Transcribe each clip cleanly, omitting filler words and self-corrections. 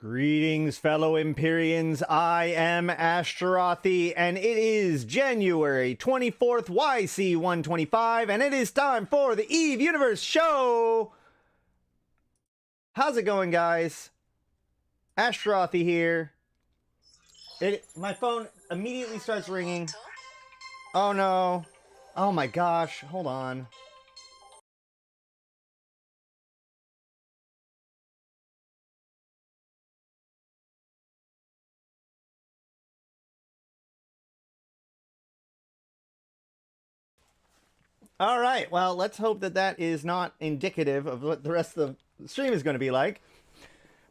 Greetings, fellow Empyreans. I am Ashtarothi, and it is January 24th, YC125, and it is time for the Eve Universe Show! How's it going, guys? Ashtarothi here. My phone immediately starts ringing. Oh no. Oh my gosh, hold on. All right, well, let's hope that that is not indicative of what the rest of the stream is going to be like.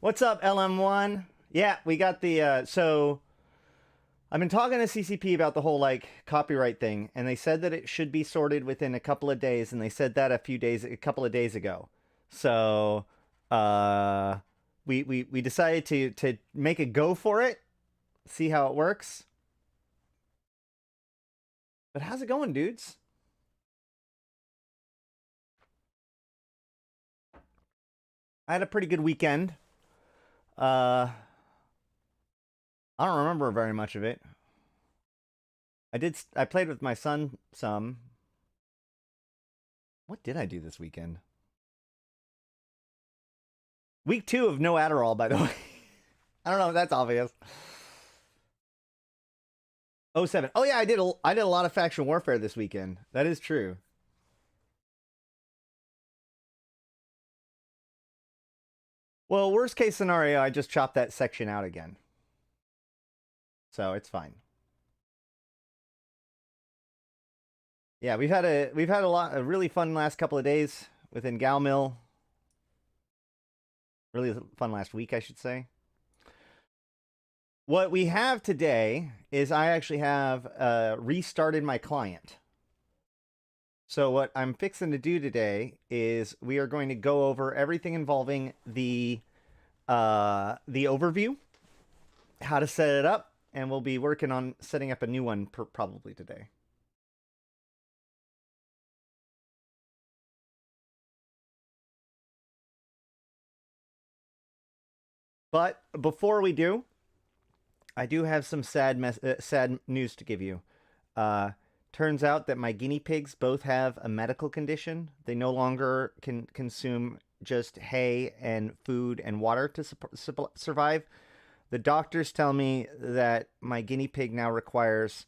What's up, LM1? Yeah, we got the, so I've been talking to CCP about the whole, like, copyright thing, and they said that it should be sorted within a couple of days, and they said that a couple of days ago. So, we decided to make a go for it, see how it works. But how's it going, dudes? I had a pretty good weekend. I don't remember very much of it. I played with my son some. What did I do this weekend? Week 2 of no Adderall, by the way. I don't know if that's obvious. 07. Oh yeah, I did a lot of faction warfare this weekend. That is true. Well, worst case scenario, I just chop that section out again. So it's fine. Yeah, we've had a really fun last couple of days within Gal Mill. Really fun last week, I should say. What we have today is I actually have restarted my client. So what I'm fixing to do today is we are going to go over everything involving the overview, how to set it up, and we'll be working on setting up a new one probably today. But before we do, I do have some sad news to give you. Turns out that my guinea pigs both have a medical condition. They no longer can consume just hay and food and water to survive. The doctors tell me that my guinea pig now requires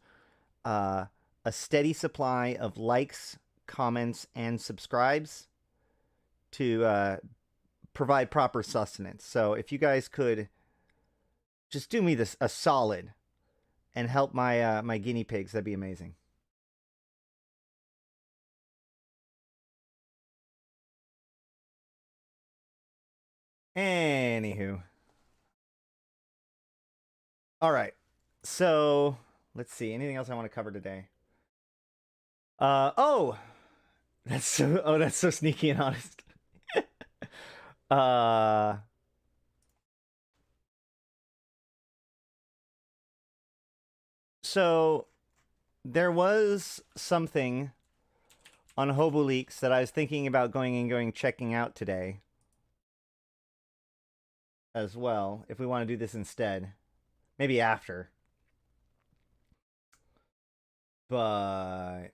a steady supply of likes, comments, and subscribes to provide proper sustenance. So if you guys could just do me a solid and help my my guinea pigs, that'd be amazing. Anywho. All right. So, let's see. Anything else I want to cover today? Oh. That's so sneaky and honest. So there was something on HoboLeaks that I was thinking about checking out today as well, if we want to do this instead. Maybe after. But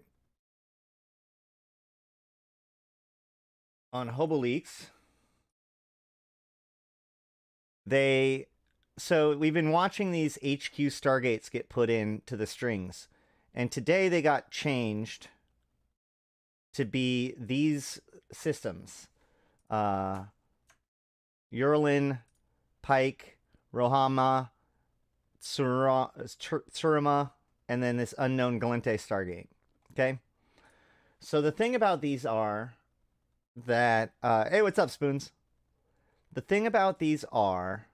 on HoboLeaks, so we've been watching these HQ Stargates get put into the strings, and today they got changed to be these systems. Urlin, Pike, Rohama, Tsurima, and then this unknown Gallente Stargate. Okay? So the thing about these are that... hey, what's up, SpoonS? The thing about these are...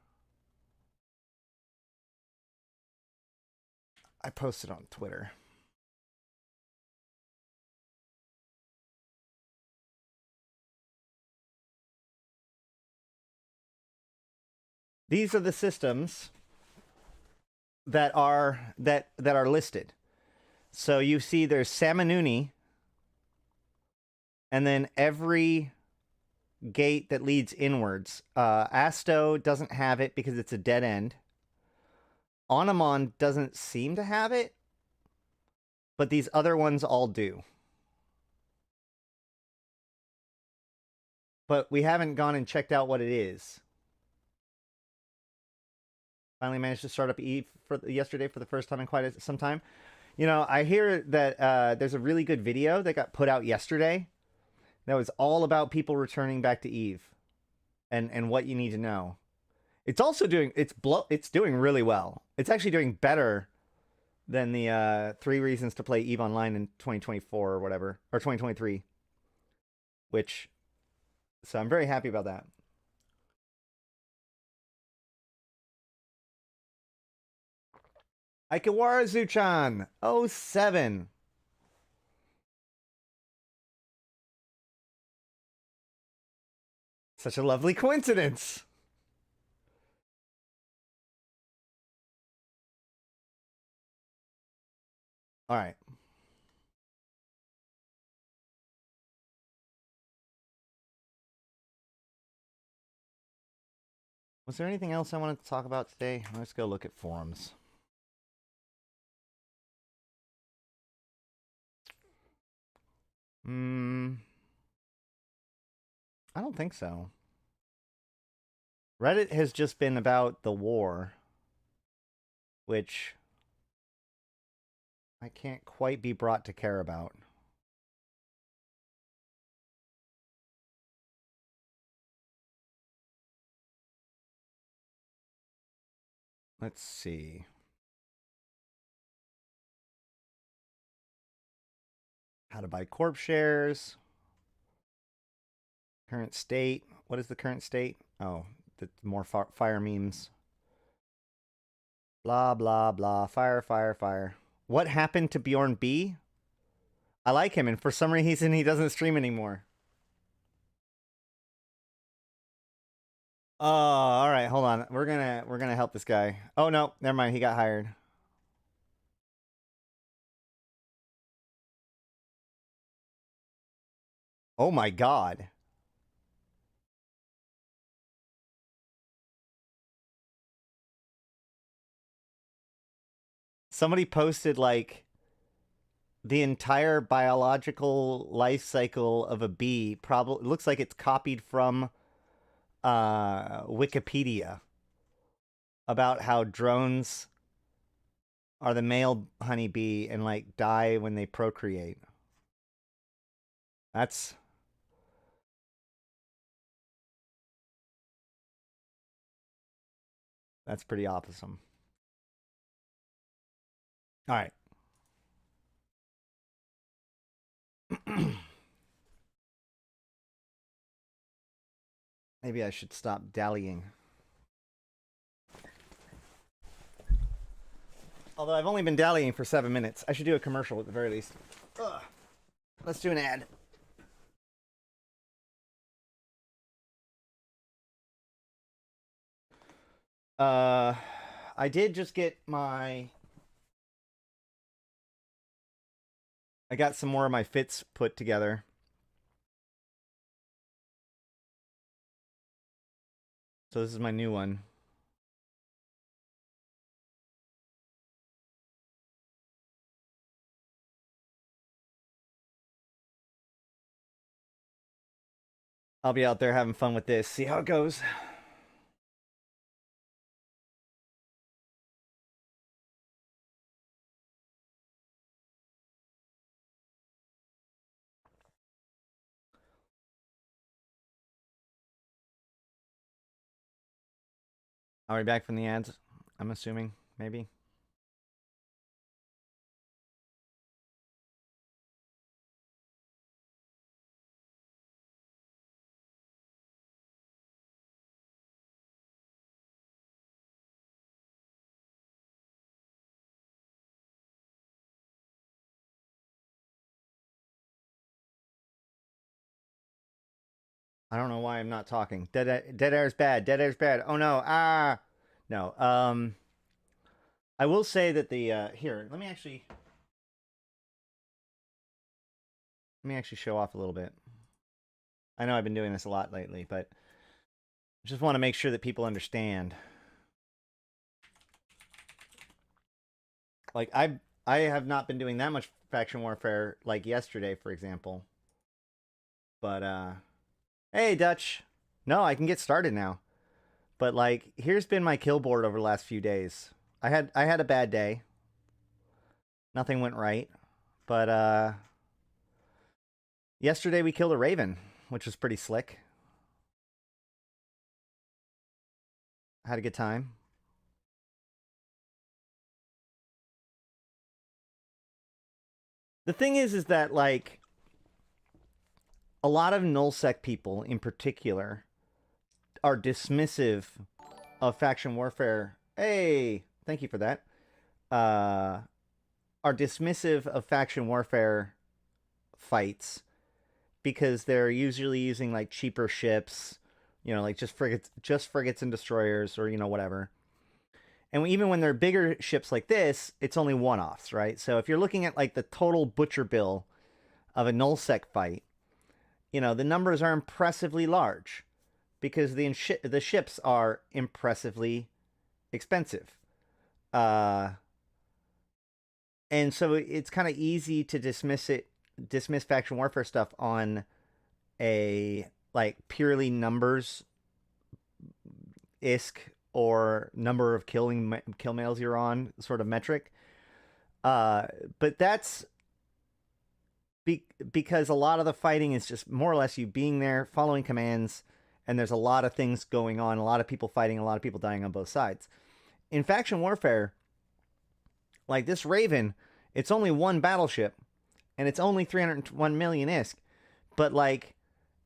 I posted on Twitter. these are the systems that are listed. So you see there's Samanuni, and then every gate that leads inwards. Asto doesn't have it because it's a dead end. Onamon doesn't seem to have it, but these other ones all do. But we haven't gone and checked out what it is. Finally managed to start up Eve yesterday for the first time in quite some time. You know, I hear that there's a really good video that got put out yesterday that was all about people returning back to Eve and what you need to know. It's also doing it's doing really well. It's actually doing better than the 3 reasons to play Eve Online in 2024 or whatever, or 2023. So I'm very happy about that. Aikawarazu Chan 07. Such a lovely coincidence. All right. Was there anything else I wanted to talk about today? Let's go look at forums. I don't think so. Reddit has just been about the war, which I can't quite be brought to care about. Let's see. How to buy corp shares. Current state. What is the current state? Oh, the more fire memes. Blah, blah, blah. Fire, fire, fire. What happened to Bjorn B? I like him, and for some reason he doesn't stream anymore. Oh, all right. Hold on. We're gonna help this guy. Oh no, never mind. He got hired. Oh my god. Somebody posted like the entire biological life cycle of a bee. Probably looks like it's copied from Wikipedia about how drones are the male honeybee and like die when they procreate. That's pretty awesome. All right. Maybe I should stop dallying. Although I've only been dallying for 7 minutes. I should do a commercial at the very least. Ugh. Let's do an ad. I did just get my... I got some more of my fits put together. So this is my new one. I'll be out there having fun with this. See how it goes. Are we back from the ads? I'm assuming, maybe. I don't know why I'm not talking. Dead air's bad. Dead air's bad. Oh no. No. I will say that the here, let me actually show off a little bit. I know I've been doing this a lot lately, but I just want to make sure that people understand. Like I have not been doing that much faction warfare like yesterday, for example. But hey Dutch. No, I can get started now. But like here's been my kill board over the last few days. I had a bad day. Nothing went right. But yesterday we killed a raven, which was pretty slick. Had a good time. The thing is that like a lot of nullsec people in particular are dismissive of faction warfare. Hey, thank you for that. Are dismissive of faction warfare fights because they're usually using like cheaper ships, you know, like just frigates and destroyers, or you know, whatever. And even when they're bigger ships like this, it's only one-offs, right? So if you're looking at like the total butcher bill of a nullsec fight, you know, the numbers are impressively large because the ships are impressively expensive. And so it's kind of easy to dismiss faction warfare stuff on a like purely numbers ISK or number of kill mails you're on sort of metric. But that's because a lot of the fighting is just more or less you being there, following commands, and there's a lot of things going on, a lot of people fighting, a lot of people dying on both sides. In faction warfare, like this Raven, it's only one battleship, and it's only 301 million ISK, but like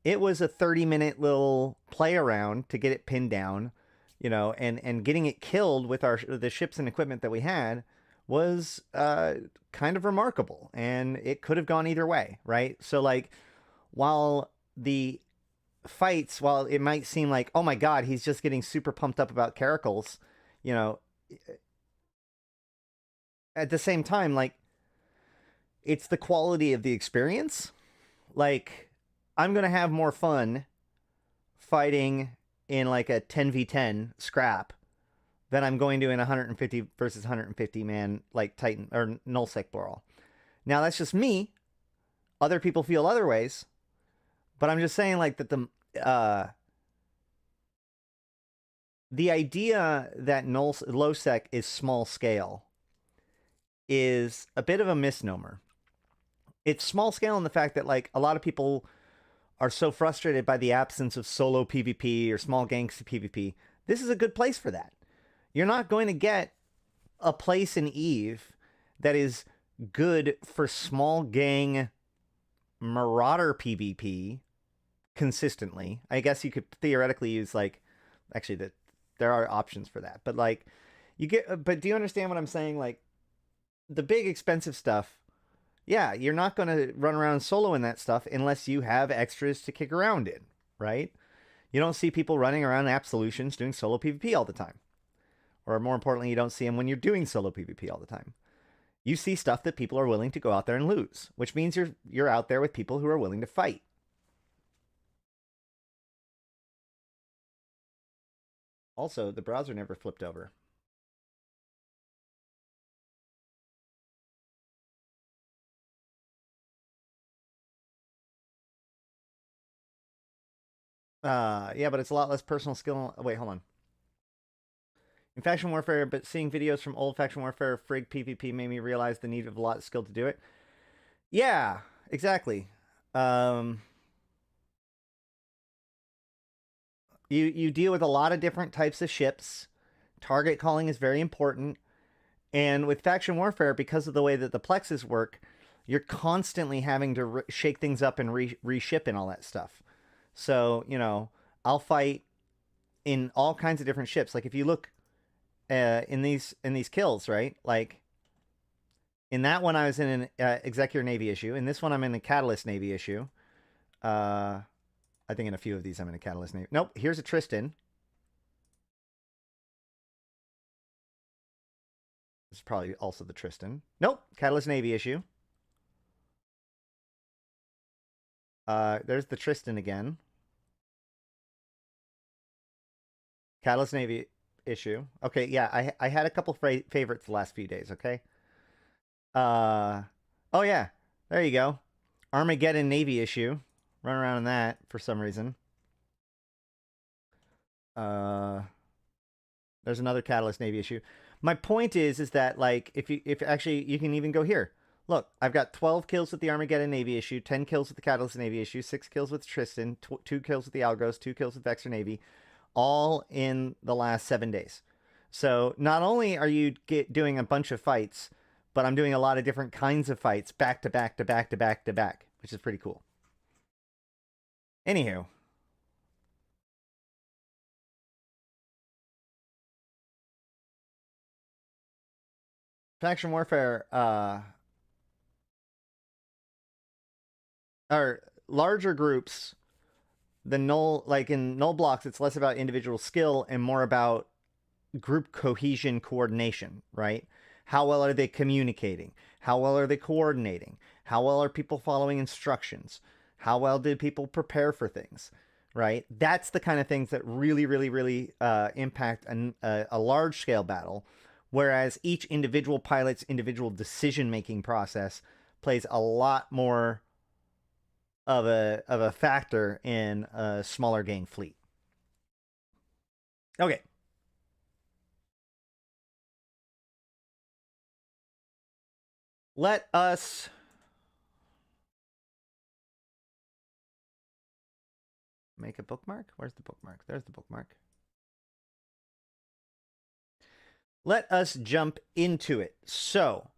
it was a 30-minute little play around to get it pinned down, you know, and getting it killed with the ships and equipment that we had was kind of remarkable, and it could have gone either way, right? So like while the fights, while it might seem like, oh my god, he's just getting super pumped up about caracals, you know, at the same time, like it's the quality of the experience. Like I'm gonna have more fun fighting in like a 10v10 scrap than I'm going to in 150 versus 150 man like Titan or nullsec brawl. Now that's just me. Other people feel other ways, but I'm just saying like that the idea that low sec is small scale is a bit of a misnomer. It's small scale in the fact that like a lot of people are so frustrated by the absence of solo PvP or small gangs PvP. This is a good place for that. You're not going to get a place in EVE that is good for small gang marauder PvP consistently. I guess you could theoretically use like, actually there are options for that, but like but do you understand what I'm saying? Like the big expensive stuff, yeah, you're not going to run around solo in that stuff unless you have extras to kick around in, right? You don't see people running around Absolutions doing solo PvP all the time. Or more importantly, you don't see them when you're doing solo PvP all the time. You see stuff that people are willing to go out there and lose, which means you're out there with people who are willing to fight. Also, the browser never flipped over. Yeah, but it's a lot less personal skill. Wait, hold on. In faction warfare, but seeing videos from old faction warfare frig PvP made me realize the need of a lot of skill to do it. Yeah, exactly. You deal with a lot of different types of ships. Target calling is very important. And with faction warfare, because of the way that the plexes work, you're constantly having to shake things up and reship and all that stuff. So, you know, I'll fight in all kinds of different ships. Like if you look in these kills, right? Like in that one, I was in an Executor Navy issue. In this one, I'm in a Catalyst Navy issue. I think in a few of these I'm in a Catalyst Navy. Nope, here's a Tristan. This is probably also the Tristan. Nope, Catalyst Navy issue. There's the Tristan again. Catalyst Navy issue. Okay, yeah, I had a couple favorites the last few days, okay? Oh yeah, there you go. Armageddon Navy issue. Run around in that for some reason. There's another Catalyst Navy issue. My point is that like if actually you can even go here. Look, I've got 12 kills with the Armageddon Navy issue, 10 kills with the Catalyst Navy issue, 6 kills with Tristan, 2 kills with the Algos, 2 kills with Vexor Navy, all in the last 7 days. So not only are you doing a bunch of fights, but I'm doing a lot of different kinds of fights back to back to back to back to back, which is pretty cool. Anywho. Faction warfare, or larger groups, the null, like in null blocks, it's less about individual skill and more about group cohesion coordination, right? How well are they communicating? How well are they coordinating? How well are people following instructions? How well did people prepare for things, right? That's the kind of things that really, really, really impact a large scale battle. Whereas each individual pilot's individual decision-making process plays a lot more of a factor in a smaller gang fleet. Okay. Let us make a bookmark. Where's the bookmark? There's the bookmark. Let us jump into it. So,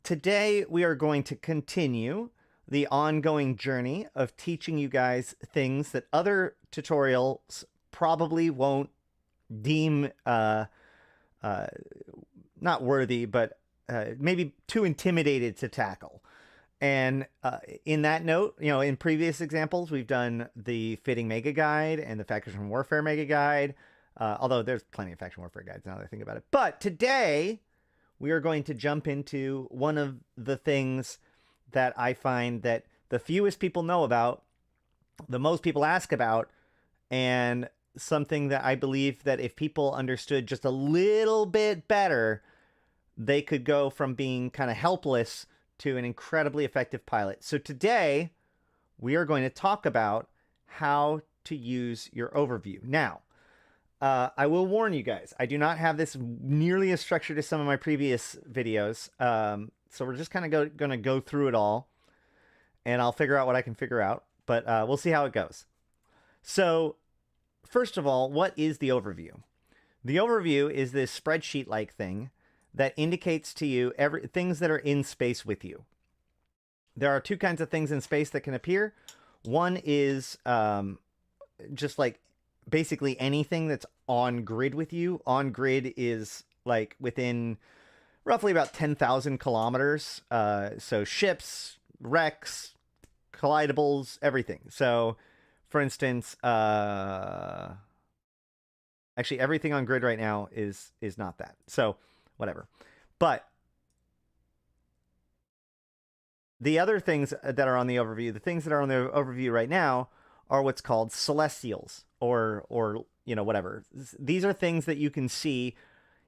today we are going to continue the ongoing journey of teaching you guys things that other tutorials probably won't deem not worthy, but maybe too intimidated to tackle. And in that note, you know, in previous examples, we've done the Fitting Mega Guide and the Faction Warfare Mega Guide, although there's plenty of Faction Warfare guides now that I think about it. But today, we are going to jump into one of the things that I find that the fewest people know about, the most people ask about, and something that I believe that if people understood just a little bit better, they could go from being kind of helpless to an incredibly effective pilot. So today, we are going to talk about how to use your overview. Now, I will warn you guys, I do not have this nearly as structured as some of my previous videos. So we're just kind of going to go through it all, and I'll figure out what I can figure out, but we'll see how it goes. So first of all, what is the overview? The overview is this spreadsheet-like thing that indicates to you things that are in space with you. There are 2 kinds of things in space that can appear. One is just like basically anything that's on grid with you. On grid is like within roughly about 10,000 kilometers. So ships, wrecks, collidables, everything. So for instance, actually everything on grid right now is not that. So whatever. But the other things that are on the overview, the things that are on the overview right now are what's called celestials or you know, whatever. These are things that you can see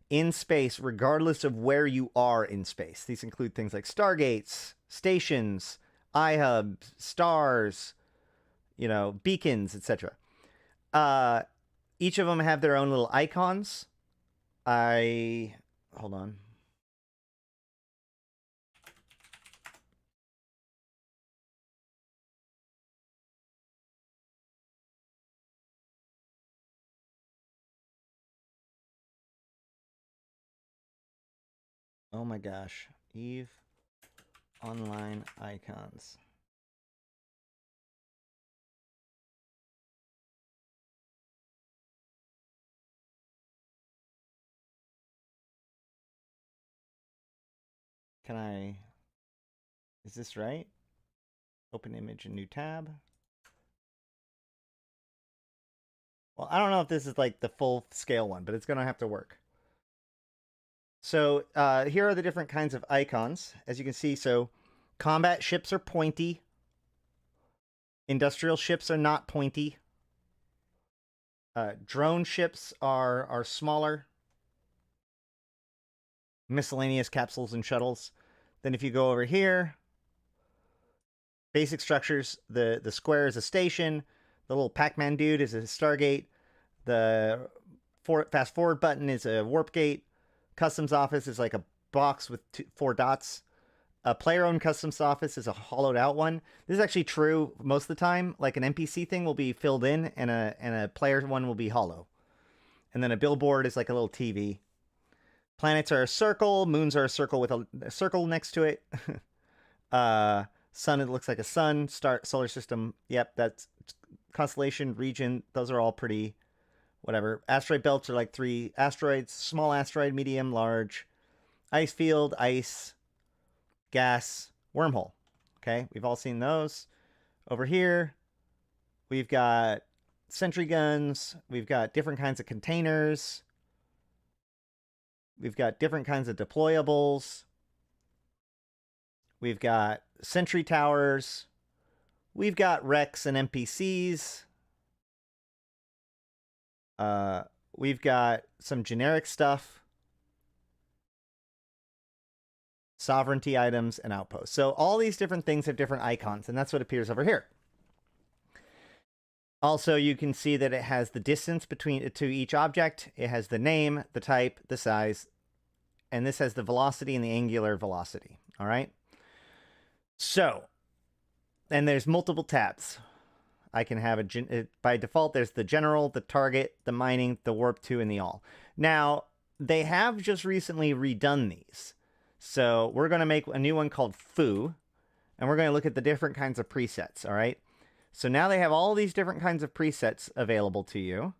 in space regardless of where you are in space. These include things like stargates, stations, iHubs, stars, you know, beacons, etc. Each of them have their own little icons. Hold on. Oh my gosh. Eve online icons. Is this right? Open image, a new tab. Well, I don't know if this is like the full scale one, but it's going to have to work. So here are the different kinds of icons. As you can see, so combat ships are pointy. Industrial ships are not pointy. Drone ships are smaller. Miscellaneous capsules and shuttles. Then if you go over here, basic structures, the square is a station. The little Pac-Man dude is a Stargate. The fast forward button is a warp gate. Customs office is like a box with 4 dots. A player-owned customs office is a hollowed out one. This is actually true most of the time. Like an NPC thing will be filled in, and a player one will be hollow. And then a billboard is like a little TV. Planets are a circle. Moons are a circle with a circle next to it. Sun, it looks like a sun. Solar system. Yep, that's constellation, region. Those are all pretty whatever. Asteroid belts are like 3 asteroids. Small asteroid, medium, large. Ice field, ice, gas, wormhole. Okay, we've all seen those. Over here, we've got sentry guns. We've got different kinds of containers. We've got different kinds of deployables. We've got sentry towers. We've got wrecks and NPCs. We've got some generic stuff. Sovereignty items and outposts. So all these different things have different icons, and that's what appears over here. Also, you can see that it has the distance between to each object. It has the name, the type, the size, and this has the velocity and the angular velocity. All right. So, and there's multiple tabs. I can have by default, there's the general, the target, the mining, the warp 2, and the all. Now, they have just recently redone these. So we're going to make a new one called Foo, and we're going to look at the different kinds of presets, all right? So now they have all these different kinds of presets available to you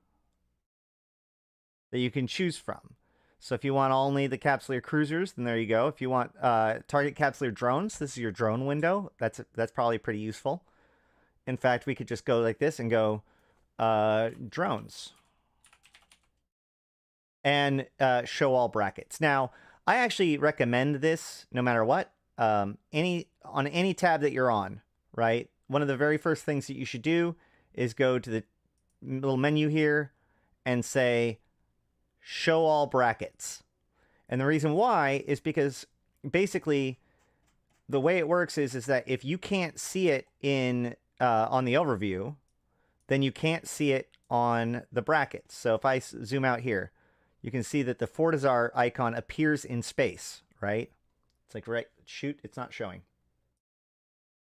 that you can choose from. So if you want only the capsuleer cruisers, then there you go. If you want target capsuleer drones, this is your drone window. That's probably pretty useful. In fact, we could just go like this and go drones. And show all brackets. Now, I actually recommend this no matter what. On any tab that you're on, right? One of the very first things that you should do is go to the little menu here and say show all brackets. And the reason why is because basically the way it works is that if you can't see it in on the overview, then you can't see it on the brackets. So if I zoom out here, you can see that the Fortizar icon appears in space, right? It's like, right, shoot, it's not showing.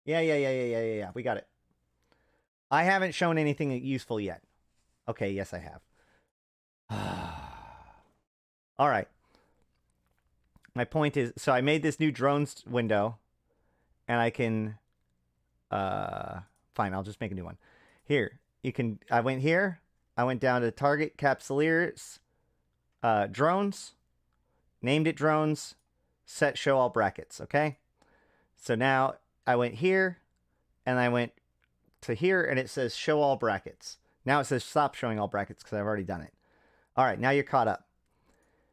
Yeah. We got it. I haven't shown anything useful yet. Okay, yes, I have. All right. My point is, so I made this new drones window, and I can, fine, I'll just make a new one. Here, you can, I went here, I went down to target capsuleers, drones, named it drones, set show all brackets, okay? So now I went here, and I went to here, and it says show all brackets. Now it says stop showing all brackets because I've already done it. All right, now you're caught up.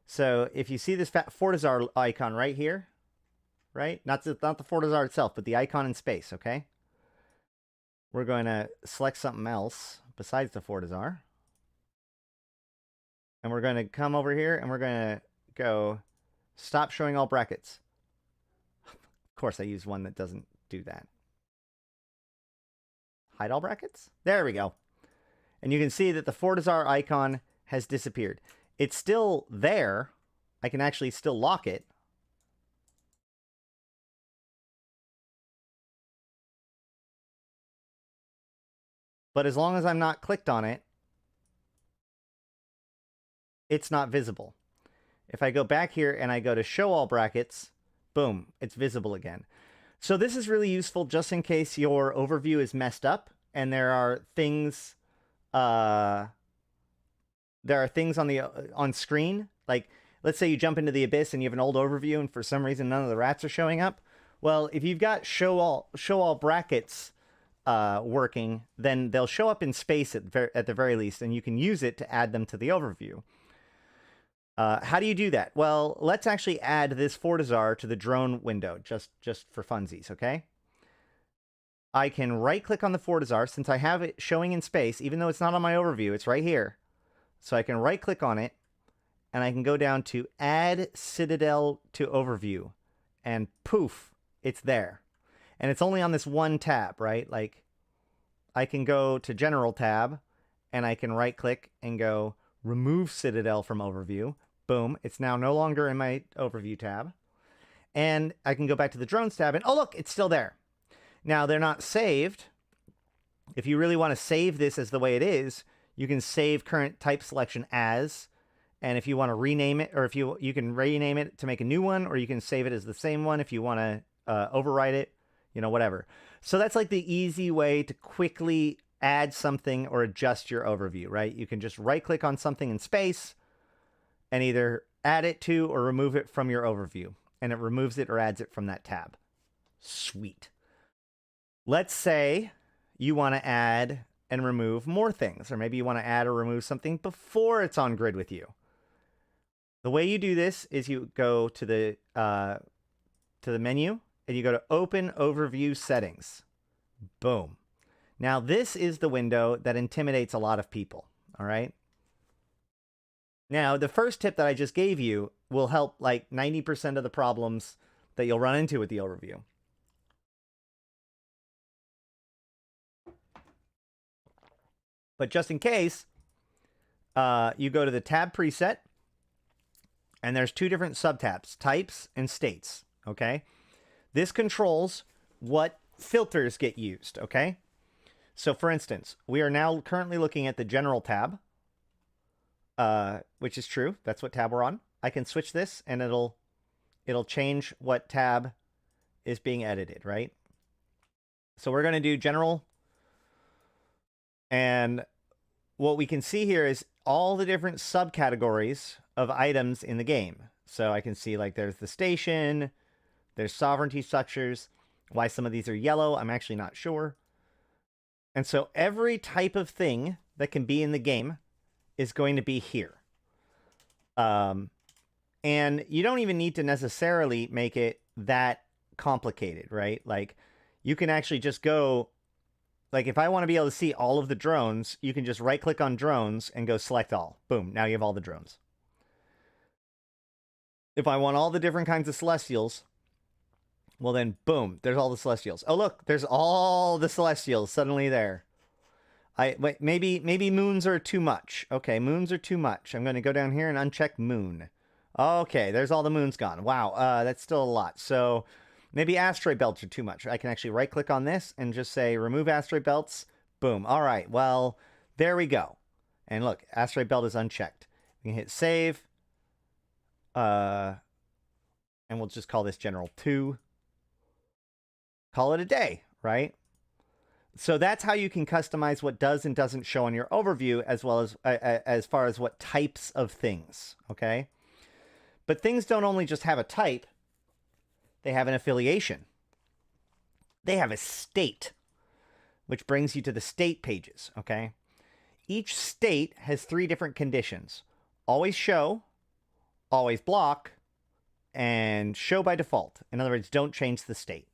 So if you see this Fortizar icon right here, right? Not the Fortizar itself, but the icon in space, okay? We're going to select something else besides the Fortizar. And we're going to come over here, and we're going to go stop showing all brackets. Of course, I use one that doesn't do that. Hide all brackets? There we go. And you can see that the Fortizar icon has disappeared. It's still there. I can actually still lock it. But as long as I'm not clicked on it, it's not visible. If I go back here and I go to show all brackets, boom, it's visible again. So this is really useful just in case your overview is messed up and there are things on screen. Like, let's say you jump into the Abyss and you have an old overview and for some reason none of the rats are showing up. Well, if you've got show all brackets working, then they'll show up in space at the very least, and you can use it to add them to the overview. How do you do that? Well, let's actually add this Fortizar to the drone window, just for funsies, okay? I can right-click on the Fortizar, since I have it showing in space, even though it's not on my overview, it's right here. So I can right-click on it, and I can go down to Add Citadel to Overview, and poof, it's there. And it's only on this one tab, right? Like, I can go to General tab, and I can right-click and go Remove Citadel from Overview. Boom, it's now no longer in my Overview tab. And I can go back to the Drones tab, and oh look, it's still there. Now, they're not saved. If you really want to save this as the way it is, you can save current type selection as, and if you want to rename it, or if you can rename it to make a new one, or you can save it as the same one if you want to overwrite it, you know, whatever. So that's like the easy way to quickly add something or adjust your overview, right? You can just right-click on something in space and either add it to or remove it from your overview, and it removes it or adds it from that tab. Sweet. Let's say you want to add and remove more things, or maybe you want to add or remove something before it's on grid with you. The way you do this is you go to the menu and you go to Open Overview Settings. Boom. Now this is the window that intimidates a lot of people, all right? Now, the first tip that I just gave you will help like 90% of the problems that you'll run into with the overview. But just in case, you go to the tab preset, and there's two different subtabs, types and states, okay? This controls what filters get used, okay? So for instance, we are now currently looking at the general tab, which is true. That's what tab we're on. I can switch this, and it'll change what tab is being edited, right? So we're going to do general. And what we can see here is all the different subcategories of items in the game. So I can see like there's the station, there's sovereignty structures. Why some of these are yellow, I'm actually not sure. And so every type of thing that can be in the game is going to be here. And you don't even need to necessarily make it that complicated, right? Like you can actually just go, like if I want to be able to see all of the drones, you can just right click on drones and go select all. Boom, now you have all the drones. If I want all the different kinds of celestials, well then boom, there's all the celestials. Oh look, there's all the celestials suddenly there. Wait, maybe moons are too much. Okay, moons are too much. I'm going to go down here and uncheck moon. Okay, there's all the moons gone. Wow, that's still a lot. So maybe asteroid belts are too much. I can actually right-click on this and just say remove asteroid belts. Boom. All right, well, there we go. And look, asteroid belt is unchecked. We can hit save. And we'll just call this general 2. Call it a day, right? So that's how you can customize what does and doesn't show on your overview, as well as far as what types of things, okay? But things don't only just have a type, they have an affiliation. They have a state, which brings you to the state pages, okay? Each state has 3 different conditions. Always show, always block, and show by default. In other words, don't change the state.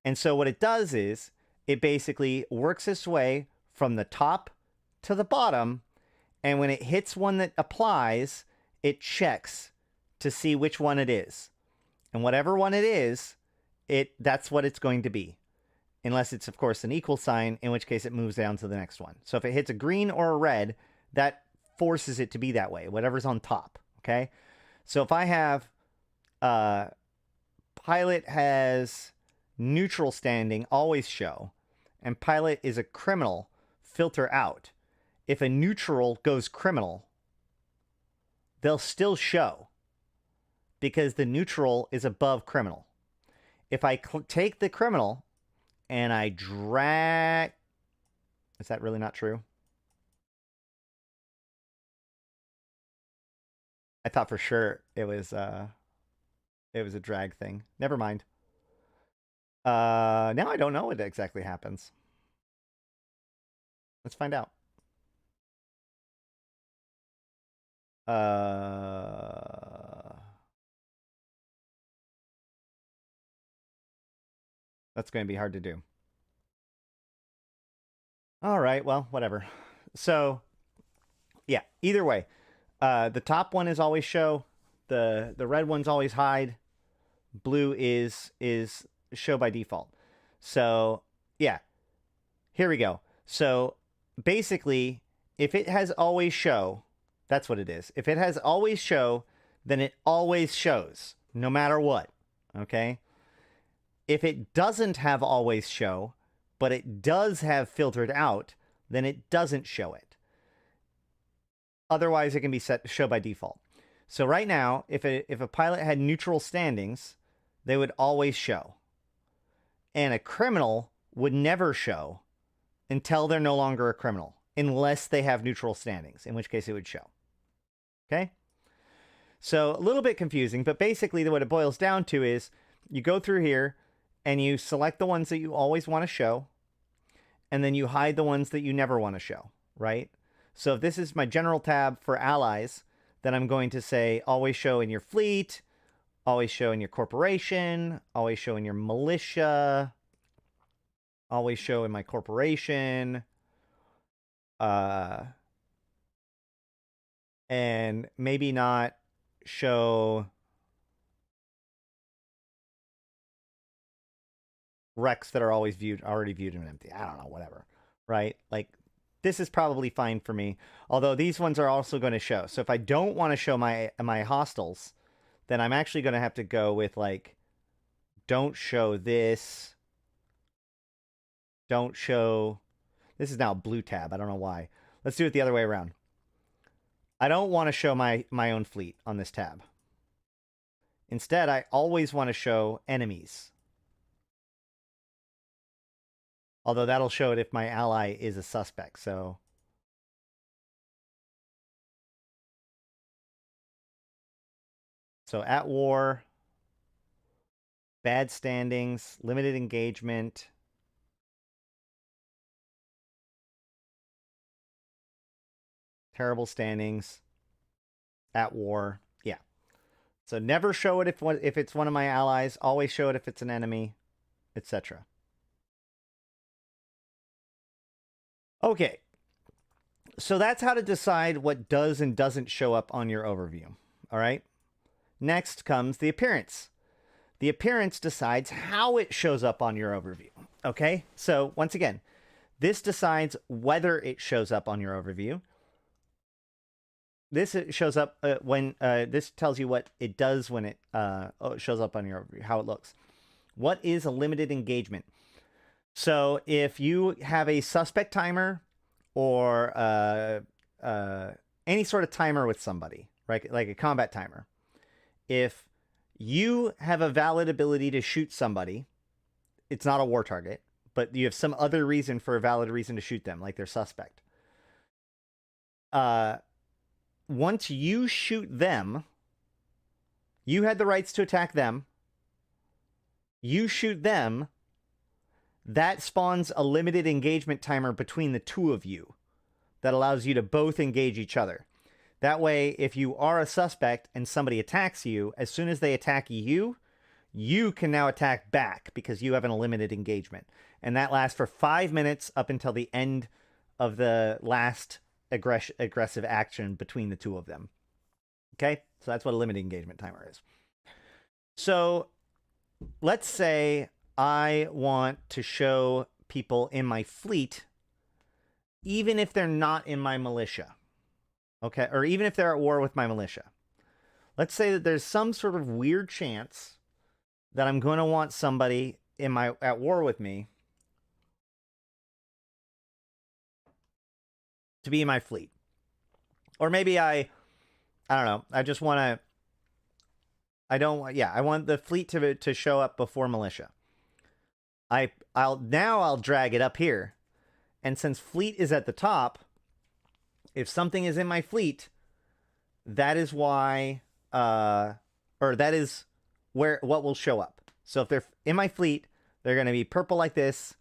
And so what it does is, it basically works its way from the top to the bottom, and when it hits one that applies, it checks to see which one it is. And whatever one it is, that's what it's going to be. Unless it's, of course, an equal sign, in which case it moves down to the next one. So if it hits a green or a red, that forces it to be that way, whatever's on top, okay? So if I have pilot has neutral standing, always show, and pilot is a criminal, filter out. If a neutral goes criminal, they'll still show because the neutral is above criminal. If I take the criminal and I drag... Is that really not true? I thought for sure it was a drag thing. Never mind. Now I don't know what exactly happens. Let's find out. That's going to be hard to do. All right, well, whatever. So, yeah, either way, the top one is always show. The red one's always hide. Blue is show by default. So, yeah. Here we go. So, basically, if it has always show, that's what it is. If it has always show, then it always shows, no matter what. Okay? If it doesn't have always show, but it does have filtered out, then it doesn't show it. Otherwise, it can be set show by default. So right now, if a pilot had neutral standings, they would always show. And a criminal would never show until they're no longer a criminal, unless they have neutral standings, in which case it would show. Okay? So a little bit confusing, but basically what it boils down to is you go through here and you select the ones that you always want to show, and then you hide the ones that you never want to show, right? So if this is my general tab for allies, then I'm going to say always show in your fleet, always show in your corporation, always show in your militia, always show in my corporation, and maybe not show Rex that are always already viewed and empty. I don't know, whatever, right? Like, this is probably fine for me. Although these ones are also going to show. So if I don't want to show my hostiles, then I'm actually going to have to go with, like, don't show this. Don't show. This is now a blue tab. I don't know why. Let's do it the other way around. I don't want to show my own fleet on this tab. Instead, I always want to show enemies. Although that'll show it if my ally is a suspect, so. So at war, bad standings, limited engagement. Terrible standings, at war, yeah. So never show it if it's one of my allies, always show it if it's an enemy, etc. Okay, so that's how to decide what does and doesn't show up on your overview, all right? Next comes the appearance. The appearance decides how it shows up on your overview, okay? So once again, this decides whether it shows up on your overview. This shows up when, this tells you what it does when it shows up on your overview, how it looks. What is a limited engagement? So if you have a suspect timer or any sort of timer with somebody, right, like a combat timer, if you have a valid ability to shoot somebody, it's not a war target, but you have some other reason for a valid reason to shoot them, like they're suspect. Once you shoot them, you had the rights to attack them. You shoot them. That spawns a limited engagement timer between the two of you that allows you to both engage each other. That way, if you are a suspect and somebody attacks you, as soon as they attack you, you can now attack back because you have an unlimited engagement. And that lasts for 5 minutes up until the end of the last aggressive action between the two of them. Okay? So that's what a limited engagement timer is. So let's say I want to show people in my fleet, even if they're not in my militia. Okay? Or even if they're at war with my militia. Let's say that there's some sort of weird chance that I'm going to want somebody at war with me to be in my fleet. Or maybe I don't know. I just want to, I want the fleet to show up before militia. I'll drag it up here. And since fleet is at the top, if something is in my fleet, that is why, or that is what will show up. So if they're in my fleet, they're going to be purple like this,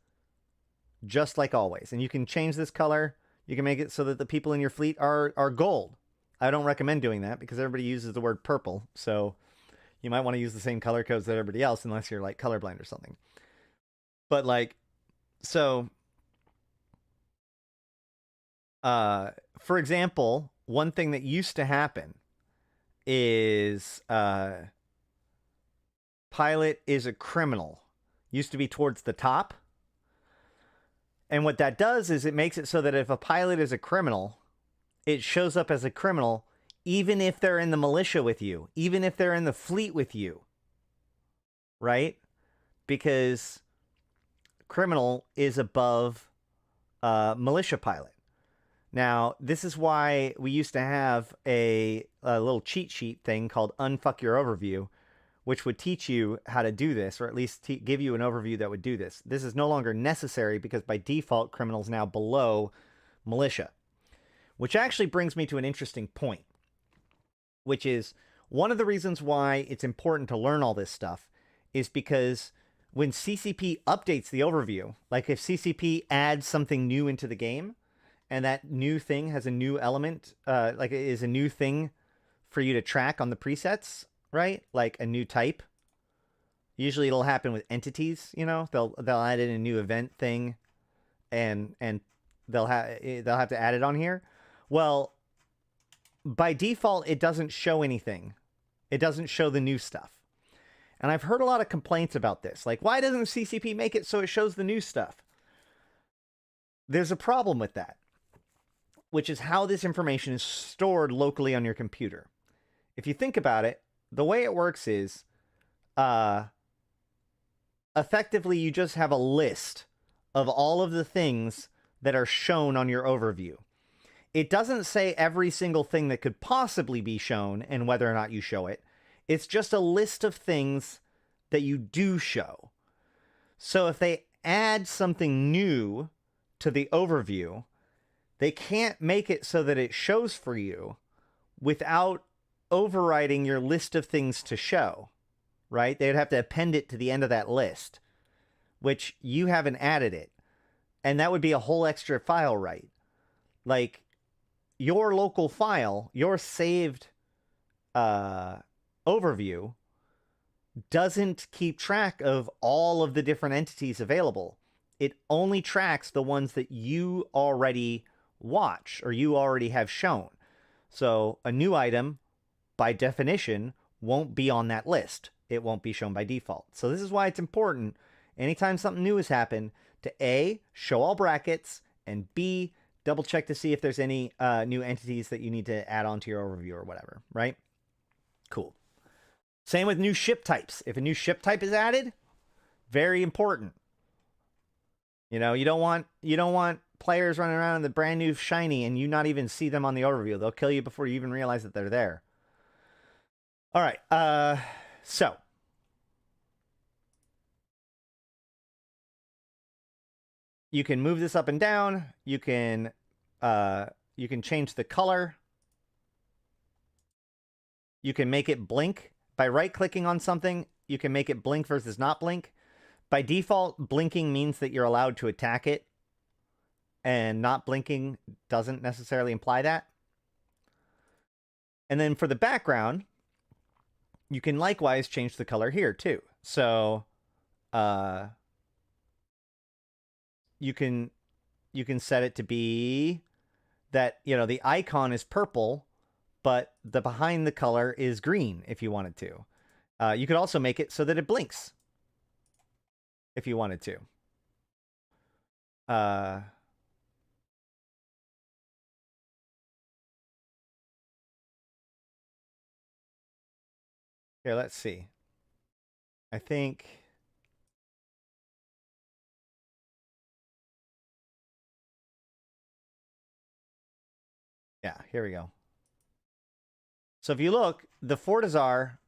just like always. And you can change this color. You can make it so that the people in your fleet are gold. I don't recommend doing that because everybody uses the word purple. So you might want to use the same color codes that everybody else unless you're like colorblind or something. But like, so, for example, one thing that used to happen is pilot is a criminal. Used to be towards the top. And what that does is it makes it so that if a pilot is a criminal, it shows up as a criminal even if they're in the militia with you, even if they're in the fleet with you, right? Because criminal is above militia pilot. Now, this is why we used to have a little cheat sheet thing called Unfuck Your Overview, which would teach you how to do this, or at least give you an overview that would do this. This is no longer necessary because by default, criminal is now below militia. Which actually brings me to an interesting point, which is one of the reasons why it's important to learn all this stuff is because when CCP updates the overview, like if CCP adds something new into the game, and that new thing has a new element, like it is a new thing for you to track on the presets, right? Like a new type. Usually it'll happen with entities, you know? They'll add in a new event thing, and they'll have to add it on here. Well, by default, it doesn't show anything. It doesn't show the new stuff. And I've heard a lot of complaints about this. Like, why doesn't CCP make it so it shows the new stuff? There's a problem with that, which is how this information is stored locally on your computer. If you think about it, the way it works is, effectively, you just have a list of all of the things that are shown on your overview. It doesn't say every single thing that could possibly be shown and whether or not you show it. It's just a list of things that you do show. So if they add something new to the overview, they can't make it so that it shows for you without overriding your list of things to show, right? They'd have to append it to the end of that list, which you haven't added it. And that would be a whole extra file write. Like, your local file, your saved overview, doesn't keep track of all of the different entities available. It only tracks the ones that you already watch or you already have shown. So a new item, by definition, won't be on that list. It won't be shown by default. So this is why it's important, anytime something new has happened, to A, show all brackets, and B, double check to see if there's any new entities that you need to add on to your overview or whatever, right? Cool. Same with new ship types. If a new ship type is added, very important. You know, you don't want players running around in the brand new shiny and you not even see them on the overview. They'll kill you before you even realize that they're there. All right. So you can move this up and down. You can change the color. You can make it blink. By right-clicking on something, you can make it blink versus not blink. By default, blinking means that you're allowed to attack it, and not blinking doesn't necessarily imply that. And then for the background, you can likewise change the color here too. So you can set it to be that, you know, the icon is purple, but the behind the color is green if you wanted to. You could also make it so that it blinks if you wanted to. Here, let's see. I think... Yeah, here we go. So if you look, the Fortizar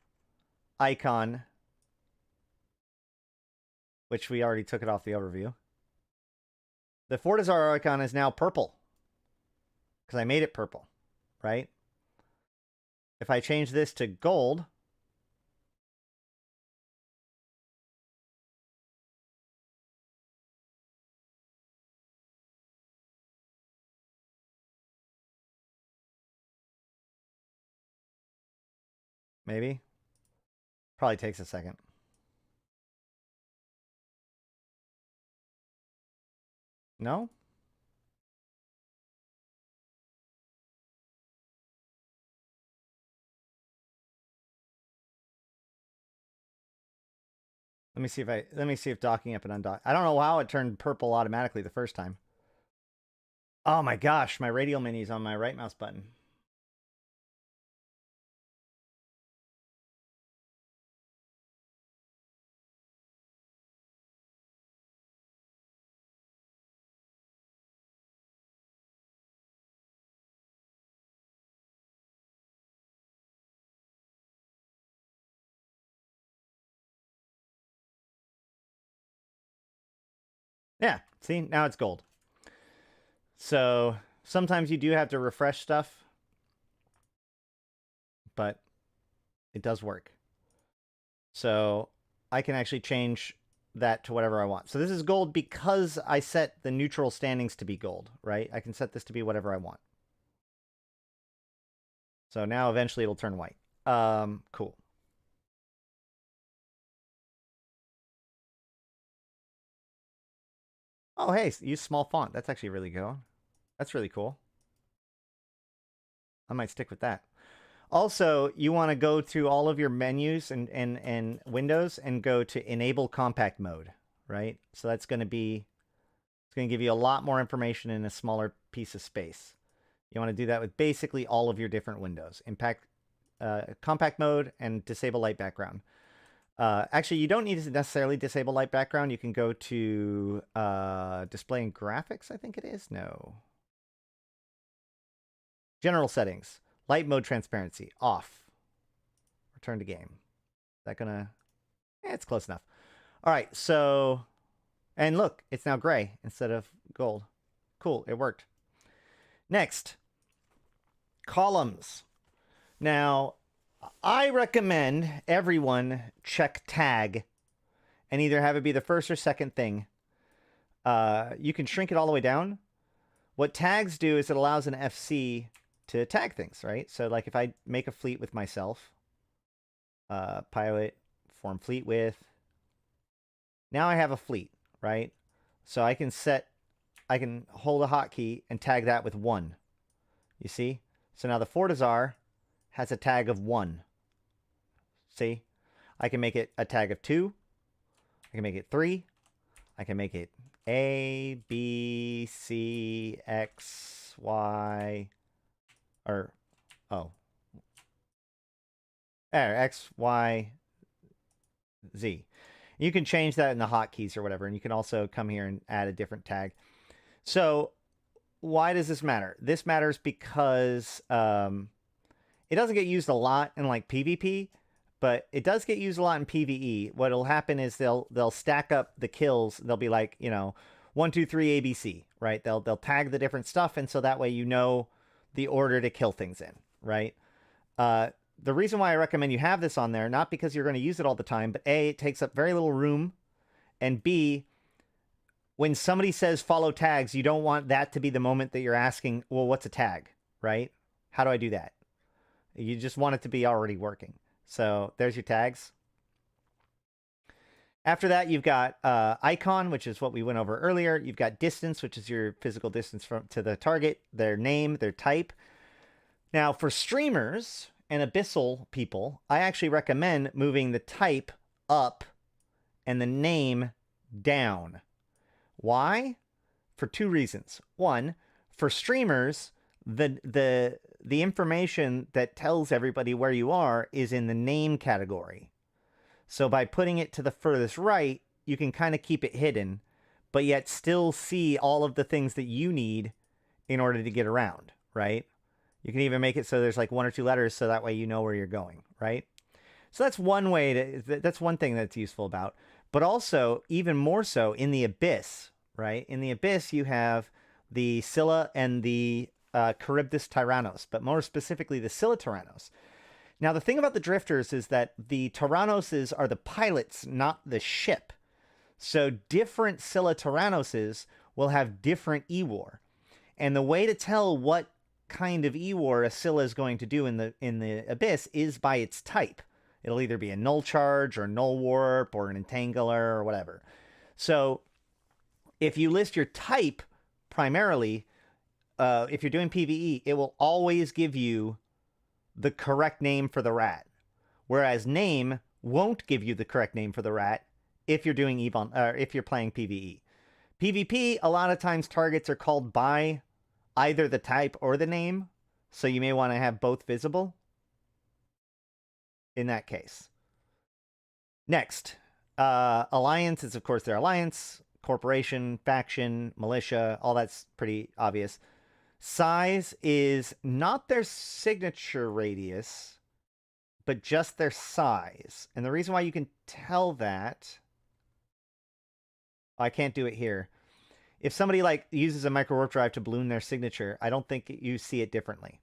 icon, which we already took it off the overview, the Fortizar icon is now purple because I made it purple, right? If I change this to gold, Maybe. Probably takes a second. No? Let me see if docking up and undock. I don't know how it turned purple automatically the first time. Oh my gosh, my radial menu is on my right mouse button. Yeah, see, now it's gold. So sometimes you do have to refresh stuff, but it does work. So I can actually change that to whatever I want. So this is gold because I set the neutral standings to be gold, right? I can set this to be whatever I want. So now eventually it'll turn white. Cool. Oh, hey, use small font. That's actually really good. That's really cool. I might stick with that. Also, you want to go to all of your menus and windows and go to enable compact mode, right? So that's going to be, it's going to give you a lot more information in a smaller piece of space. You want to do that with basically all of your different windows. Compact mode and disable light background. Actually, you don't need to necessarily disable light background. You can go to display and graphics, I think it is. No. General settings. Light mode transparency. Off. Return to game. Is that gonna... it's close enough. All right, so... and look, it's now gray instead of gold. Cool, it worked. Next. Columns. Now, I recommend everyone check tag and either have it be the first or second thing. You can shrink it all the way down. What tags do is it allows an FC to tag things, right? So like if I make a fleet with myself, pilot, form fleet with, now I have a fleet, right? So I can hold a hotkey and tag that with 1. You see? So now the Fortizar has a tag of 1. See? I can make it a tag of 2. I can make it 3. I can make it A, B, C, X, Y, or, oh. X, Y, Z. You can change that in the hotkeys or whatever, and you can also come here and add a different tag. So why does this matter? This matters because it doesn't get used a lot in like PvP, but it does get used a lot in PvE. What'll happen is they'll stack up the kills. They'll be like, 1, 2, 3 ABC, right? They'll tag the different stuff, and so that way you know the order to kill things in, right? The reason why I recommend you have this on there, not because you're going to use it all the time, but A, it takes up very little room, and B, when somebody says follow tags, you don't want that to be the moment that you're asking, well, what's a tag, right? How do I do that? You just want it to be already working. So there's your tags. After that, you've got icon, which is what we went over earlier. You've got distance, which is your physical distance to the target, their name, their type. Now, for streamers and abyssal people, I actually recommend moving the type up and the name down. Why? For 2 reasons. 1, for streamers, the information that tells everybody where you are is in the name category. So by putting it to the furthest right, you can kind of keep it hidden, but yet still see all of the things that you need in order to get around, right? You can even make it so there's like 1 or 2 letters so that way you know where you're going, right? So that's one way that's one thing that's useful about. But also, even more so, in the Abyss, right? In the Abyss, you have the Scylla and the Charybdis Tyrannos, but more specifically the Scylla Tyrannos. Now, the thing about the Drifters is that the Tyrannoses are the pilots, not the ship. So different Scylla Tyrannoses will have different Ewar. And the way to tell what kind of E-War a Scylla is going to do in the Abyss is by its type. It'll either be a null charge or null warp or an entangler or whatever. So if you list your type primarily, if you're doing PvE, it will always give you the correct name for the rat. Whereas name won't give you the correct name for the rat if you're doing if you're playing PvE. PvP, a lot of times targets are called by either the type or the name, so you may want to have both visible in that case. Next, alliance is, of course, their alliance, corporation, faction, militia, all that's pretty obvious. Size is not their signature radius, but just their size. And the reason why you can tell that... I can't do it here. If somebody like uses a micro warp drive to balloon their signature, I don't think you see it differently.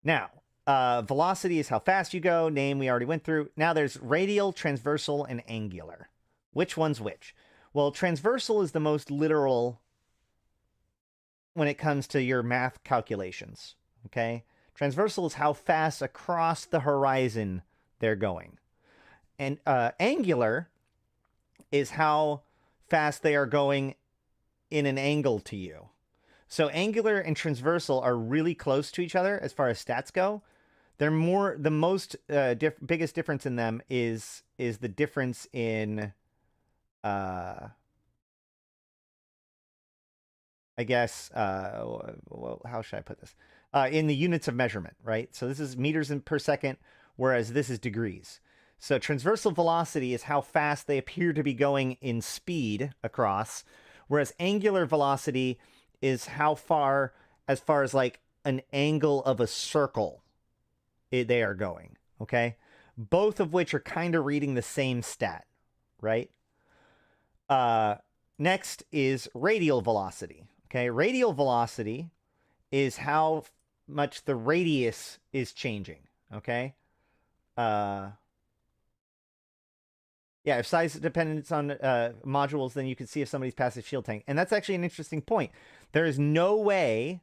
Now, velocity is how fast you go. Name we already went through. Now there's radial, transversal, and angular. Which one's which? Well, transversal is the most literal when it comes to your math calculations. Okay? Transversal is how fast across the horizon they're going. And angular is how fast they are going in an angle to you. So angular and transversal are really close to each other as far as stats go. They're more, the most biggest difference in them is the difference in I guess well, how should I put this? In the units of measurement, right? So this is meters per second, whereas this is degrees. So transversal velocity is how fast they appear to be going in speed across, whereas angular velocity is how far, as far as like an angle of a circle, they are going, okay? Both of which are kind of reading the same stat, right? Next is radial velocity, okay? Radial velocity is how much the radius is changing, okay? Yeah, if size dependence on modules, then you can see if somebody's passive shield tank. And that's actually an interesting point. There is no way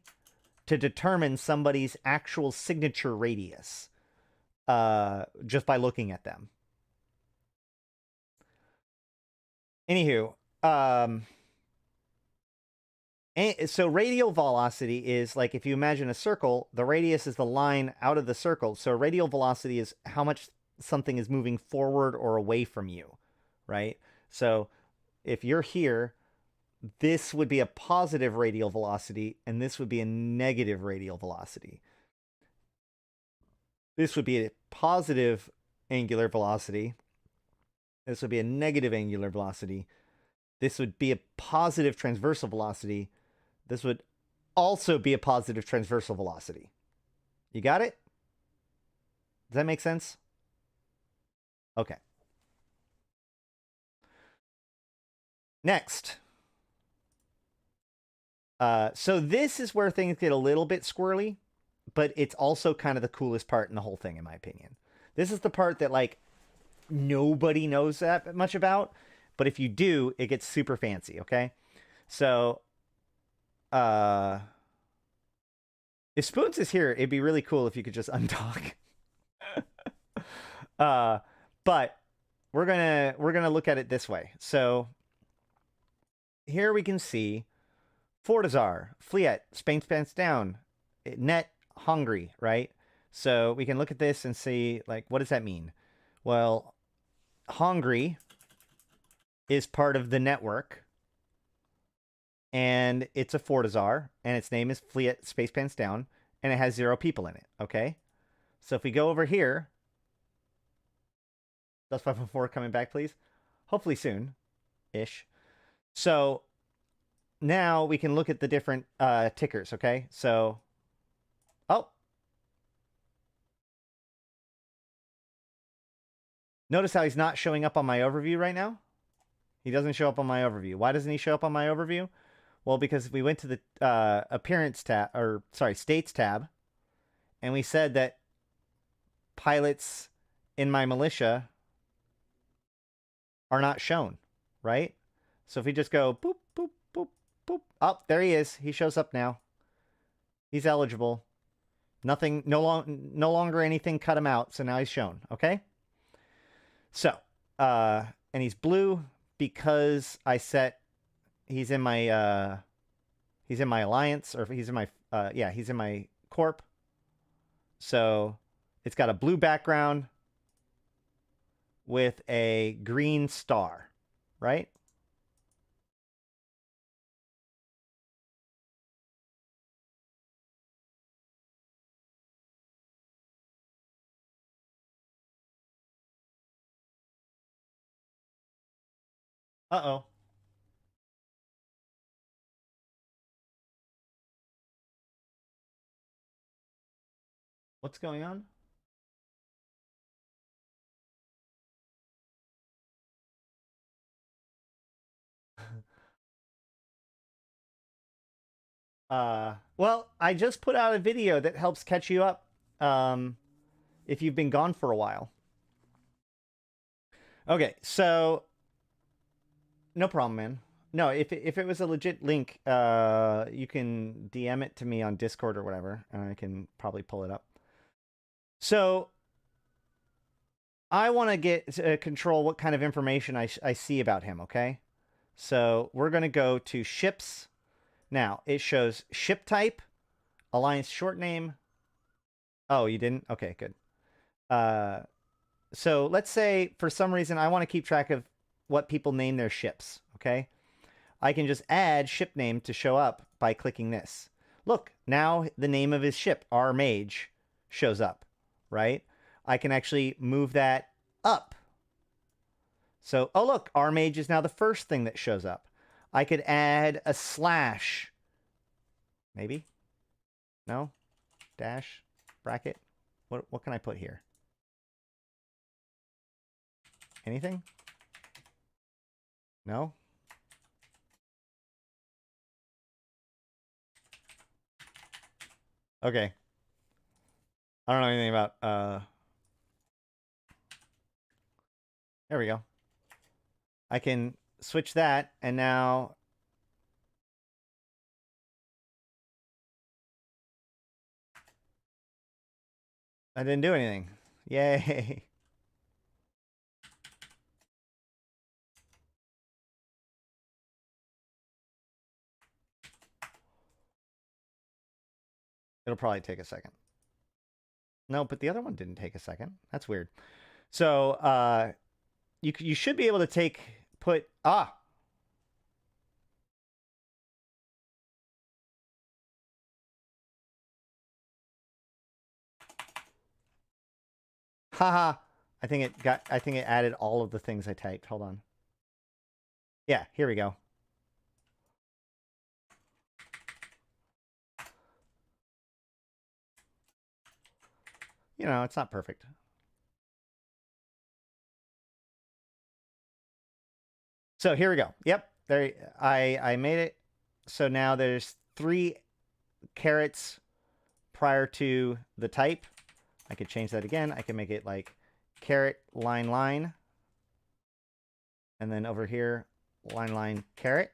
to determine somebody's actual signature radius just by looking at them. Anywho, so radial velocity is like if you imagine a circle, the radius is the line out of the circle. So radial velocity is how much something is moving forward or away from you, right? So if you're here, this would be a positive radial velocity, and this would be a negative radial velocity. This would be a positive angular velocity. This would be a negative angular velocity. This would be a positive transversal velocity. This would also be a positive transversal velocity. You got it? Does that make sense? Okay. Next. So this is where things get a little bit squirrely, but it's also kind of the coolest part in the whole thing, in my opinion. This is the part that, like, nobody knows that much about, but if you do, it gets super fancy, okay? So, if SpoonS is here, it'd be really cool if you could just undock. But we're gonna look at it this way. So here we can see Fortizar, Fleet, Spain Pants Down, Net Hungry, right? So we can look at this and see, like, what does that mean? Well, Hungry is part of the network, and it's a Fortizar, and its name is Fleet Space Pants Down, and it has 0 people in it, okay? So if we go over here, Dust 514 coming back, please. Hopefully soon-ish. So now we can look at the different tickers, okay? So, oh. Notice how he's not showing up on my overview right now? He doesn't show up on my overview. Why doesn't he show up on my overview? Well, because we went to the appearance tab, or sorry, states tab, and we said that pilots in my militia are not shown, right? So if we just go boop, boop, boop, boop. Oh, there he is. He shows up now. He's eligible. Nothing, no longer anything cut him out, so now he's shown, okay? So, and he's blue because I set, he's in my alliance, or he's in my, yeah, he's in my corp. So, it's got a blue background with a green star, right? Uh-oh. What's going on? Well, I just put out a video that helps catch you up if you've been gone for a while. Okay, so no problem, man. No, if it was a legit link, you can DM it to me on Discord or whatever, and I can probably pull it up. So I want to get control what kind of information I see about him, okay? So we're going to go to ships. Now, it shows ship type, alliance short name. Oh, you didn't? Okay, good. So let's say for some reason I want to keep track of what people name their ships, okay? I can just add ship name to show up by clicking this. Look, now the name of his ship, our mage, shows up, right? I can actually move that up. So, oh look, our mage is now the first thing that shows up. I could add a slash. Maybe? No? Dash? Bracket? What can I put here? Anything? No? Okay. I don't know anything about, there we go. I can switch that, and now I didn't do anything. Yay. It'll probably take a second. No, but the other one didn't take a second. That's weird. So, you should be able to put, haha. I think it added all of the things I typed. Hold on. Yeah, here we go. You know, it's not perfect. So here we go. Yep, there. I made it. So now there's 3 carets prior to the type. I could change that again. I can make it like caret line line, and then over here line line caret.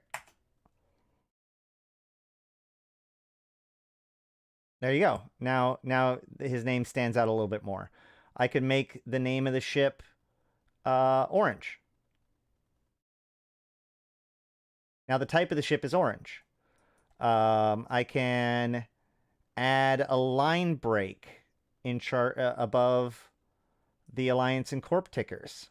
There you go. Now his name stands out a little bit more. I could make the name of the ship orange. Now the type of the ship is orange. I can add a line break in chart above the Alliance and Corp tickers.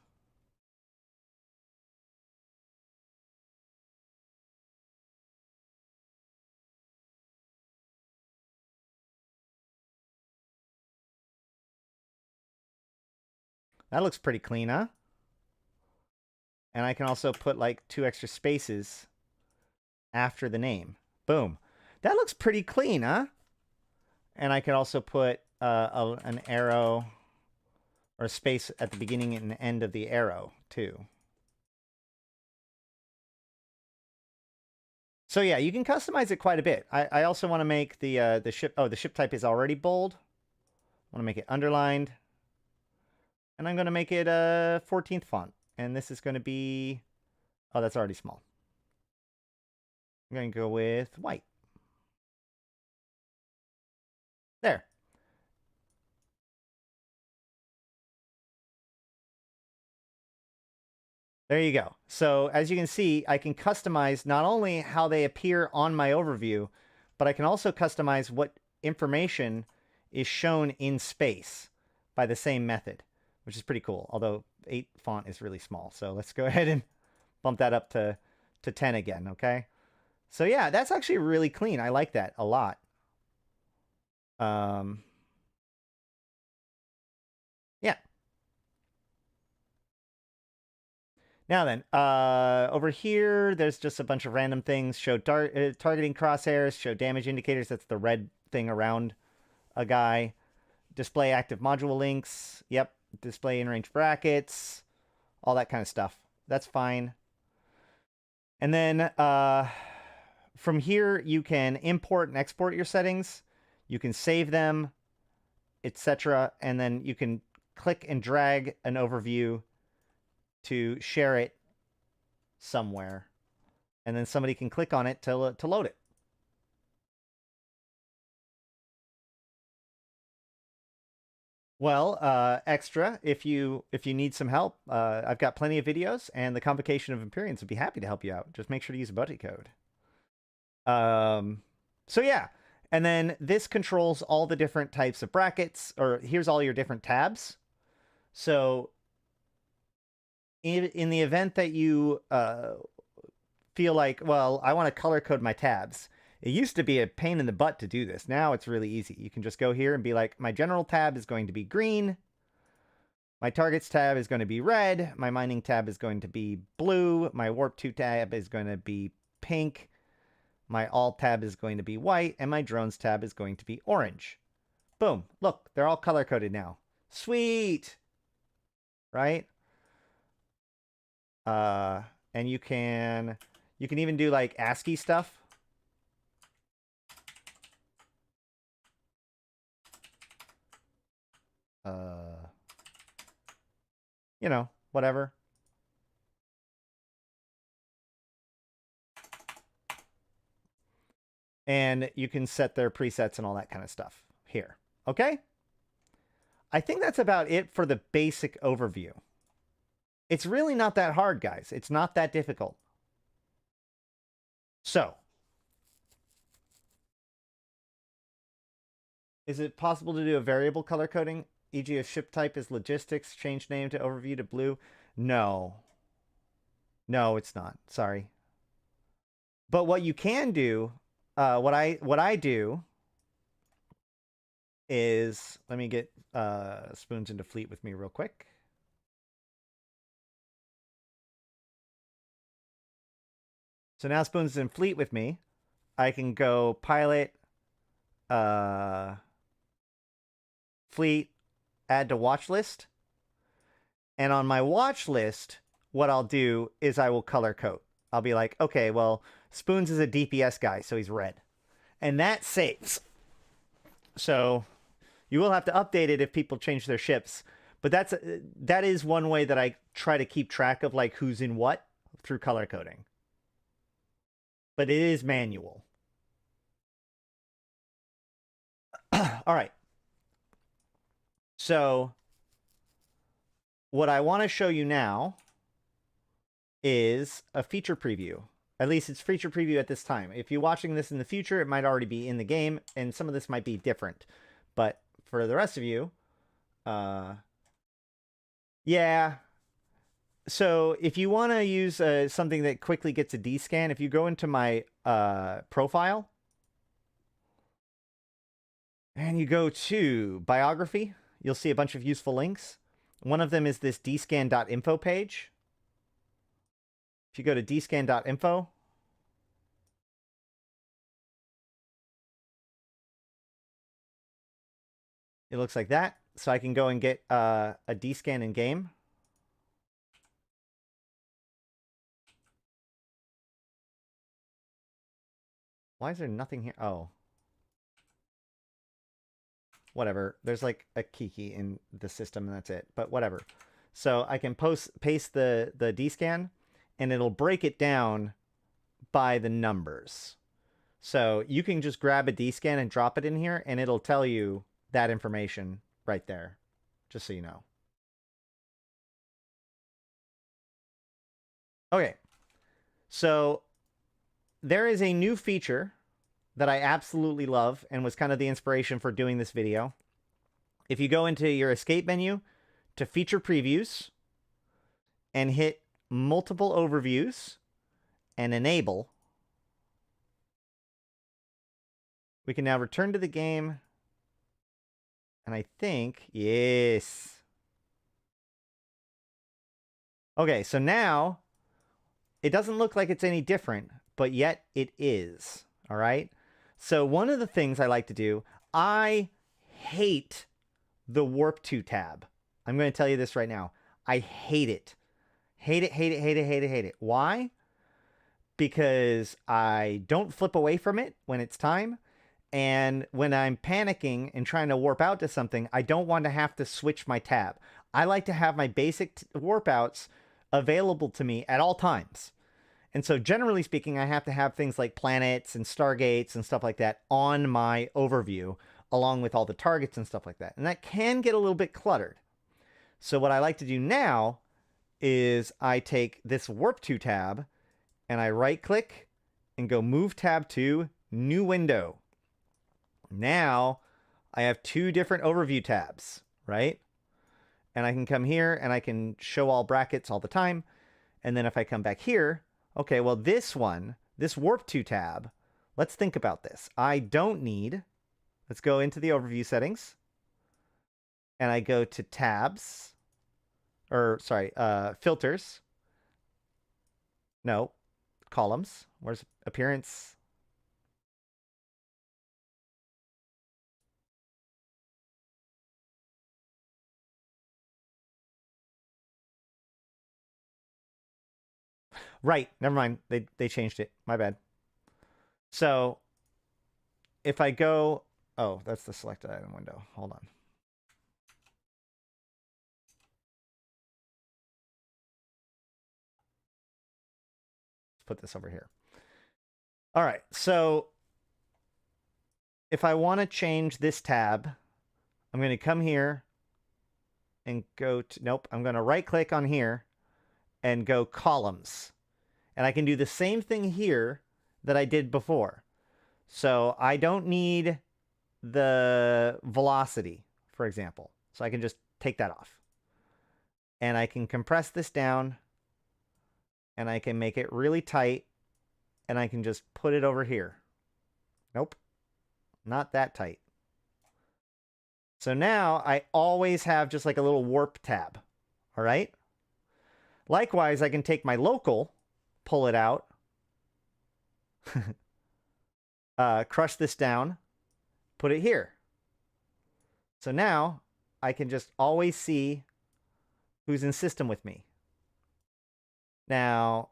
That looks pretty clean, huh? And I can also put like 2 extra spaces after the name. Boom. That looks pretty clean, huh? And I could also put an arrow or a space at the beginning and end of the arrow, too. So yeah, you can customize it quite a bit. I also want to make the ship... Oh, the ship type is already bold. I want to make it underlined. And I'm going to make it a 14th font. And this is going to be... Oh, that's already small. I'm going to go with white. There. There you go. So as you can see, I can customize not only how they appear on my overview, but I can also customize what information is shown in space by the same method, which is pretty cool. Although 8 font is really small. So let's go ahead and bump that up to 10 again, okay? So yeah, that's actually really clean. I like that a lot. Yeah. Now then, over here, there's just a bunch of random things. Show targeting crosshairs, show damage indicators. That's the red thing around a guy. Display active module links. Yep. Display in-range brackets. All that kind of stuff. That's fine. And then from here, you can import and export your settings. You can save them, etc. And then you can click and drag an overview to share it somewhere. And then somebody can click on it to load it. Well, extra, if you need some help, I've got plenty of videos, and the Convocation of Empyreans would be happy to help you out. Just make sure to use a buddy code. So yeah, and then this controls all the different types of brackets, or here's all your different tabs. So in the event that you feel like, well, I want to color code my tabs. It used to be a pain in the butt to do this. Now it's really easy. You can just go here and be like, my general tab is going to be green. My targets tab is going to be red. My mining tab is going to be blue. My warp 2 tab is going to be pink. My all tab is going to be white. And my drones tab is going to be orange. Boom. Look, they're all color coded now. Sweet. Right? And you can even do like ASCII stuff. You know, whatever. And you can set their presets and all that kind of stuff here. Okay? I think that's about it for the basic overview. It's really not that hard, guys. It's not that difficult. So, is it possible to do a variable color coding? E.g. if ship type is logistics, change name to overview to blue? No. No, it's not. Sorry. But what you can do, what I do is, let me get SpoonS into Fleet with me real quick. So now SpoonS is in Fleet with me. I can go pilot, Fleet, add to watch list. And on my watch list, what I'll do is I will color code. I'll be like, okay, well, SpoonS is a DPS guy, so he's red. And that saves. So you will have to update it if people change their ships. But that is one way that I try to keep track of like who's in what through color coding. But it is manual. All right. So what I want to show you now is a feature preview. At least it's feature preview at this time. If you're watching this in the future, it might already be in the game, and some of this might be different. But for the rest of you, yeah. So if you want to use something that quickly gets a D-scan, if you go into my profile, and you go to biography, you'll see a bunch of useful links. One of them is this dscan.info page. If you go to dscan.info, it looks like that. So I can go and get a dscan in game. Why is there nothing here? Oh. Whatever. There's like a key in the system and that's it. But whatever. So I can paste the dscan and it'll break it down by the numbers. So you can just grab a D-scan and drop it in here, and it'll tell you that information right there, just so you know. Okay, so there is a new feature that I absolutely love and was kind of the inspiration for doing this video. If you go into your escape menu to feature previews and hit multiple overviews and enable, we can now return to the game. And I think, yes. Okay, so now it doesn't look like it's any different, but yet it is. All right. So one of the things I like to do, I hate the Warp To tab. I'm going to tell you this right now. I hate it. Hate it, hate it, hate it, hate it, hate it. Why? Because I don't flip away from it when it's time. And when I'm panicking and trying to warp out to something, I don't want to have to switch my tab. I like to have my basic warp outs available to me at all times. And so generally speaking, I have to have things like planets and stargates and stuff like that on my overview, along with all the targets and stuff like that. And that can get a little bit cluttered. So what I like to do now is I take this Warp To tab and I right click and go Move Tab to New Window. Now I have two different overview tabs, right? And I can come here and I can show all brackets all the time. And then if I come back here, okay, well, this one, this Warp To tab, let's think about this. I don't need, let's go into the overview settings. And I go to tabs, or sorry, filters. No, columns. Where's appearance? Right, never mind. They changed it. My bad. So if I go, oh, that's the selected item window. Hold on. Let's put this over here. All right, so if I want to change this tab, I'm going to come here and go to, nope, I'm going to right click on here and go columns. And I can do the same thing here that I did before. So I don't need the velocity, for example. So I can just take that off. And I can compress this down. And I can make it really tight. And I can just put it over here. Nope. Not that tight. So now I always have just like a little warp tab. All right? Likewise, I can take my local, pull it out, crush this down, put it here. So now I can just always see who's in system with me. Now,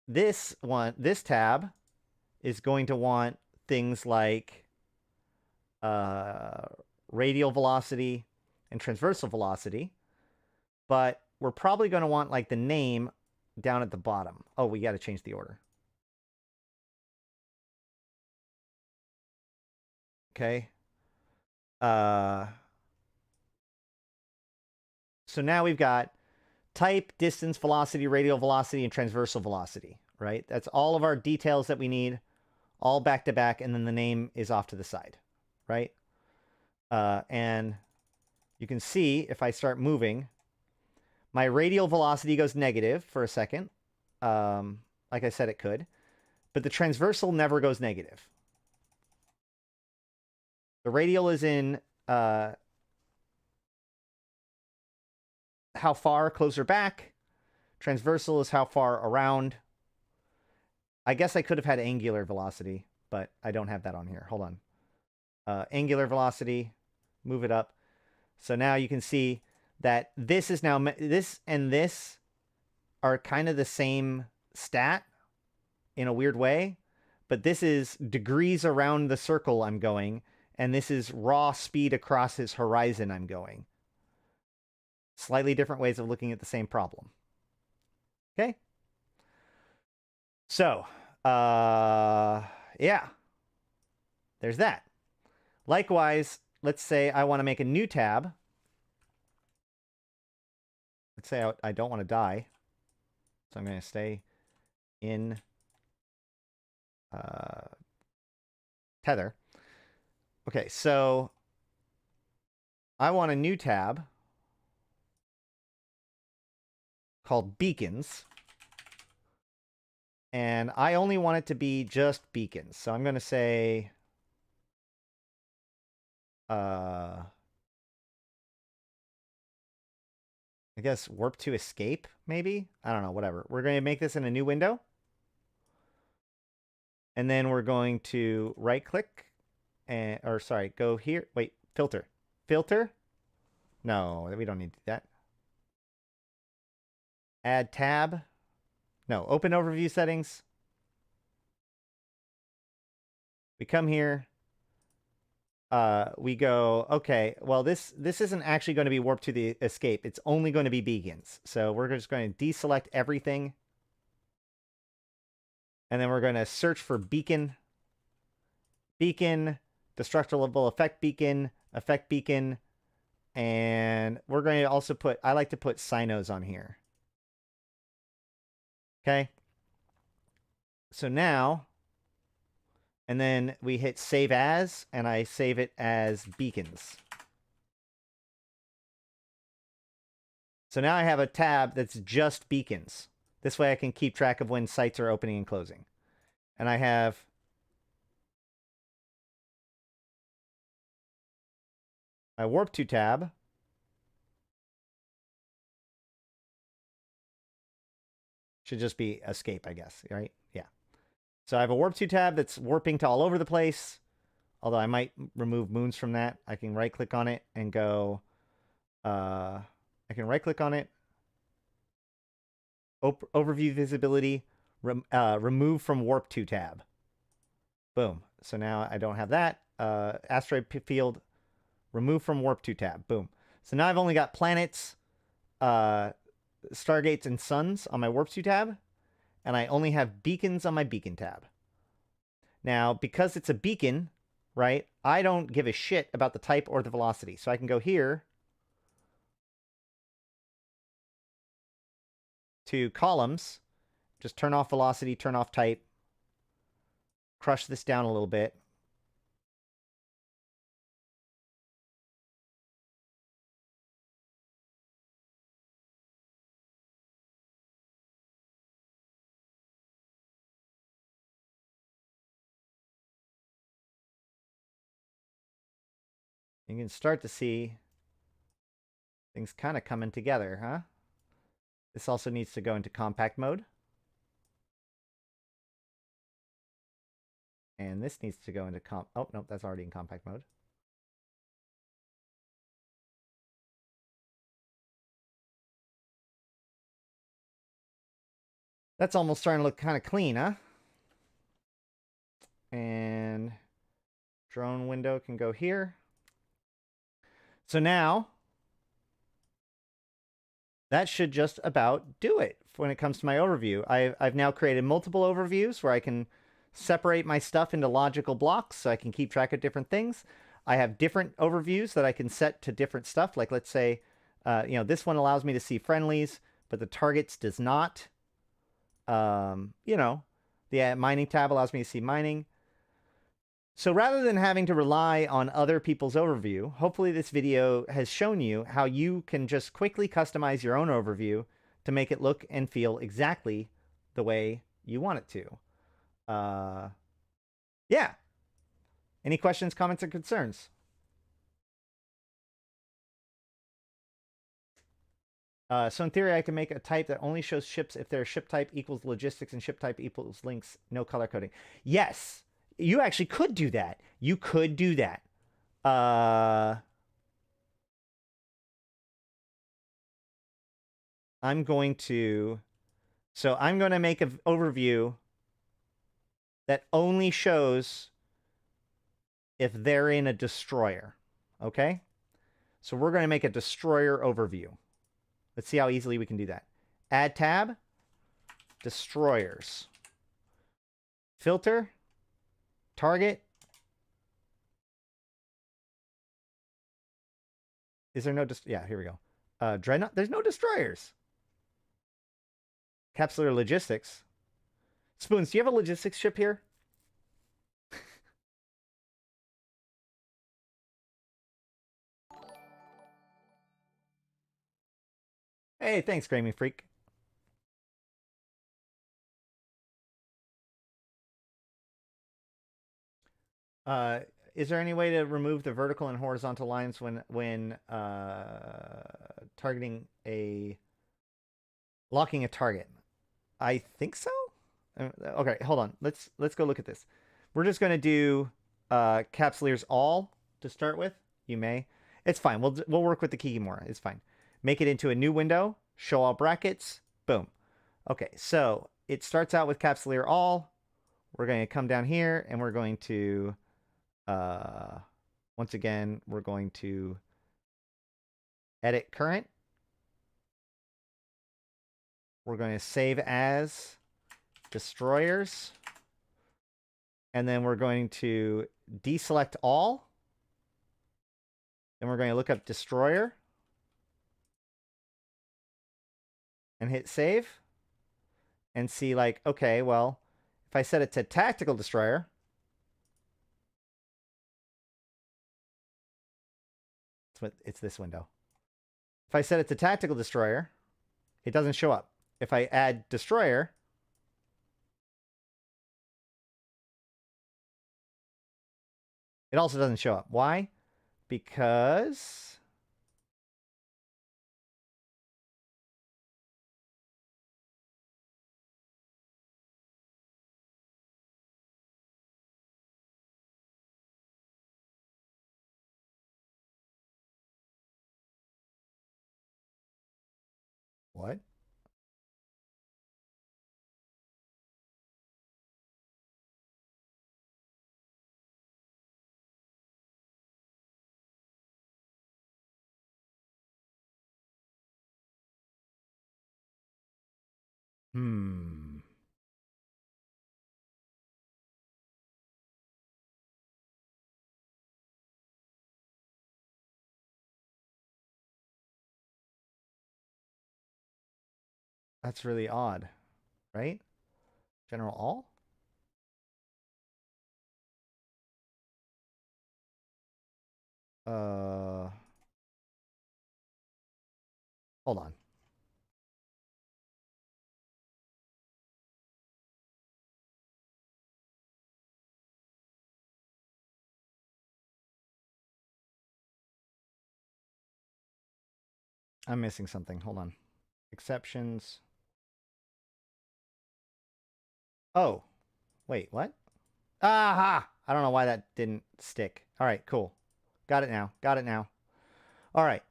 this tab is going to want things like radial velocity and transversal velocity. But we're probably going to want like the name down at the bottom. Oh, we got to change the order. Okay. So now we've got type, distance, velocity, radial velocity, and transversal velocity, right? That's all of our details that we need, all back to back, and then the name is off to the side, right? And you can see if I start moving, my radial velocity goes negative for a second. Like I said, it could. But the transversal never goes negative. The radial is in how far closer back. Transversal is how far around. I guess I could have had angular velocity, but I don't have that on here. Hold on. Angular velocity, move it up. So now you can see that this is now, this and this are kind of the same stat in a weird way, but this is degrees around the circle I'm going, and this is raw speed across his horizon I'm going. Slightly different ways of looking at the same problem. Okay? So, Yeah. There's that. Likewise, let's say I want to make a new tab. Let's say I don't want to die. So I'm going to stay in tether. Okay, so I want a new tab called beacons. And I only want it to be just beacons. So I'm going to say I guess warp to escape, maybe? I don't know, whatever. We're going to make this in a new window. And then we're going to right click and, or sorry, go here. Wait, filter. Filter? No, we don't need to do that. Add tab. No, open overview settings. We come here. We go, okay, well, this isn't actually going to be warp to the escape. It's only going to be beacons. So we're just going to deselect everything. And then we're going to search for beacon. Beacon, destructible effect beacon, and we're going to also put, I like to put sinos on here. Okay. So now, and then we hit save as, and I save it as beacons. So now I have a tab that's just beacons. This way I can keep track of when sites are opening and closing. And I have my warp to tab. Should just be escape, I guess, right? Yeah. So I have a warp to tab that's warping to all over the place. Although I might remove moons from that. I can right click on it and go, I can right click on it. Overview visibility, remove from warp to tab. Boom. So now I don't have that. Asteroid field, remove from warp to tab. Boom. So now I've only got planets, stargates, and suns on my warp to tab. And I only have beacons on my beacon tab. Now, because it's a beacon, right, I don't give a shit about the type or the velocity. So I can go here to columns, just turn off velocity, turn off type, crush this down a little bit. You can start to see things kind of coming together, huh? This also needs to go into compact mode. And this needs to go into oh, no, that's already in compact mode. That's almost starting to look kind of clean, huh? And drone window can go here. So now, that should just about do it when it comes to my overview. I've now created multiple overviews where I can separate my stuff into logical blocks so I can keep track of different things. I have different overviews that I can set to different stuff. Like, let's say, you know, this one allows me to see friendlies, but the targets does not. You know, the mining tab allows me to see mining. So rather than having to rely on other people's overview, hopefully this video has shown you how you can just quickly customize your own overview to make it look and feel exactly the way you want it to. Yeah. Any questions, comments, or concerns? So in theory, I can make a type that only shows ships if their ship type equals logistics and ship type equals links, no color coding. Yes. You actually could do that. You could do that. I'm going to make an overview that only shows if they're in a destroyer. Okay? So we're going to make a destroyer overview. Let's see how easily we can do that. Add tab, destroyers. Filter. Target. Is there no... Yeah, here we go. Dreadnought. There's no destroyers. Capsular logistics. Spoons, do you have a logistics ship here? Hey, thanks, Grammy Freak. Is there any way to remove the vertical and horizontal lines when targeting locking a target? I think so. Okay, hold on. Let's go look at this. We're just going to do Capsuleers all to start with. You may. It's fine. We'll work with the Kikimora. It's fine. Make it into a new window. Show all brackets. Boom. Okay, so it starts out with Capsuleer all. We're going to come down here and we're going to once again, we're going to edit current. We're going to save as destroyers. And then we're going to deselect all. Then we're going to look up destroyer. And hit save. And see like, okay, well, if I set it to tactical destroyer. It's this window. If I set it to tactical destroyer, it doesn't show up. If I add destroyer, it also doesn't show up. Why? Because what? That's really odd, right? General all? Hold on. I'm missing something. Hold on. Exceptions. Oh, wait, what? Aha! I don't know why that didn't stick. All right, cool. Got it now. Got it now. All right.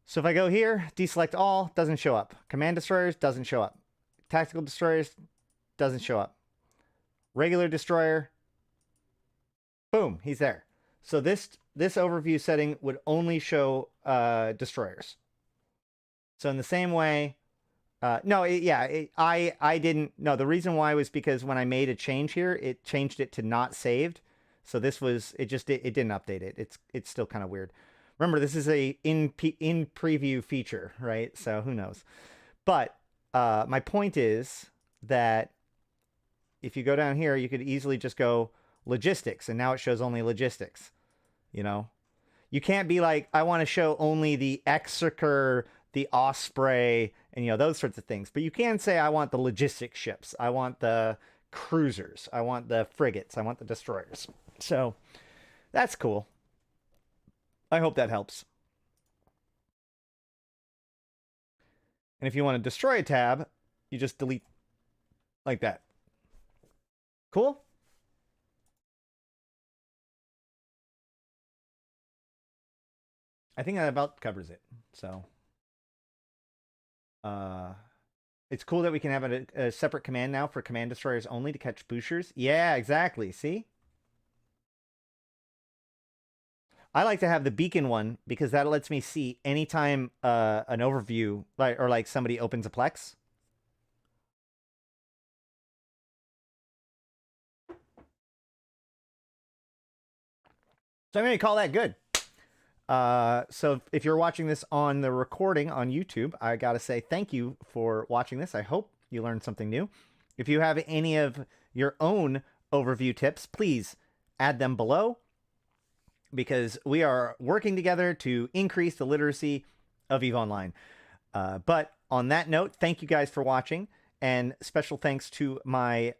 So if I go here, deselect all, doesn't show up. Command destroyers, doesn't show up. Tactical destroyers, doesn't show up. Regular destroyer, boom, he's there. So this overview setting would only show destroyers. So in the same way, I didn't. No, the reason why was because when I made a change here, it changed it to not saved. So this was it didn't update it. It's still kind of weird. Remember, this is a in preview feature, right? So who knows? But my point is that if you go down here, you could easily just go logistics, and now it shows only logistics. You know, you can't be like, I want to show only the Exeter, the Osprey, and those sorts of things. But you can say, I want the logistics ships, I want the cruisers, I want the frigates, I want the destroyers. So that's cool. I hope that helps. And if you want to destroy a tab, you just delete like that. Cool? I think that about covers it. So it's cool that we can have a separate command now for command destroyers only to catch boosters. Yeah, exactly. See? I like to have the beacon one because that lets me see anytime an overview like somebody opens a Plex. So I'm going to call that good. So if you're watching this on the recording on YouTube, I got to say thank you for watching this. I hope you learned something new. If you have any of your own overview tips, please add them below, because we are working together to increase the literacy of EVE Online. But on that note, thank you guys for watching, and special thanks to my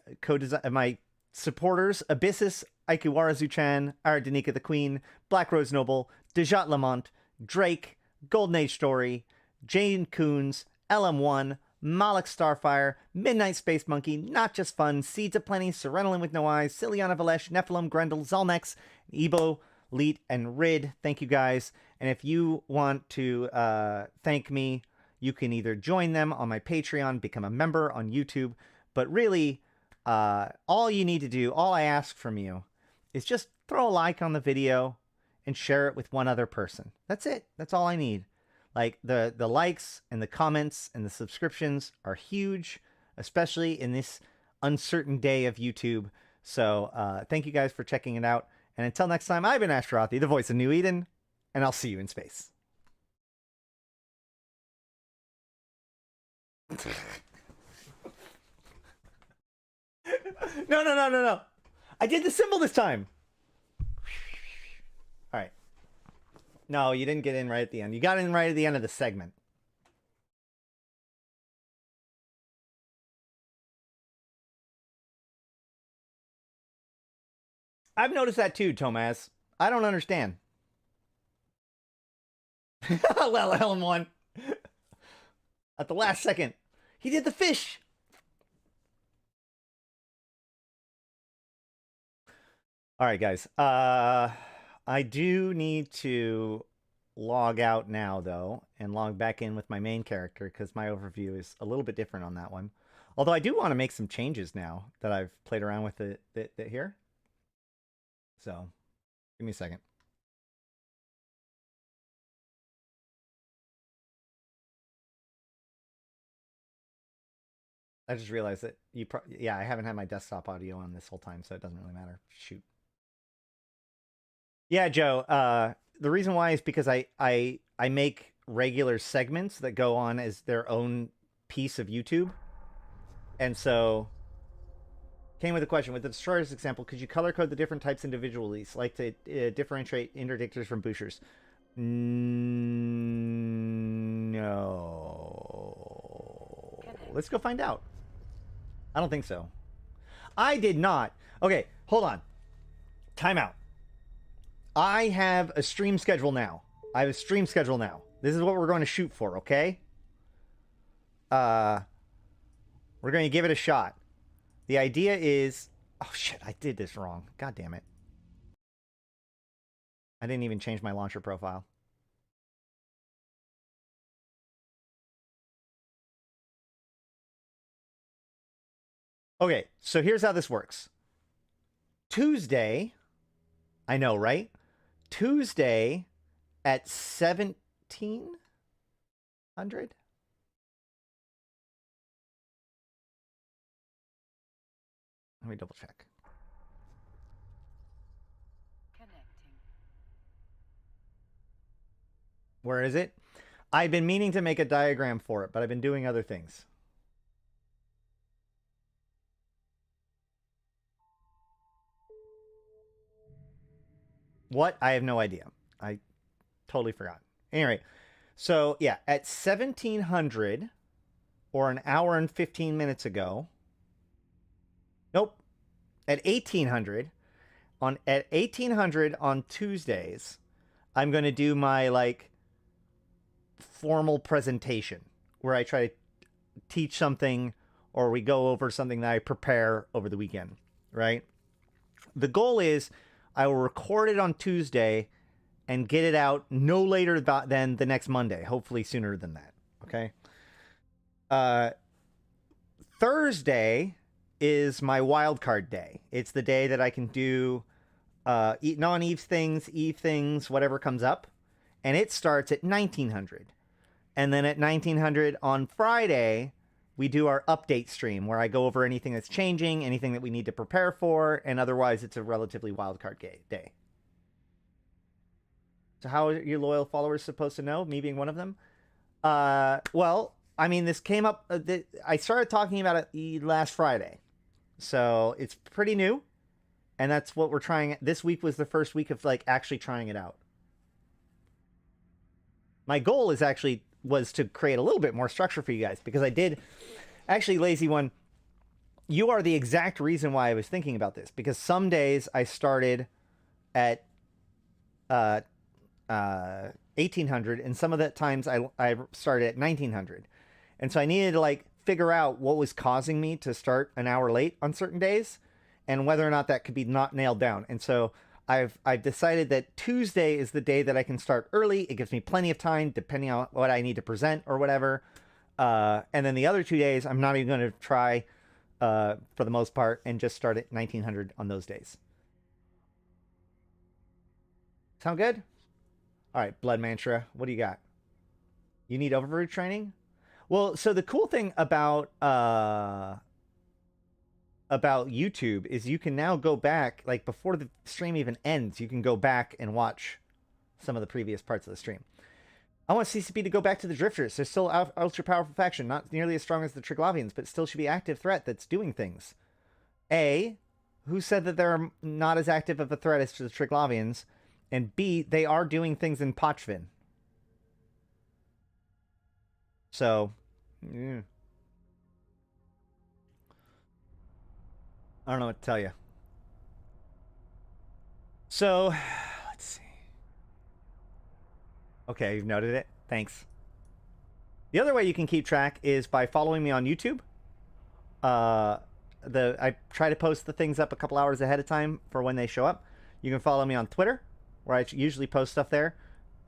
supporters, Abyssus, Aikawarazu Chan, Arydanika the Queen, BlackRoseNoble, Dajat Lemmont, Drake, GuldanAgeStories, Jane Coons, LM1, Malak Starfire, MidnightSpaceMonkey, Not Just Fun, Seeds of Plenty, Serenolin with No Eyes, Syliana Vel'ash, Nephilim, Grendel, Zaul Nex, Ebo1337 and Rid. Thank you guys. And if you want to thank me, you can either join them on my Patreon, become a member on YouTube, but really, all you need to do, all I ask from you, is just throw a like on the video and share it with one other person. That's it. That's all I need. Like, the likes and the comments and the subscriptions are huge, especially in this uncertain day of YouTube. So thank you guys for checking it out. And until next time, I've been Ashtarothi, the voice of New Eden, and I'll see you in space. No. I did the symbol this time. All right. No, you didn't get in right at the end. You got in right at the end of the segment. I've noticed that too, Tomas. I don't understand. Well, Ellen won. At the last second. He did the fish. All right, guys. I do need to log out now, though, and log back in with my main character, because my overview is a little bit different on that one. Although I do want to make some changes now that I've played around with it here. So, give me a second. I just realized that yeah, I haven't had my desktop audio on this whole time, so it doesn't really matter. Shoot. Yeah, Joe. The reason why is because I make regular segments that go on as their own piece of YouTube, and so came with a question. With the destroyers example, could you color code the different types individually, like to differentiate interdictors from boosters? No. Let's go find out. I don't think so. I did not. Okay, hold on. Time out. I have a stream schedule now. This is what we're going to shoot for, okay? We're going to give it a shot. The idea is... Oh, shit, I did this wrong. God damn it. I didn't even change my launcher profile. Okay, so here's how this works. Tuesday... I know, right? Tuesday at 1700? Let me double check. Connecting. Where is it? I've been meaning to make a diagram for it, but I've been doing other things. What? I have no idea. I totally forgot. Anyway, so yeah, at 1700 or an hour and 15 minutes ago. Nope. At 1800 on Tuesdays, I'm going to do my like formal presentation where I try to teach something or we go over something that I prepare over the weekend, right? The goal is I will record it on Tuesday and get it out no later than the next Monday, hopefully sooner than that, okay? Thursday is my wildcard day. It's the day that I can do non-Eve things, whatever comes up. And it starts at 1900. And then at 1900 on Friday, we do our update stream where I go over anything that's changing, anything that we need to prepare for, and otherwise it's a relatively wildcard day. So how are your loyal followers supposed to know? Me being one of them. Well, I mean, this came up. I started talking about it last Friday, so it's pretty new, and that's what we're trying. This week was the first week of like actually trying it out. My goal was to create a little bit more structure for you guys, because I did actually, Lazy One, you are the exact reason why I was thinking about this, because some days I started at 1800, and some of the times I started at 1900, and so I needed to like figure out what was causing me to start an hour late on certain days, and whether or not that could be not nailed down. And so I've decided that Tuesday is the day that I can start early. It gives me plenty of time, depending on what I need to present or whatever. And then the other 2 days, I'm not even going to try, for the most part, and just start at 1900 on those days. Sound good? All right, Blood Mantra, what do you got? You need overview training? Well, so the cool thing about YouTube is you can now go back, like before the stream even ends, you can go back and watch some of the previous parts of the stream. I want CCP to go back to the Drifters. They're still ultra powerful faction, not nearly as strong as the Triglavians, but still should be active threat that's doing things. A, who said that they're not as active of a threat as to the Triglavians? And B, they are doing things in Pochvin. So, yeah. I don't know what to tell you. So, let's see. Okay, you've noted it. Thanks. The other way you can keep track is by following me on YouTube. I try to post the things up a couple hours ahead of time for when they show up. You can follow me on Twitter, where I usually post stuff there.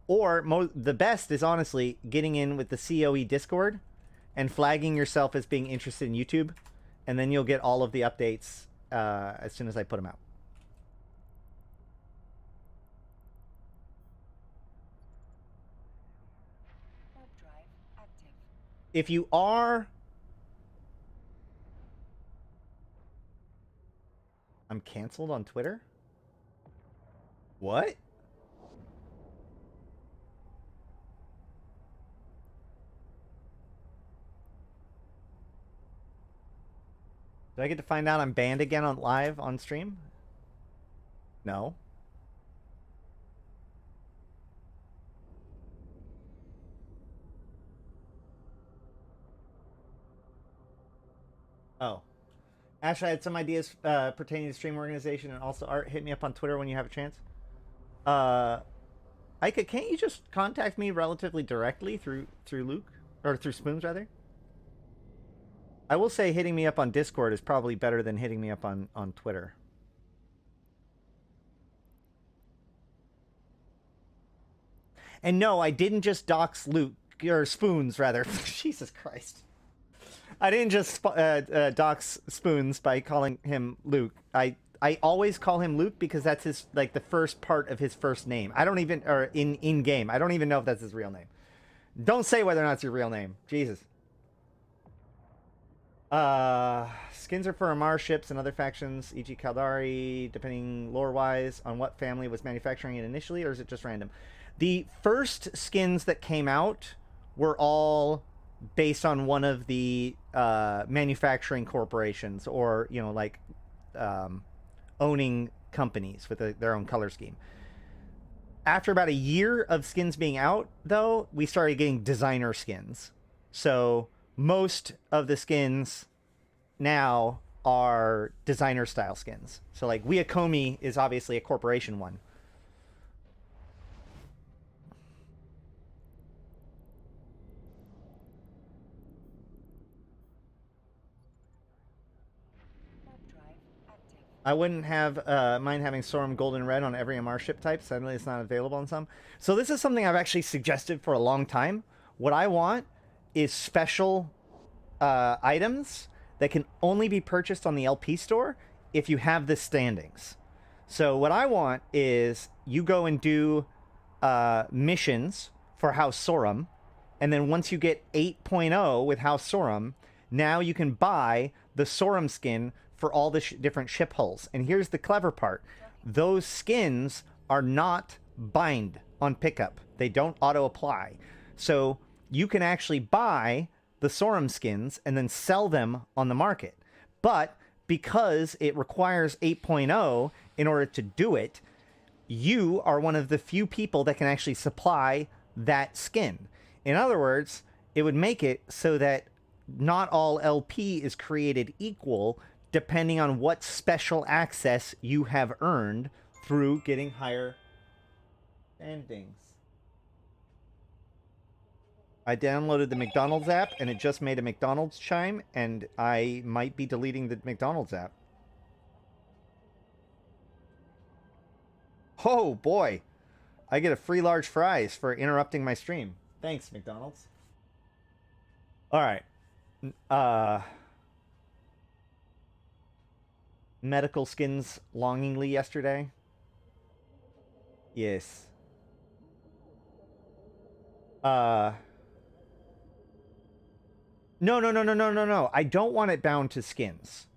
Or the best is honestly getting in with the COE Discord and flagging yourself as being interested in YouTube, and then you'll get all of the updates as soon as I put them out. If you are... I'm canceled on Twitter? What? Do I get to find out I'm banned again on live on stream? No. Oh. Ash, I had some ideas pertaining to stream organization and also art. Hit me up on Twitter when you have a chance. Ika, can't you just contact me relatively directly through Luke? Or through SpoonS, rather? I will say hitting me up on Discord is probably better than hitting me up on Twitter. And no, I didn't just dox Luke, or SpoonS, rather. Jesus Christ. I didn't just dox SpoonS by calling him Luke. I always call him Luke because that's his, like, the first part of his first name. I don't even, or in game, I don't even know if that's his real name. Don't say whether or not it's your real name. Jesus. Skins are for Amar ships and other factions, e.g. Caldari, depending lore-wise on what family was manufacturing it initially, or is it just random? The first skins that came out were all based on one of the manufacturing corporations, or, you know, like owning companies with their own color scheme. After about a year of skins being out, though, we started getting designer skins. So most of the skins now are designer style skins. So like Wiakomi is obviously a corporation one. I wouldn't have mind having Sorum Gold and Red on every MR ship type. Suddenly it's not available on some. So this is something I've actually suggested for a long time. What I want is special items that can only be purchased on the LP store if you have the standings. So what I want is you go and do missions for House Sorum, and then once you get 8.0 with House Sorum, now you can buy the Sorum skin for all the different ship hulls. And here's the clever part. Those skins are not bind on pickup. They don't auto-apply. So you can actually buy the Sorum skins and then sell them on the market. But because it requires 8.0 in order to do it, you are one of the few people that can actually supply that skin. In other words, it would make it so that not all LP is created equal depending on what special access you have earned through getting higher standings. I downloaded the McDonald's app and it just made a McDonald's chime, and I might be deleting the McDonald's app. Oh boy, I get a free large fries for interrupting my stream. Thanks, McDonald's. All right. Medical skins longingly yesterday. Yes. No. I don't want it bound to skins.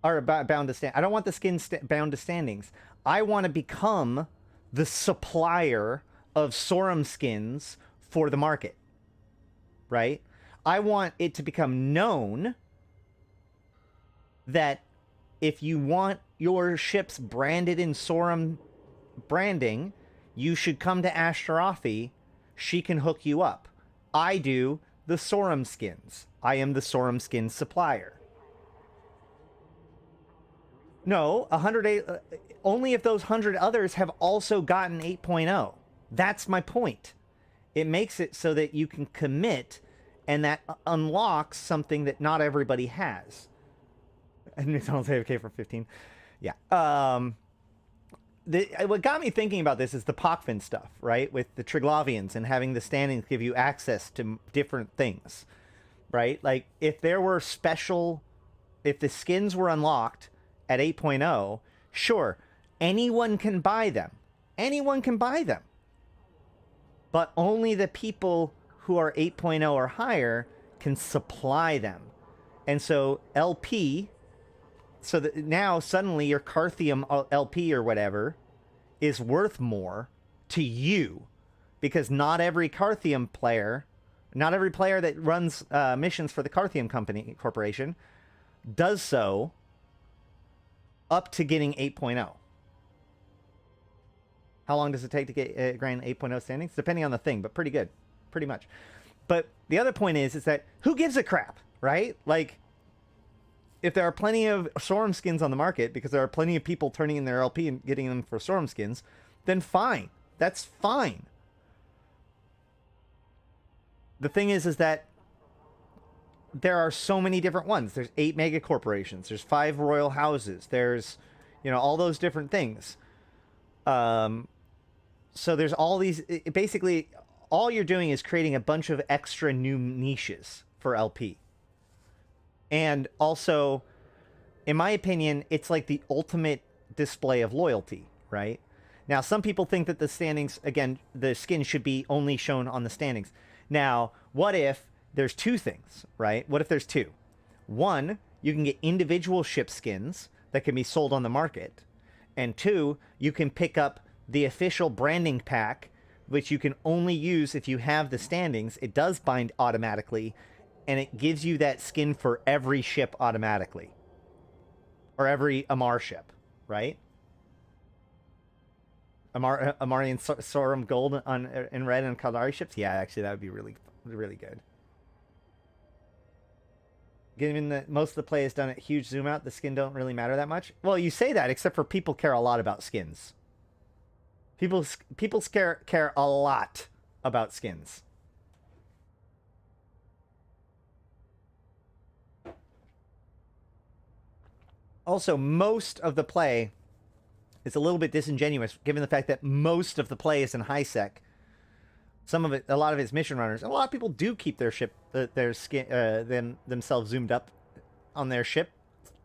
Or bound to stand. I don't want the skins bound to standings. I want to become the supplier of Sorum skins for the market. Right? I want it to become known that if you want your ships branded in Sorum branding, you should come to Ashtarothi. She can hook you up. I do the Sorum skins. I am the Sorum skin supplier. No, 108. Only if those 100 others have also gotten 8.0. That's my point. It makes it so that you can commit, and that unlocks something that not everybody has. And McDonald's AFK for 15. Yeah. What got me thinking about this is the Pochvin stuff, right? With the Triglavians and having the standings give you access to different things, right? Like, if there were special... If the skins were unlocked at 8.0, sure, anyone can buy them. Anyone can buy them. But only the people who are 8.0 or higher can supply them. And so LP... So that now suddenly your Carthium LP or whatever is worth more to you, because not every Carthium player, not every player that runs missions for the Carthium Corporation does so up to getting 8.0. How long does it take to get grand 8.0 standings? Depending on the thing, but pretty good, pretty much. But the other point is that who gives a crap, right? Like, if there are plenty of Sorum skins on the market, because there are plenty of people turning in their LP and getting them for Sorum skins, then fine. That's fine. The thing is that there are so many different ones. There's 8 mega corporations. There's 5 royal houses. There's, you know, all those different things. So there's all these... Basically, all you're doing is creating a bunch of extra new niches for LP. And also, in my opinion, it's like the ultimate display of loyalty, right? Now, some people think that the standings, again, the skin should be only shown on the standings. Now, what if there's 2 things, right? What if there's 2? One, you can get individual ship skins that can be sold on the market. And 2, you can pick up the official branding pack, which you can only use if you have the standings. It does bind automatically, and it gives you that skin for every ship automatically. Or every Amar ship, right? Amarian Sorum Gold in red and Kaldari ships? Yeah, actually, that would be really, really good. Given that most of the play is done at huge zoom out, the skin don't really matter that much. Well, you say that, except for people care a lot about skins. People care a lot about skins. Also, most of the play is a little bit disingenuous, given the fact that most of the play is in high sec. Some of it, a lot of it's mission runners. A lot of people do keep their ship, their skin, themselves zoomed up on their ship,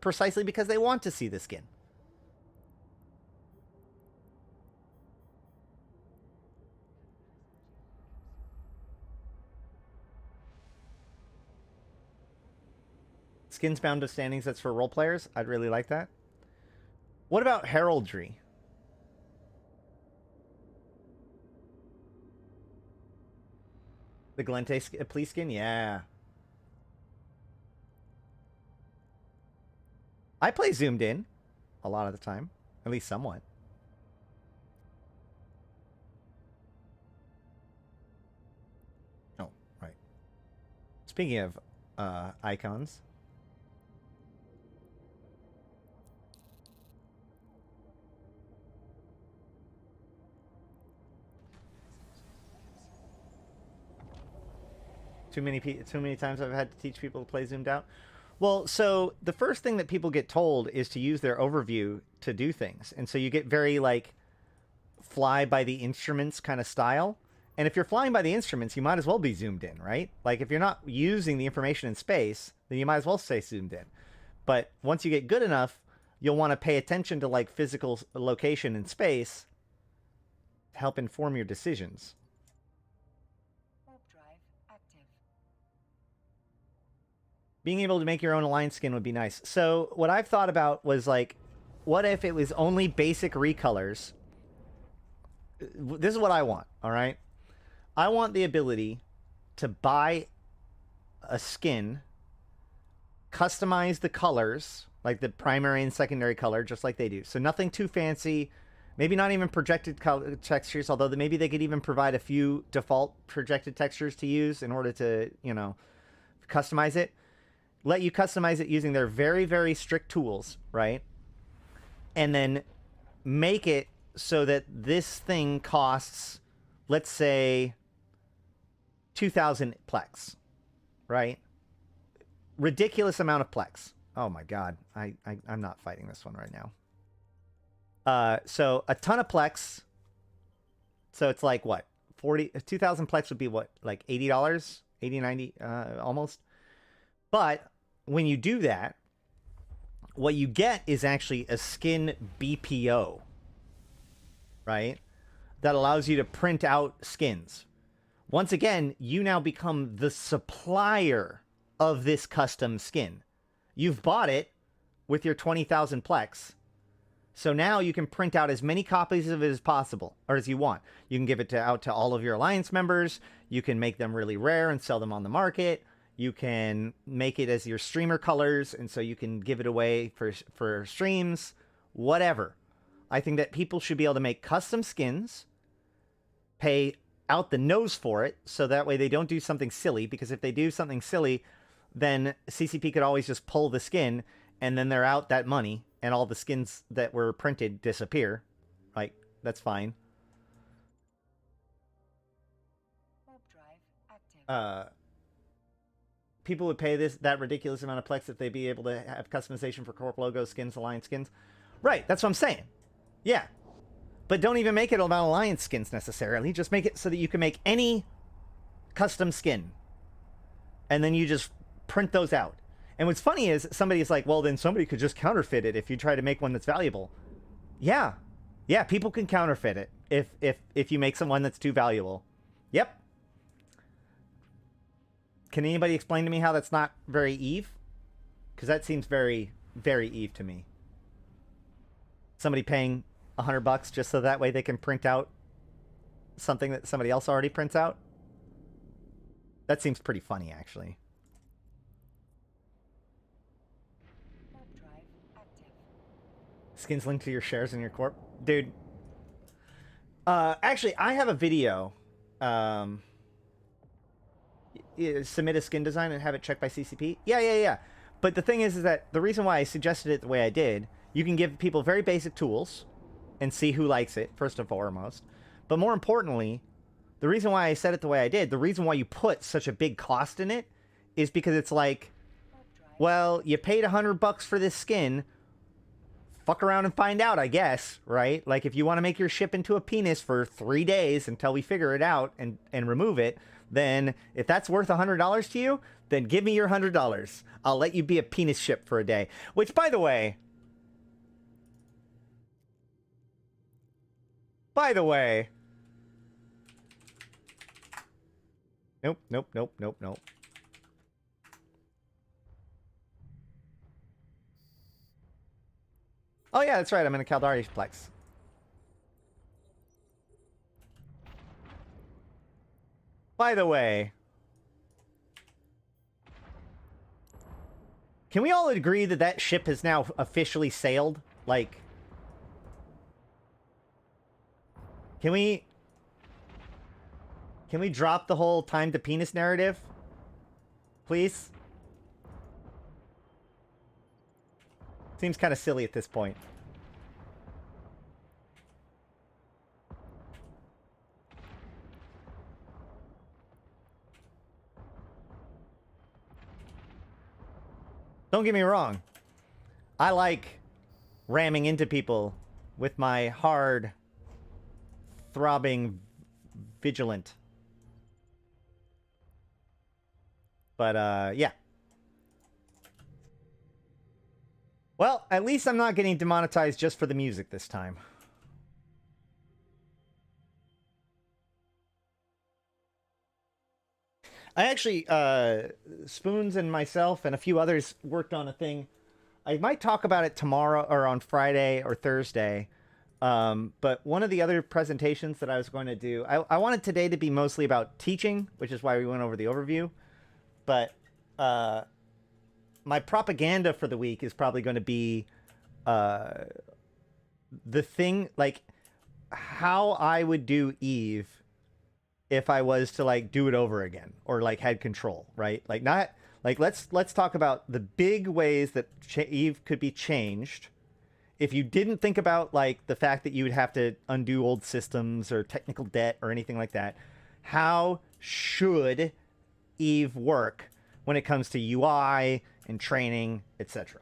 precisely because they want to see the skin. Skins bound to standings, that's for role players. I'd really like that. What about heraldry? The Gallente police skin? Yeah. I play zoomed in a lot of the time. At least somewhat. Oh, right. Speaking of icons. Too many times I've had to teach people to play zoomed out. Well, so the first thing that people get told is to use their overview to do things. And so you get very, like, fly by the instruments kind of style. And if you're flying by the instruments, you might as well be zoomed in, right? Like, if you're not using the information in space, then you might as well stay zoomed in. But once you get good enough, you'll want to pay attention to, like, physical location in space to help inform your decisions. Being able to make your own alliance skin would be nice. So what I've thought about was, like, what if it was only basic recolors? This is what I want, all right? I want the ability to buy a skin, customize the colors, like the primary and secondary color, just like they do. So nothing too fancy, maybe not even projected color textures, although maybe they could even provide a few default projected textures to use in order to, you know, customize it. Let you customize it using their very, very strict tools, right? And then make it so that this thing costs, let's say, 2,000 plex, right? Ridiculous amount of plex. Oh my god, I'm not fighting this one right now. So a ton of plex. So it's like what? 2,000 plex would be what? Like $80, 80, 90, almost. But when you do that, what you get is actually a skin BPO, right? That allows you to print out skins. Once again, you now become the supplier of this custom skin. You've bought it with your 20,000 plex. So now you can print out as many copies of it as possible, or as you want. You can give it out to all of your alliance members. You can make them really rare and sell them on the market. You can make it as your streamer colors, and so you can give it away for streams, whatever. I think that people should be able to make custom skins, pay out the nose for it, so that way they don't do something silly, because if they do something silly, then CCP could always just pull the skin, and then they're out that money, and all the skins that were printed disappear. Like, that's fine. People would pay that ridiculous amount of plex if they'd be able to have customization for corp logos, skins, alliance skins. Right, that's what I'm saying. Yeah. But don't even make it about alliance skins necessarily. Just make it so that you can make any custom skin. And then you just print those out. And what's funny is somebody's like, well, then somebody could just counterfeit it if you try to make one that's valuable. Yeah. Yeah, people can counterfeit it if you make someone that's too valuable. Yep. Can anybody explain to me how that's not very Eve? Because that seems very, very Eve to me. Somebody paying $100 just so that way they can print out something that somebody else already prints out? That seems pretty funny, actually. Skins linked to your shares in your corp? Dude. Actually, I have a video. Submit a skin design and have it checked by CCP? Yeah. But the thing is that the reason why I suggested it the way I did, you can give people very basic tools and see who likes it, first and foremost. But more importantly, the reason why I said it the way I did, the reason why you put such a big cost in it, is because it's like, well, you paid $100 for this skin, fuck around and find out, I guess, right? Like, if you want to make your ship into a penis for 3 days until we figure it out and remove it, then if that's worth $100 to you, then give me your $100. I'll let you be a penis ship for a day. Which, by the way... Nope. Oh yeah, that's right, I'm in a Caldari Plex. By the way, Can we all agree that that ship has now officially sailed? Like, can we drop the whole time to penis narrative? Please? Seems kind of silly at this point. Don't get me wrong. I like ramming into people with my hard, throbbing vigilant. But, yeah. Well, at least I'm not getting demonetized just for the music this time. I actually, SpoonS and myself and a few others worked on a thing. I might talk about it tomorrow or on Friday or Thursday. But one of the other presentations that I was going to do, I wanted today to be mostly about teaching, which is why we went over the overview. But my propaganda for the week is probably going to be the thing, like, how I would do Eve if I was to, like, do it over again or, like, had control, right? Like, not, like, let's talk about the big ways that Eve could be changed. If you didn't think about, like, the fact that you would have to undo old systems or technical debt or anything like that, how should Eve work when it comes to UI and training, etc.?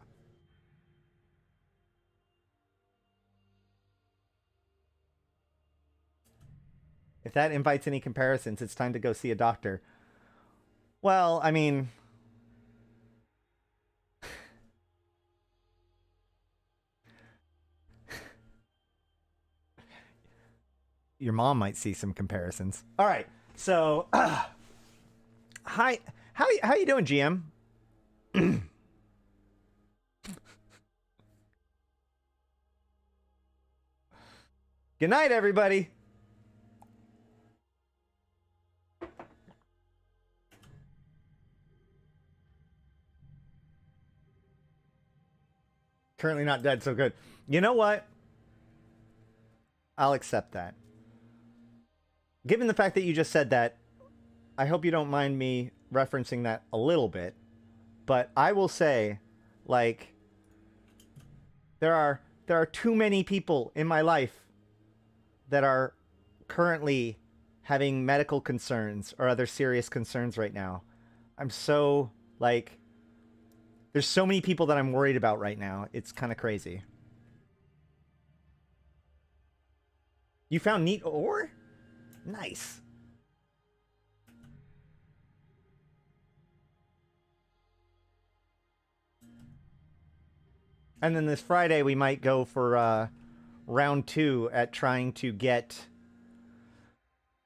If that invites any comparisons, it's time to go see a doctor. Well, I mean, your mom might see some comparisons. All right, so hi, how you doing, GM? Good night, everybody. Currently not dead, so good. You know what? I'll accept that. Given the fact that you just said that, I hope you don't mind me referencing that a little bit. But I will say, like, there are too many people in my life that are currently having medical concerns or other serious concerns right now. I'm so, like, there's so many people that I'm worried about right now. It's kind of crazy. You found neat ore? Nice. And then this Friday, we might go for round 2 at trying to get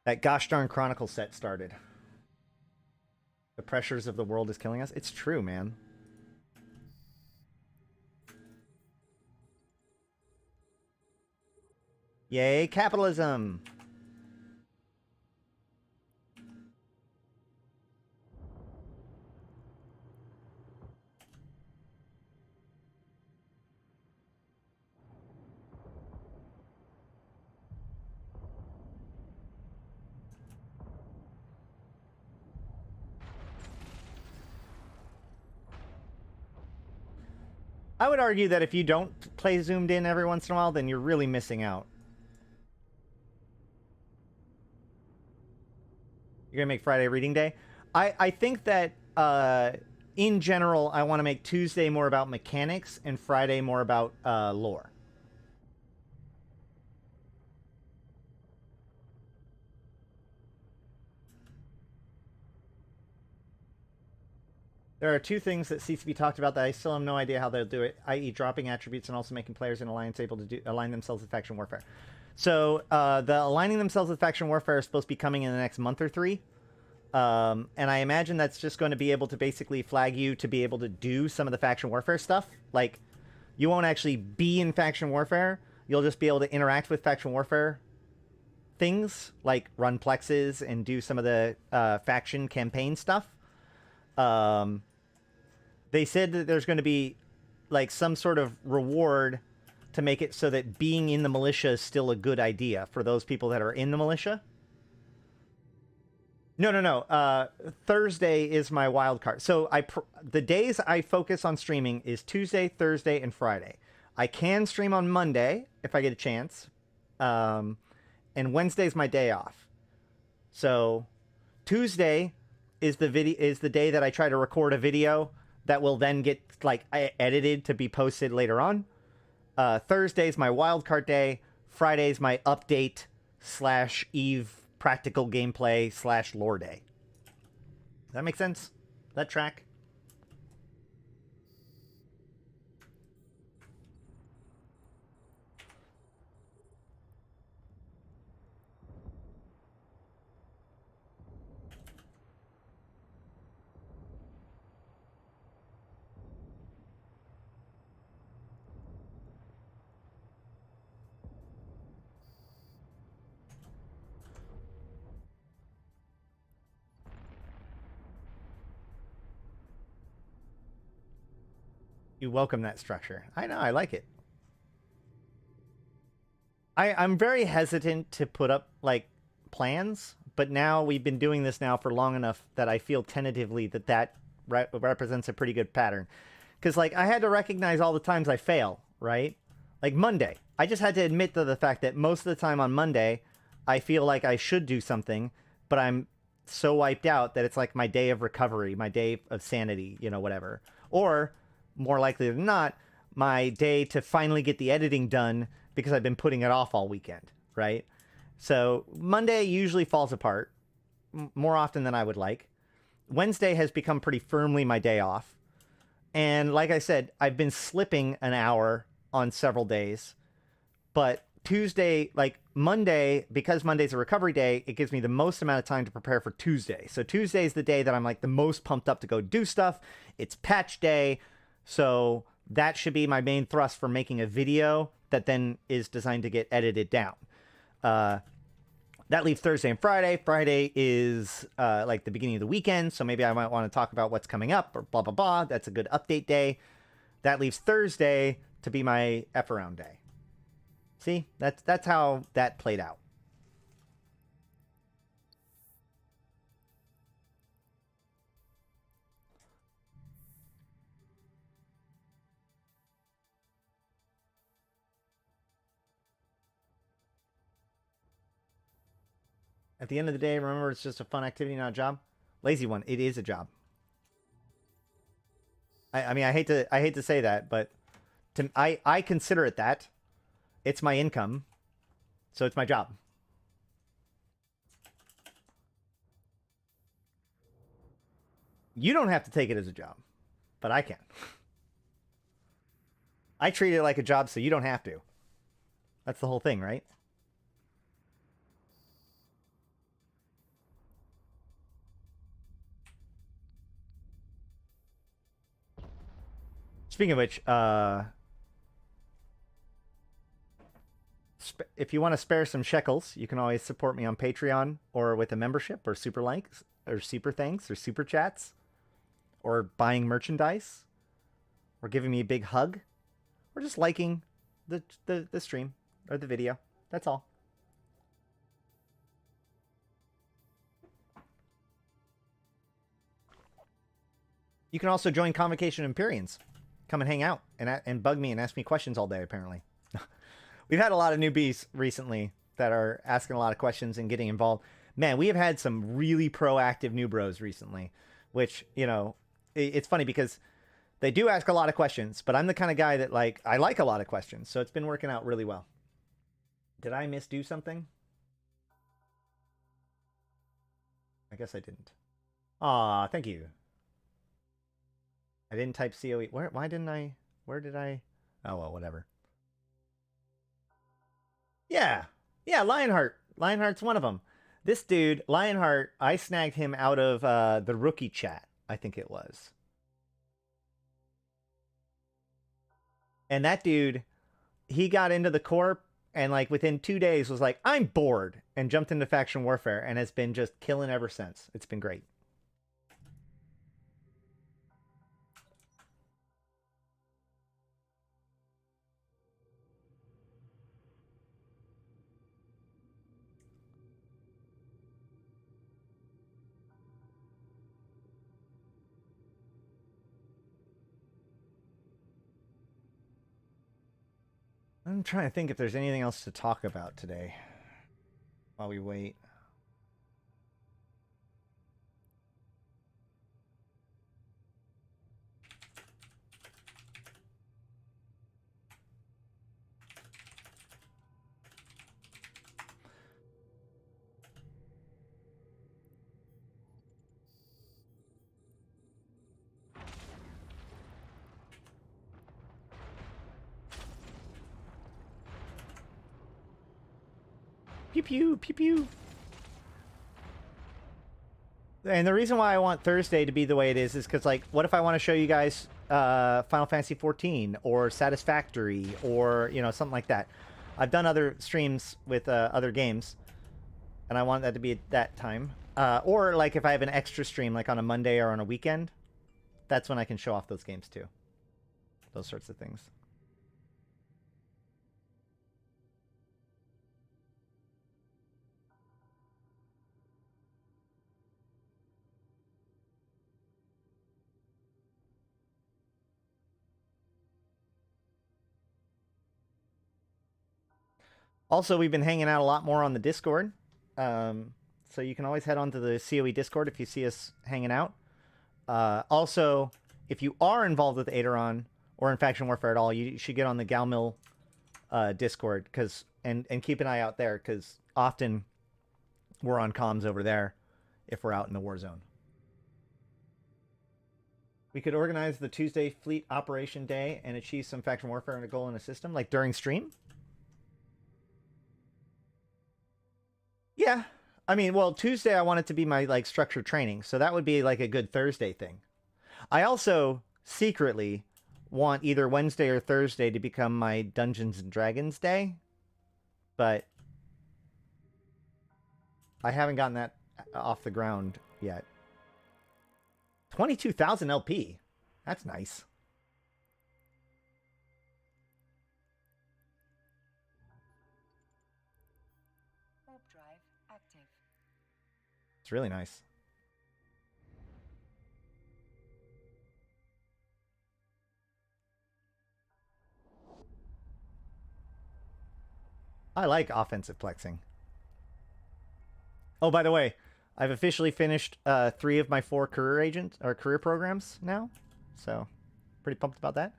that gosh darn Chronicle set started. The pressures of the world is killing us. It's true, man. Yay, capitalism! I would argue that if you don't play zoomed in every once in a while, then you're really missing out. You're gonna make Friday reading day? I think that in general, I want to make Tuesday more about mechanics and Friday more about lore. There are 2 things that CCP talked about that I still have no idea how they'll do it, i.e. dropping attributes and also making players in Alliance able to align themselves with faction warfare. So the aligning themselves with faction warfare is supposed to be coming in the next month or 3. And I imagine that's just going to be able to basically flag you to be able to do some of the faction warfare stuff. Like, you won't actually be in faction warfare. You'll just be able to interact with faction warfare things, like run plexes and do some of the faction campaign stuff. They They said that there's going to be like some sort of reward to make it so that being in the militia is still a good idea for those people that are in the militia. No. Thursday is my wild card. So the days I focus on streaming is Tuesday, Thursday, and Friday. I can stream on Monday if I get a chance, and Wednesday's my day off. So Tuesday is the day that I try to record a video that will then get like edited to be posted later on. Thursday's my wildcard day. Friday's my update / Eve practical gameplay / lore day. Does that make sense? That track? You welcome that structure. I know, I like it. I'm very hesitant to put up, like, plans, but now we've been doing this now for long enough that I feel tentatively that represents a pretty good pattern. Because, like, I had to recognize all the times I fail, right? Like, Monday. I just had to admit to the fact that most of the time on Monday, I feel like I should do something, but I'm so wiped out that it's like my day of recovery, my day of sanity, you know, whatever. Or more likely than not, my day to finally get the editing done because I've been putting it off all weekend, right? So Monday usually falls apart more often than I would like. Wednesday has become pretty firmly my day off. And like I said, I've been slipping an hour on several days. But Tuesday, like Monday, because Monday's a recovery day, it gives me the most amount of time to prepare for Tuesday. So Tuesday is the day that I'm like the most pumped up to go do stuff. It's patch day. So that should be my main thrust for making a video that then is designed to get edited down. That leaves Thursday and Friday. Friday is like the beginning of the weekend, so maybe I might want to talk about what's coming up or blah, blah, blah. That's a good update day. That leaves Thursday to be my F-around day. See? That's how that played out. At the end of the day, remember, it's just a fun activity, not a job. Lazy one, it is a job. I mean, I hate to say that, but I consider it that. It's my income, so it's my job. You don't have to take it as a job, but I can. I treat it like a job, so you don't have to. That's the whole thing, right? Speaking of which, if you want to spare some shekels, you can always support me on Patreon or with a membership or super likes or super thanks or super chats or buying merchandise or giving me a big hug or just liking the stream or the video. That's all. You can also join Convocation Empyreans. Come and hang out and bug me and ask me questions all day, apparently. We've had a lot of newbies recently that are asking a lot of questions and getting involved. Man, we have had some really proactive new bros recently, which, you know, it's funny because they do ask a lot of questions, but I'm the kind of guy that, like, I like a lot of questions, so it's been working out really well. Did I misdo something? I guess I didn't. Aw, thank you. I didn't type COE. Why didn't I? Where did I? Oh, well, whatever. Yeah. Yeah, Lionheart. Lionheart's one of them. This dude, Lionheart, I snagged him out of the rookie chat, I think it was. And that dude, he got into the corp and, like, within 2 days was like, I'm bored, and jumped into faction warfare and has been just killing ever since. It's been great. I'm trying to think if there's anything else to talk about today while we wait. Pew pew, pew pew. And the reason why I want Thursday to be the way it is because, like, what if I want to show you guys Final Fantasy 14 or Satisfactory or, you know, something like that. I've done other streams with other games, and I want that to be at that time. Or, like, if I have an extra stream, like on a Monday or on a weekend, that's when I can show off those games, too. Those sorts of things. Also, we've been hanging out a lot more on the Discord. So you can always head on to the COE Discord if you see us hanging out. Also, if you are involved with Aderon or in Faction Warfare at all, you should get on the Galmil Discord and keep an eye out there, because often we're on comms over there if we're out in the war zone. We could organize the Tuesday Fleet Operation Day and achieve some Faction Warfare and a goal in a system, like during stream. Yeah. I mean, well, Tuesday I want it to be my, like, structured training, so that would be, like, a good Thursday thing. I also secretly want either Wednesday or Thursday to become my Dungeons and Dragons day, but I haven't gotten that off the ground yet. 22,000 LP. That's nice. It's really nice. I like offensive plexing. Oh, by the way, I've officially finished 3 of my 4 career programs now, so pretty pumped about that.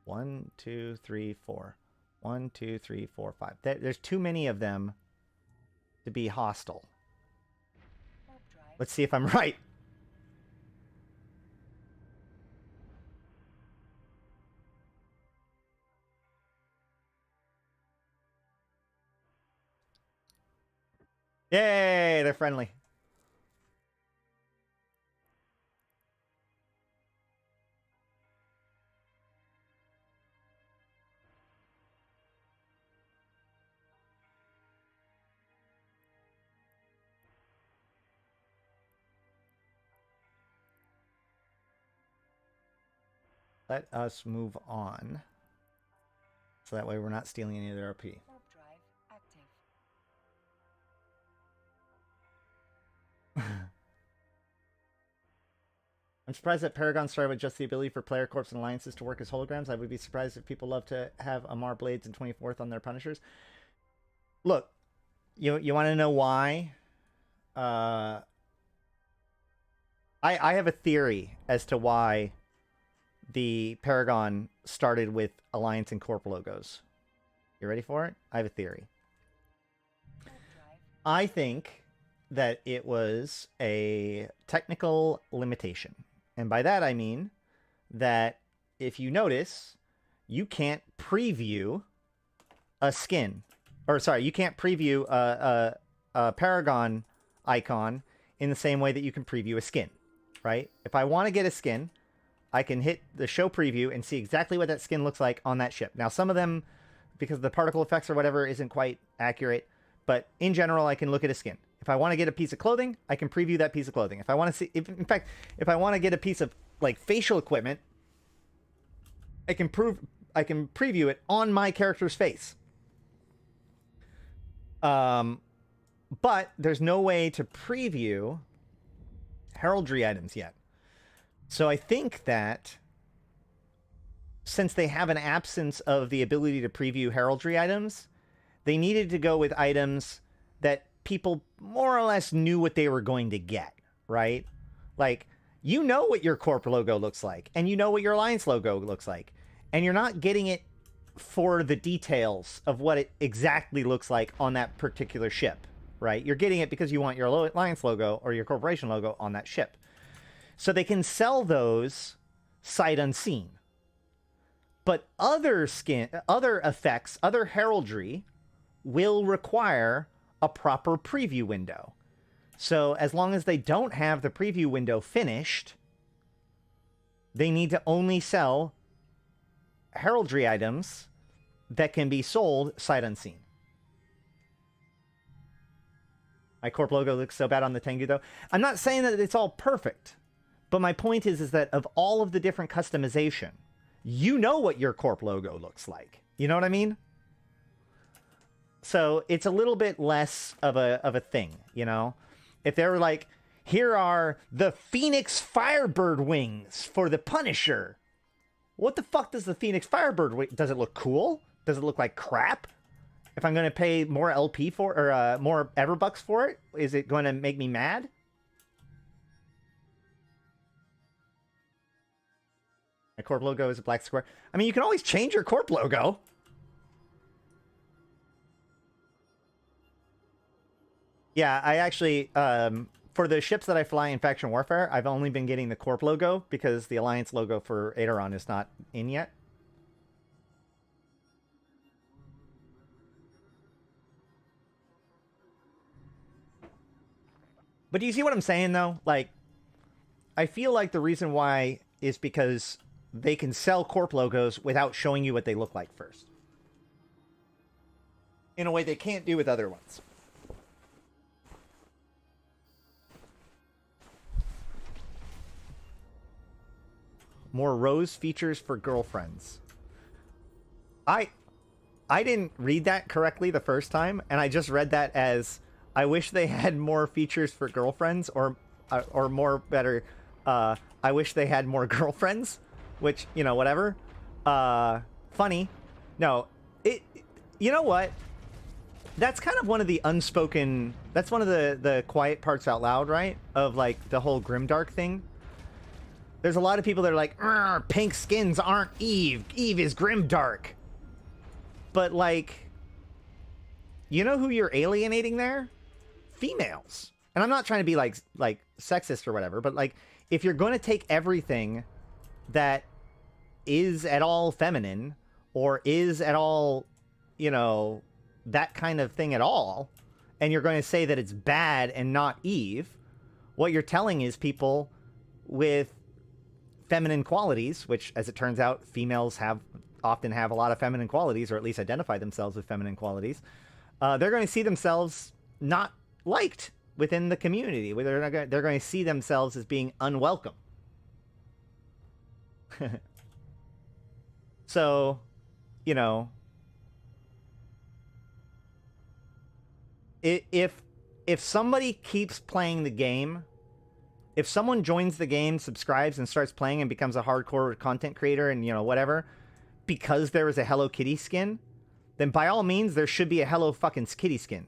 1, 2, 3, 4. 1, 2, 3, 4, 5. There's too many of them to be hostile. Let's see if I'm right. Yay, they're friendly. Let us move on. So that way we're not stealing any of their RP. I'm surprised that Paragon started with just the ability for player corps and alliances to work as holograms. I would be surprised if people love to have Amar Blades and 24th on their Punishers. Look, you want to know why? I have a theory as to why the Paragon started with Alliance and Corp logos. You ready for it? I have a theory. I think that it was a technical limitation. And by that I mean that if you notice, you can't preview a skin. Or sorry, you can't preview a Paragon icon in the same way that you can preview a skin, right? If I want to get a skin, I can hit the show preview and see exactly what that skin looks like on that ship. Now, some of them, because of the particle effects or whatever, isn't quite accurate. But in general, I can look at a skin. If I want to get a piece of clothing, I can preview that piece of clothing. If I want to see, in fact, if I want to get a piece of, like, facial equipment, I can preview it on my character's face. But there's no way to preview heraldry items yet. So I think that since they have an absence of the ability to preview heraldry items, they needed to go with items that people more or less knew what they were going to get, right? Like, you know what your corp logo looks like, and you know what your alliance logo looks like, and you're not getting it for the details of what it exactly looks like on that particular ship, right? You're getting it because you want your alliance logo or your corporation logo on that ship. So they can sell those sight unseen. But other effects, other heraldry will require a proper preview window. So as long as they don't have the preview window finished, they need to only sell heraldry items that can be sold sight unseen. My corp logo looks so bad on the Tengu, though. I'm not saying that it's all perfect, but my point is that of all of the different customization, you know what your corp logo looks like. You know what I mean? So it's a little bit less of a thing, you know? If they were like, here are the Phoenix Firebird wings for the Punisher. What the fuck does the Phoenix Firebird wing... Does it look cool? Does it look like crap? If I'm going to pay more LP for, or more Everbucks for it, is it going to make me mad? My corp logo is a black square. I mean, you can always change your corp logo. Yeah, I actually, for the ships that I fly in Faction Warfare, I've only been getting the corp logo because the Alliance logo for Aderon is not in yet. But do you see what I'm saying, though? Like, I feel like the reason why is because they can sell corp logos without showing you what they look like first. In a way they can't do with other ones. More rose features for girlfriends. I didn't read that correctly the first time, and I just read that as... I wish they had more features for girlfriends, or more better, I wish they had more girlfriends, which, you know, whatever. Funny. No, you know what? That's kind of one of the unspoken, that's one of the quiet parts out loud, right? Of, like, the whole Grimdark thing. There's a lot of people that are like, pink skins aren't Eve. Eve is Grimdark. But, like, you know who you're alienating there? Females. And I'm not trying to be like sexist or whatever, but like, if you're going to take everything that is at all feminine or is at all, you know, that kind of thing at all, and you're going to say that it's bad and not Eve, what you're telling is people with feminine qualities, which, as it turns out, females often have a lot of feminine qualities, or at least identify themselves with feminine qualities. They're going to see themselves not liked within the community. They're going to see themselves as being unwelcome. So, you know, if somebody keeps playing the game, if someone joins the game, subscribes, and starts playing and becomes a hardcore content creator and, you know, whatever, because there is a Hello Kitty skin, then by all means, there should be a Hello fucking Kitty skin,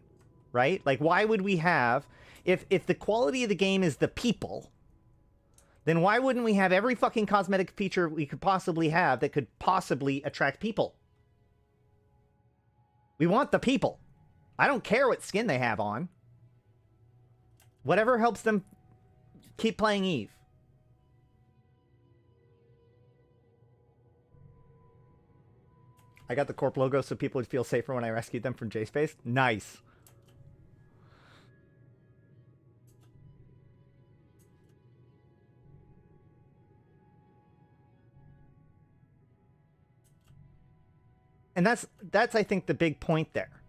right? Like, why would we have... If the quality of the game is the people, then why wouldn't we have every fucking cosmetic feature we could possibly have that could possibly attract people? We want the people. I don't care what skin they have on. Whatever helps them keep playing Eve. I got the corp logo so people would feel safer when I rescued them from J-Space. Nice. And that's I think the big point there,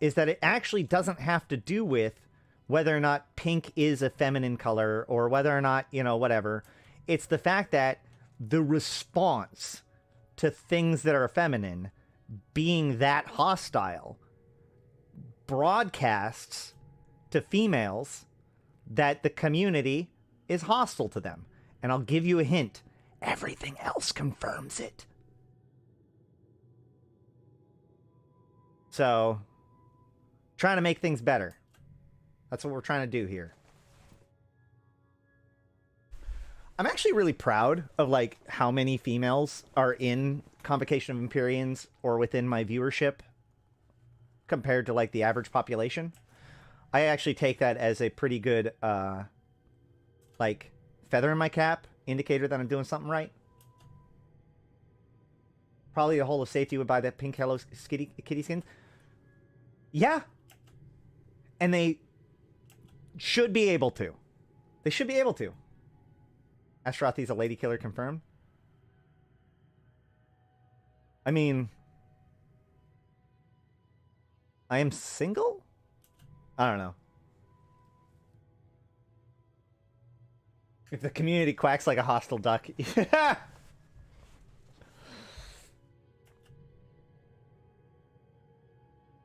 is that it actually doesn't have to do with whether or not pink is a feminine color or whether or not, you know, whatever. It's the fact that the response to things that are feminine being that hostile broadcasts to females that the community is hostile to them. And I'll give you a hint. Everything else confirms it. So, trying to make things better. That's what we're trying to do here. I'm actually really proud of like how many females are in Convocation of Empyreans or within my viewership compared to like the average population. I actually take that as a pretty good like feather in my cap, indicator that I'm doing something right. Probably a hole of safety would buy that pink Hello Kitty skins. Yeah. And they should be able to. They should be able to. Astaroth's a lady killer confirmed. I mean, I am single? I don't know. If the community quacks like a hostile duck.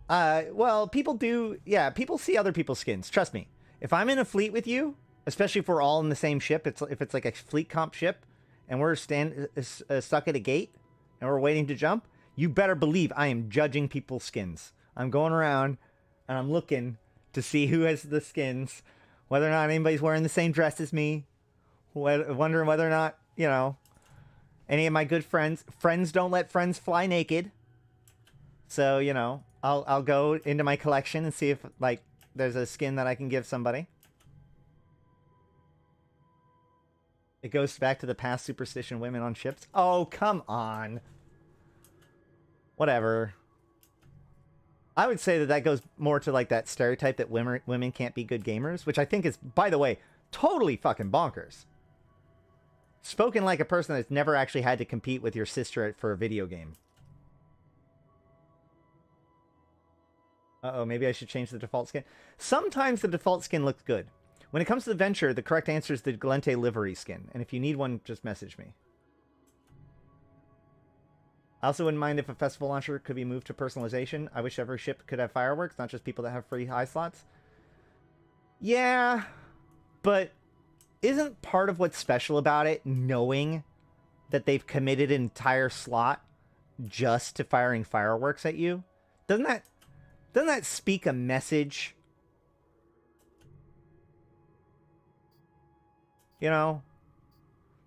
Well, people do, yeah, people see other people's skins. Trust me. If I'm in a fleet with you, especially if we're all in the same ship, if it's like a fleet comp ship, and we're stuck at a gate, and we're waiting to jump, you better believe I am judging people's skins. I'm going around, and I'm looking to see who has the skins, whether or not anybody's wearing the same dress as me, wondering whether or not, you know, any of my good friends don't let friends fly naked. So, you know, I'll go into my collection and see if, like, there's a skin that I can give somebody. It goes back to the past superstition women on ships. Oh, come on. Whatever. I would say that goes more to, like, that stereotype that women can't be good gamers, which I think is, by the way, totally fucking bonkers. Spoken like a person that's never actually had to compete with your sister for a video game. Uh-oh, maybe I should change the default skin. Sometimes the default skin looks good. When it comes to the Venture, the correct answer is the Gallente livery skin. And if you need one, just message me. I also wouldn't mind if a festival launcher could be moved to personalization. I wish every ship could have fireworks, not just people that have free high slots. Yeah, but isn't part of what's special about it knowing that they've committed an entire slot just to firing fireworks at you? Doesn't that speak a message? You know?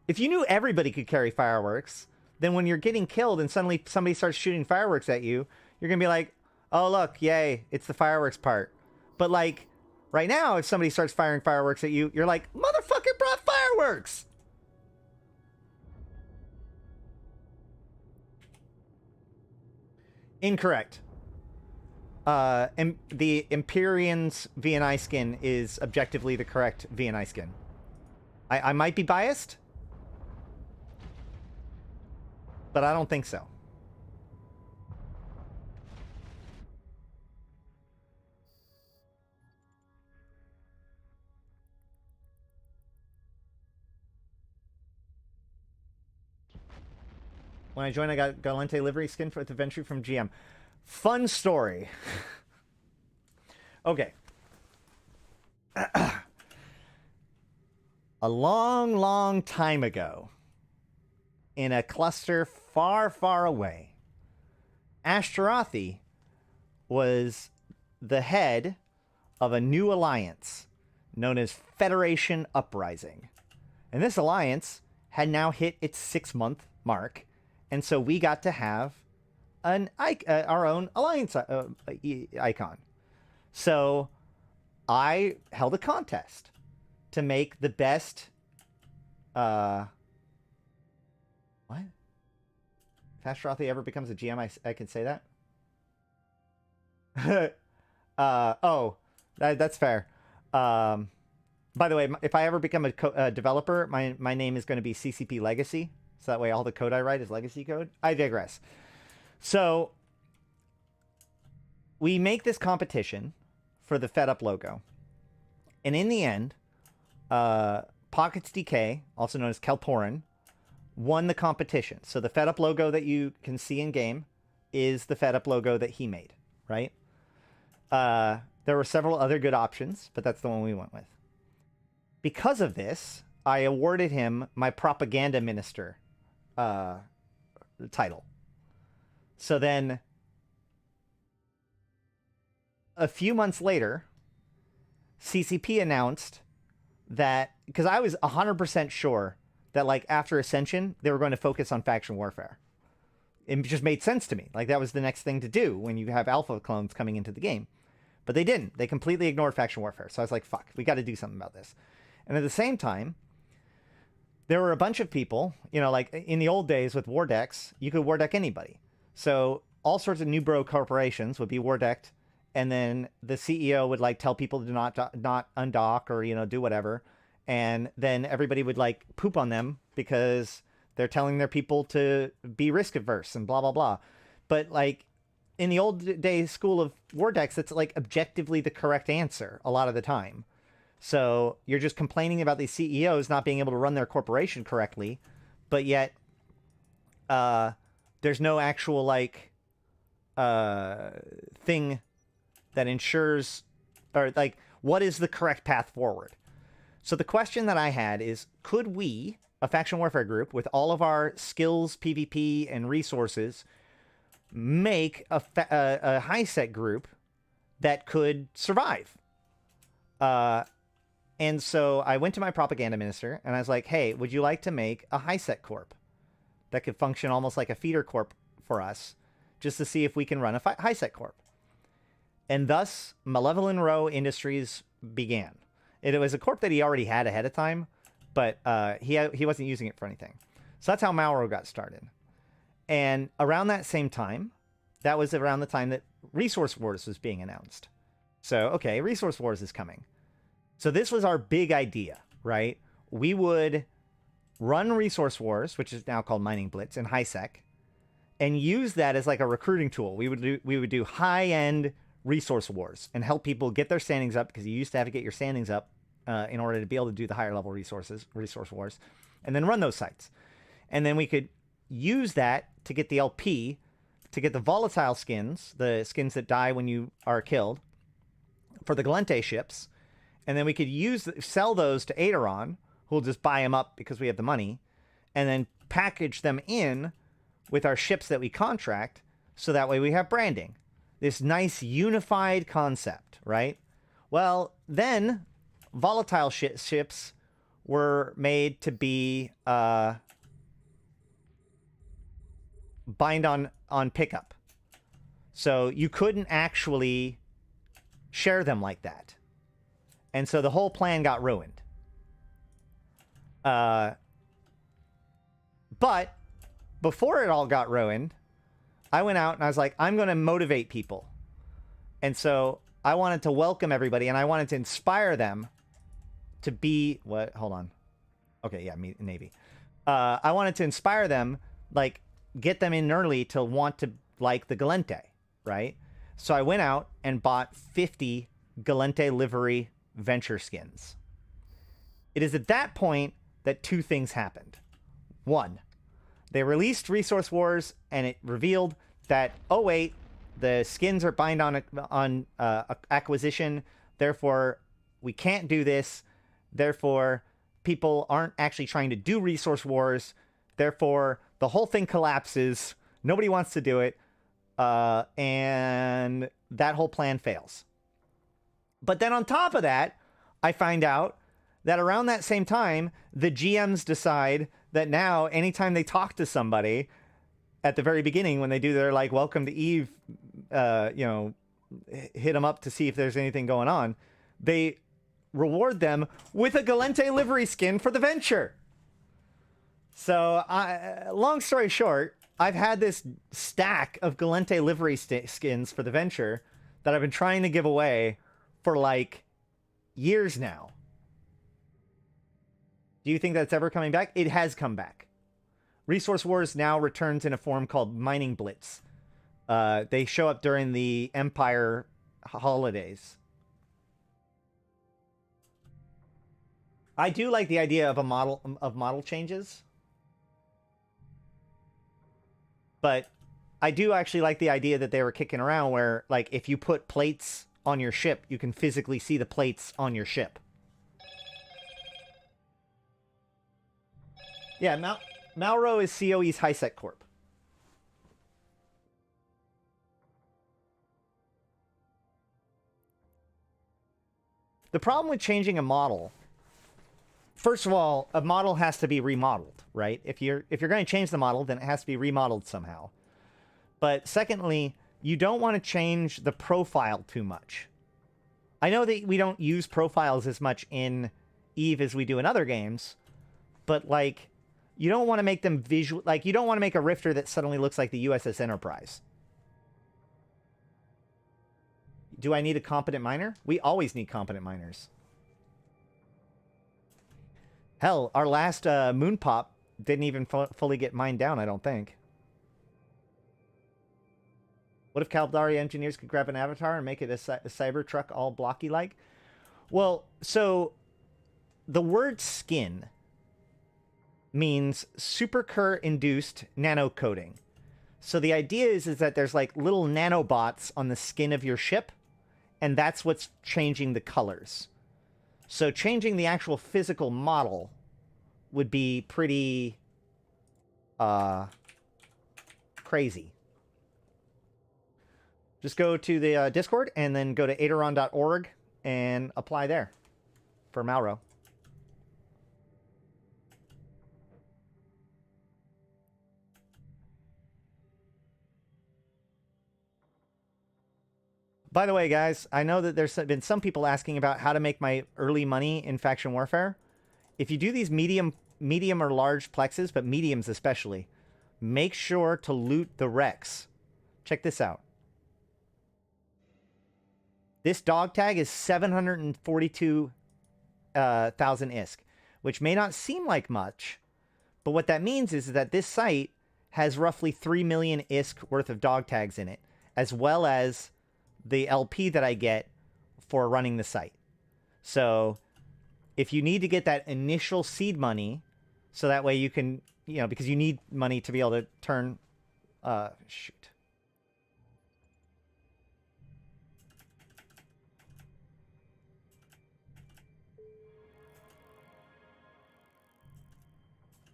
If you knew everybody could carry fireworks, then when you're getting killed and suddenly somebody starts shooting fireworks at you, you're going to be like, oh, look, yay, it's the fireworks part. But, like, right now, if somebody starts firing fireworks at you, you're like, motherfucker brought fireworks! Incorrect. The Empyrean's VNI skin is objectively the correct VNI skin. I might be biased, but I don't think so. When I joined, I got Gallente livery skin for the Venture from GM. Fun story. Okay. A long, long time ago, in a cluster far, far away, Ashtarothi was the head of a new alliance known as Federation Uprising. And this alliance had now hit its 6-month mark, and so we got to have our own alliance icon. So I held a contest to make the best what? If Ashtarothi ever becomes a GM, I can say that. That's fair. By the way, if I ever become a developer, my name is going to be CCP Legacy. So that way all the code I write is legacy code. I digress. So we make this competition for the Fed Up logo. And in the end, Pockets DK, also known as Kelporin, won the competition. So the Fed Up logo that you can see in game is the Fed Up logo that he made, right? There were several other good options, but that's the one we went with. Because of this, I awarded him my propaganda minister title. So then a few months later, CCP announced that, because I was 100% sure that, like, after Ascension, they were going to focus on faction warfare. It just made sense to me. Like, that was the next thing to do when you have alpha clones coming into the game. But they didn't. They completely ignored faction warfare. So I was like, fuck, we got to do something about this. And at the same time, there were a bunch of people, you know, like in the old days with war decks, you could war deck anybody. So all sorts of new bro corporations would be war decked, and then the CEO would like tell people to not undock or, you know, do whatever. And then everybody would like poop on them because they're telling their people to be risk averse and blah, blah, blah. But like in the old days school of war decks, it's like objectively the correct answer a lot of the time. So you're just complaining about these CEOs not being able to run their corporation correctly, but yet there's no actual like thing that ensures, or like, what is the correct path forward? So the question that I had is, could we, a faction warfare group with all of our skills, PvP, and resources, make a high set group that could survive? And so I went to my propaganda minister and I was like, hey, would you like to make a high set corp that could function almost like a feeder corp for us, just to see if we can run a high set corp? And thus, Malevolent Row Industries began. It was a corp that he already had ahead of time, but he wasn't using it for anything. So that's how Malro got started. And around that same time, that was around the time that Resource Wars was being announced. So, okay, Resource Wars is coming. So this was our big idea, right? We would run Resource Wars, which is now called Mining Blitz, in HiSec, and use that as like a recruiting tool. We would do high-end Resource Wars and help people get their standings up, because you used to have to get your standings up in order to be able to do the higher level Resource Wars, and then run those sites. And then we could use that to get the LP, to get the volatile skins, the skins that die when you are killed, for the Gallente ships. And then we could sell those to Aderon, who will just buy them up because we have the money, and then package them in with our ships that we contract, so that way we have branding. This nice unified concept, right? Well, then volatile ships were made to be bind on pickup. So you couldn't actually share them like that. And so the whole plan got ruined. But before it all got ruined, I went out and I was like, I'm going to motivate people. And so I wanted to welcome everybody, and I wanted to inspire them to be... What? Hold on. Okay, yeah, Navy. I wanted to inspire them, like, get them in early to want to like the Gallente, right? So I went out and bought 50 Gallente livery venture skins. It is at that point that two things happened. One, they released Resource Wars, and it revealed that, oh wait, the skins are bind on acquisition, therefore we can't do this, therefore people aren't actually trying to do Resource Wars, therefore the whole thing collapses, nobody wants to do it, and that whole plan fails. But then on top of that, I find out that around that same time, the GMs decide that now, anytime they talk to somebody at the very beginning, when they do their, like, welcome to Eve, you know, hit them up to see if there's anything going on, they reward them with a Gallente livery skin for the venture. So, long story short, I've had this stack of Gallente livery skins for the venture that I've been trying to give away for, like, years now. Do you think that's ever coming back? It has come back. Resource Wars now returns in a form called Mining Blitz. They show up during the Empire holidays. I do like the idea of model changes, but I do actually like the idea that they were kicking around where, like, if you put plates on your ship, you can physically see the plates on your ship. Yeah, Malro is COE's HiSec Corp. The problem with changing a model, first of all, a model has to be remodeled, right? If you're going to change the model, then it has to be remodeled somehow. But secondly, you don't want to change the profile too much. I know that we don't use profiles as much in EVE as we do in other games, but like, you don't want to make them visual. Like, you don't want to make a Rifter that suddenly looks like the USS Enterprise. Do I need a competent miner? We always need competent miners. Hell, our last moon pop didn't even fully get mined down, I don't think. What if Caldari engineers could grab an avatar and make it a Cybertruck all blocky-like? Well, so the word skin means supercur-induced nanocoating. So the idea is that there's like little nanobots on the skin of your ship, and that's what's changing the colors. So changing the actual physical model would be pretty crazy. Just go to the Discord and then go to aderon.org and apply there for Malro. By the way, guys, I know that there's been some people asking about how to make my early money in faction warfare. If you do these medium or large plexes, but mediums especially, make sure to loot the Rex. Check this out. This dog tag is 742,000 ISK, which may not seem like much, but what that means is that this site has roughly 3 million ISK worth of dog tags in it, as well as the LP that I get for running the site. So if you need to get that initial seed money, so that way you can, you know, because you need money to be able to turn, shoot.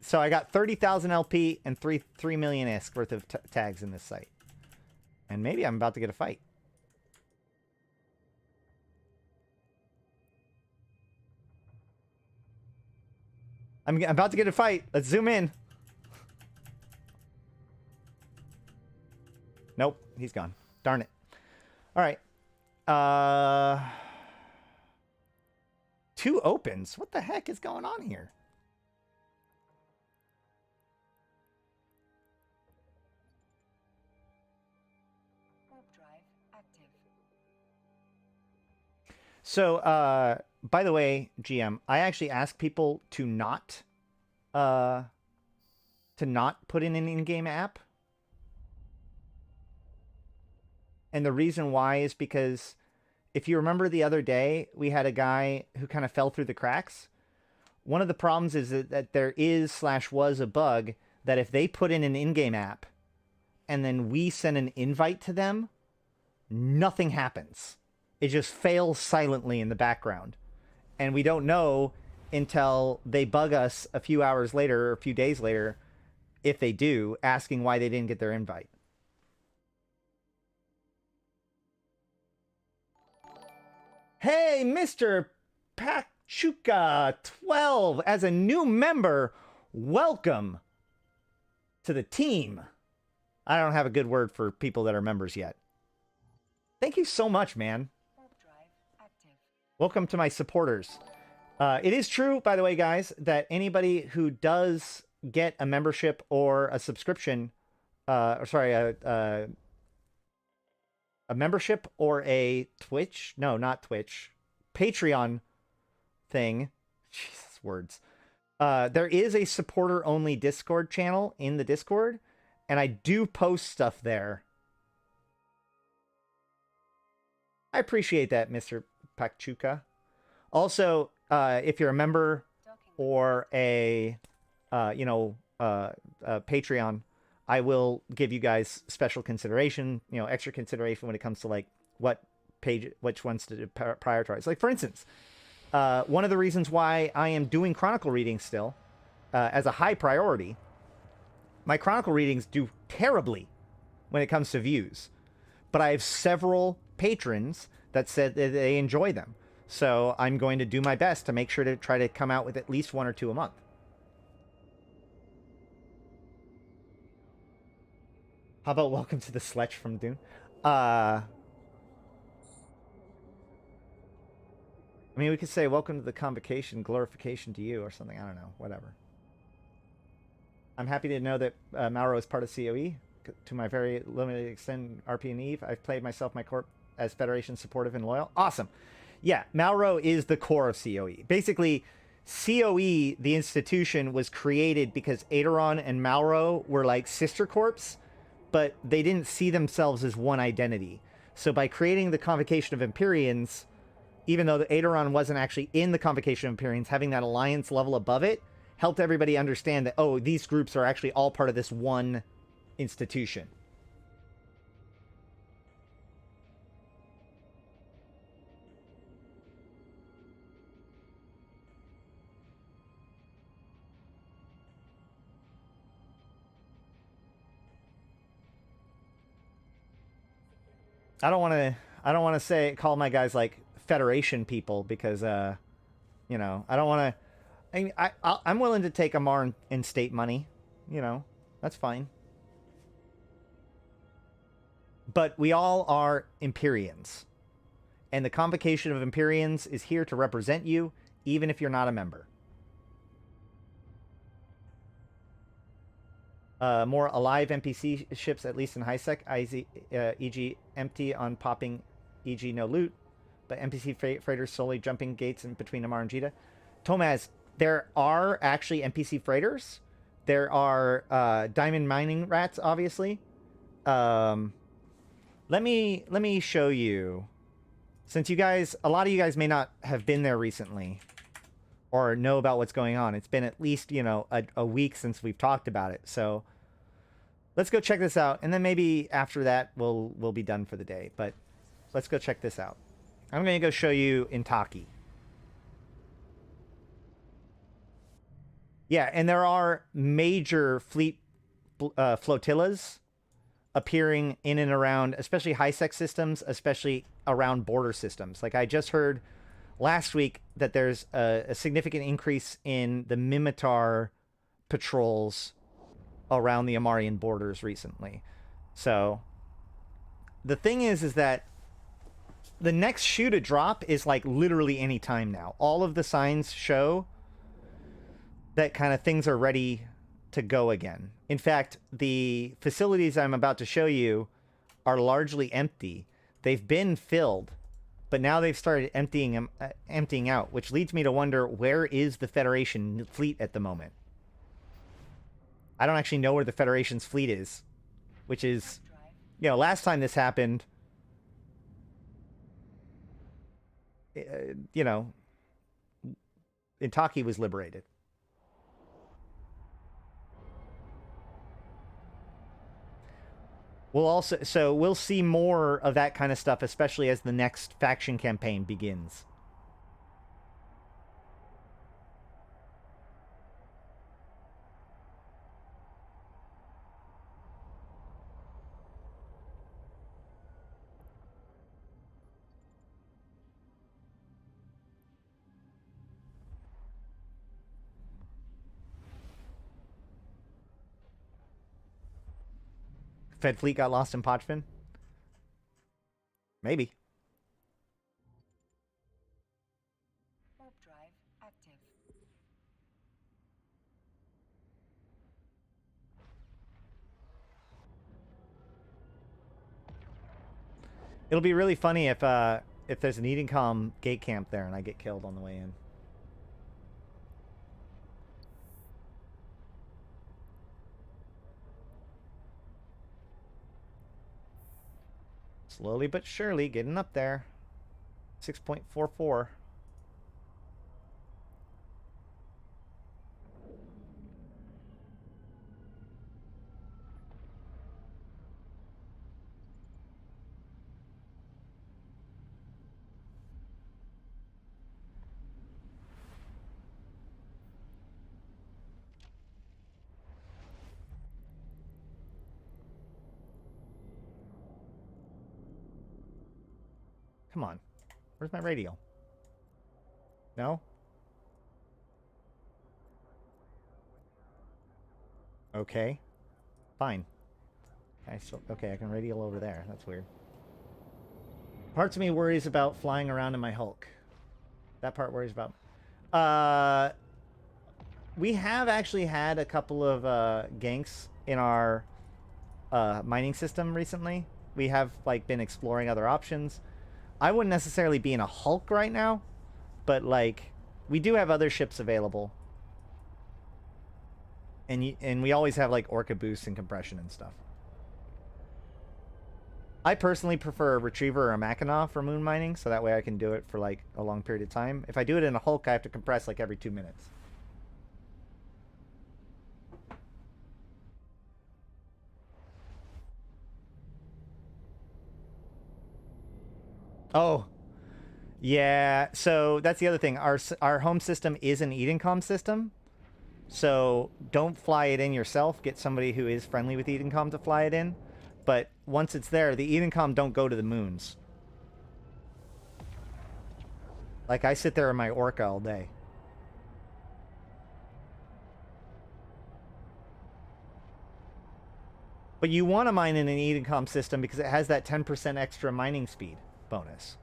So I got 30,000 LP and 3 million ISK worth of tags in this site. And maybe I'm about to get a fight. I'm about to get a fight. Let's zoom in. Nope, he's gone. Darn it. All right. 2 opens. What the heck is going on here? So, by the way, GM, I actually ask people to not put in an in-game app. And the reason why is because if you remember the other day, we had a guy who kind of fell through the cracks. One of the problems is that there is/was a bug that if they put in an in-game app and then we send an invite to them, nothing happens. It just fails silently in the background. And we don't know until they bug us a few hours later or a few days later, if they do, asking why they didn't get their invite. Hey, Mr. Pachuca12, as a new member, welcome to the team. I don't have a good word for people that are members yet. Thank you so much, man. Welcome to my supporters. It is true, by the way, guys, that anybody who does get a membership or a subscription, a membership or a Twitch, no, not Twitch, Patreon thing, Jesus, words. There is a supporter-only Discord channel in the Discord, and I do post stuff there. I appreciate that, Mr. Pachuca. Also, if you're a member or a Patreon, I will give you guys special consideration, extra consideration when it comes to like which ones to prioritize. Like, for instance, one of the reasons why I am doing Chronicle readings still as a high priority, my Chronicle readings do terribly when it comes to views, but I have several patrons that said that they enjoy them. So I'm going to do my best to make sure to try to come out with at least 1 or 2 a month. How about welcome to the Sletch from Dune? I mean, we could say welcome to the convocation, glorification to you, or something. I don't know. Whatever. I'm happy to know that Mauro is part of COE. To my very limited extent, RP and Eve, I've played myself, my corp, as Federation supportive and loyal. Awesome. Yeah, Mauro is the core of COE. Basically, COE, the institution, was created because Aderon and Mauro were like sister corps, but they didn't see themselves as one identity. So by creating the Convocation of Empyreans, even though the Aderon wasn't actually in the Convocation of Empyreans, having that alliance level above it helped everybody understand that, oh, these groups are actually all part of this one institution. I don't want to call my guys like Federation people because you know, I don't want to. I'm willing to take Amar in state money, you know, that's fine. But we all are Empyreans, and the Convocation of Empyreans is here to represent you, even if you're not a member. More alive NPC ships, at least in high sec, e.g. empty on popping, e.g. no loot, but NPC freighters slowly jumping gates in between Amar and Jita. Tomaz, there are actually NPC freighters. There are diamond mining rats, obviously. Let me show you. Since you guys, a lot of you guys may not have been there recently or know about what's going on. It's been at least, you know, a week since we've talked about it. So let's go check this out, and then maybe after that we'll be done for the day. But let's go check this out. I'm going to go show you Intaki. Yeah, and there are major fleet flotillas appearing in and around, especially high-sec systems, especially around border systems. Like I just heard last week that there's a significant increase in the Mimitar patrols around the Amarian borders recently. So the thing is that the next shoe to drop is like literally any time now. All of the signs show that kind of things are ready to go again. In fact, the facilities I'm about to show you are largely empty. They've been filled, but now they've started emptying out, which leads me to wonder, where is the Federation fleet at the moment? I don't actually know where the Federation's fleet is, which is, you know, last time this happened, you know, Intaki was liberated. We'll see more of that kind of stuff, especially as the next faction campaign begins. Fed fleet got lost in Pochfin? Maybe. Warp drive active. It'll be really funny if there's an Edencom gate camp there and I get killed on the way in. Slowly but surely getting up there. 6.44. Come on. Where's my radial? No? Okay. Fine. Okay, I can radial over there. That's weird. Parts of me worries about flying around in my Hulk. That part worries about. We have actually had a couple of ganks in our mining system recently. We have like been exploring other options. I wouldn't necessarily be in a Hulk right now, but like we do have other ships available. And we always have like Orca boosts and compression and stuff. I personally prefer a Retriever or a Mackinac for moon mining, so that way I can do it for like a long period of time. If I do it in a Hulk, I have to compress like every 2 minutes. Oh, yeah. So that's the other thing. Our home system is an Edencom system. So don't fly it in yourself. Get somebody who is friendly with Edencom to fly it in. But once it's there, the Edencom don't go to the moons. Like, I sit there in my Orca all day. But you want to mine in an Edencom system because it has that 10% extra mining speed bonus.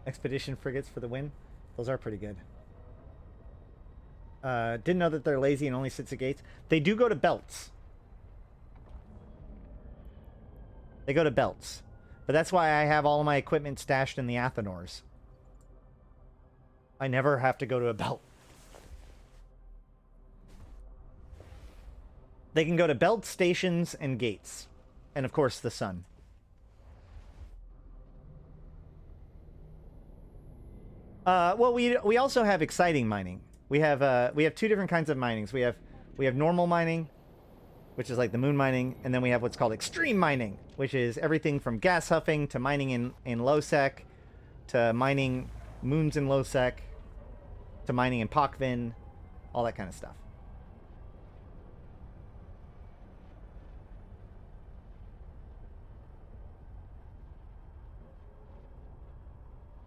Expedition frigates for the win. Those are pretty good. Didn't know that they're lazy and only sits at gates. They do go to belts. They go to belts. But that's why I have all of my equipment stashed in the Athenors. I never have to go to a belt. They can go to belts, stations, and gates. And of course the sun. Well, we also have exciting mining. We have 2 different kinds of minings. We have normal mining, which is like the moon mining, and then we have what's called extreme mining, which is everything from gas huffing to mining in low sec, to mining moons in low sec, to mining in Pokvin, all that kind of stuff.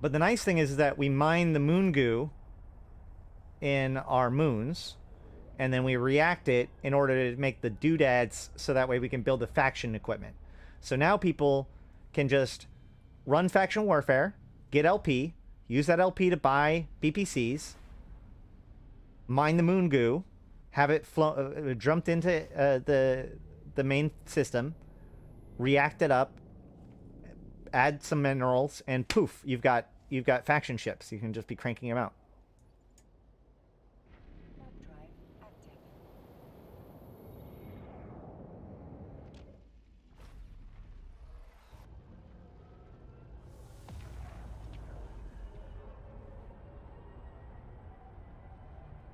But the nice thing is that we mine the moon goo in our moons, and then we react it in order to make the doodads so that way we can build the faction equipment. So now people can just run faction warfare, get LP, use that LP to buy BPCs, mine the moon goo, have it dumped into the main system, react it up, add some minerals, and poof, you've got faction ships. You can just be cranking them out.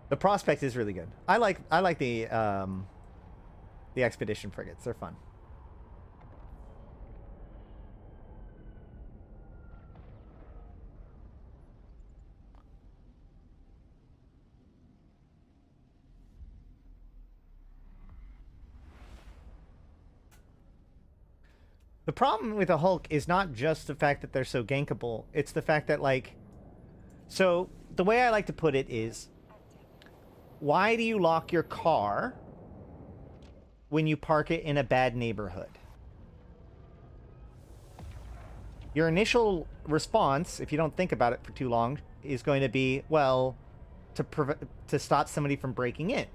The prospect is really good. I like the expedition frigates. They're fun. The problem with a Hulk is not just the fact that they're so gankable. It's the fact that, like... So, the way I like to put it is... Why do you lock your car when you park it in a bad neighborhood? Your initial response, if you don't think about it for too long, is going to be, well, to stop somebody from breaking in.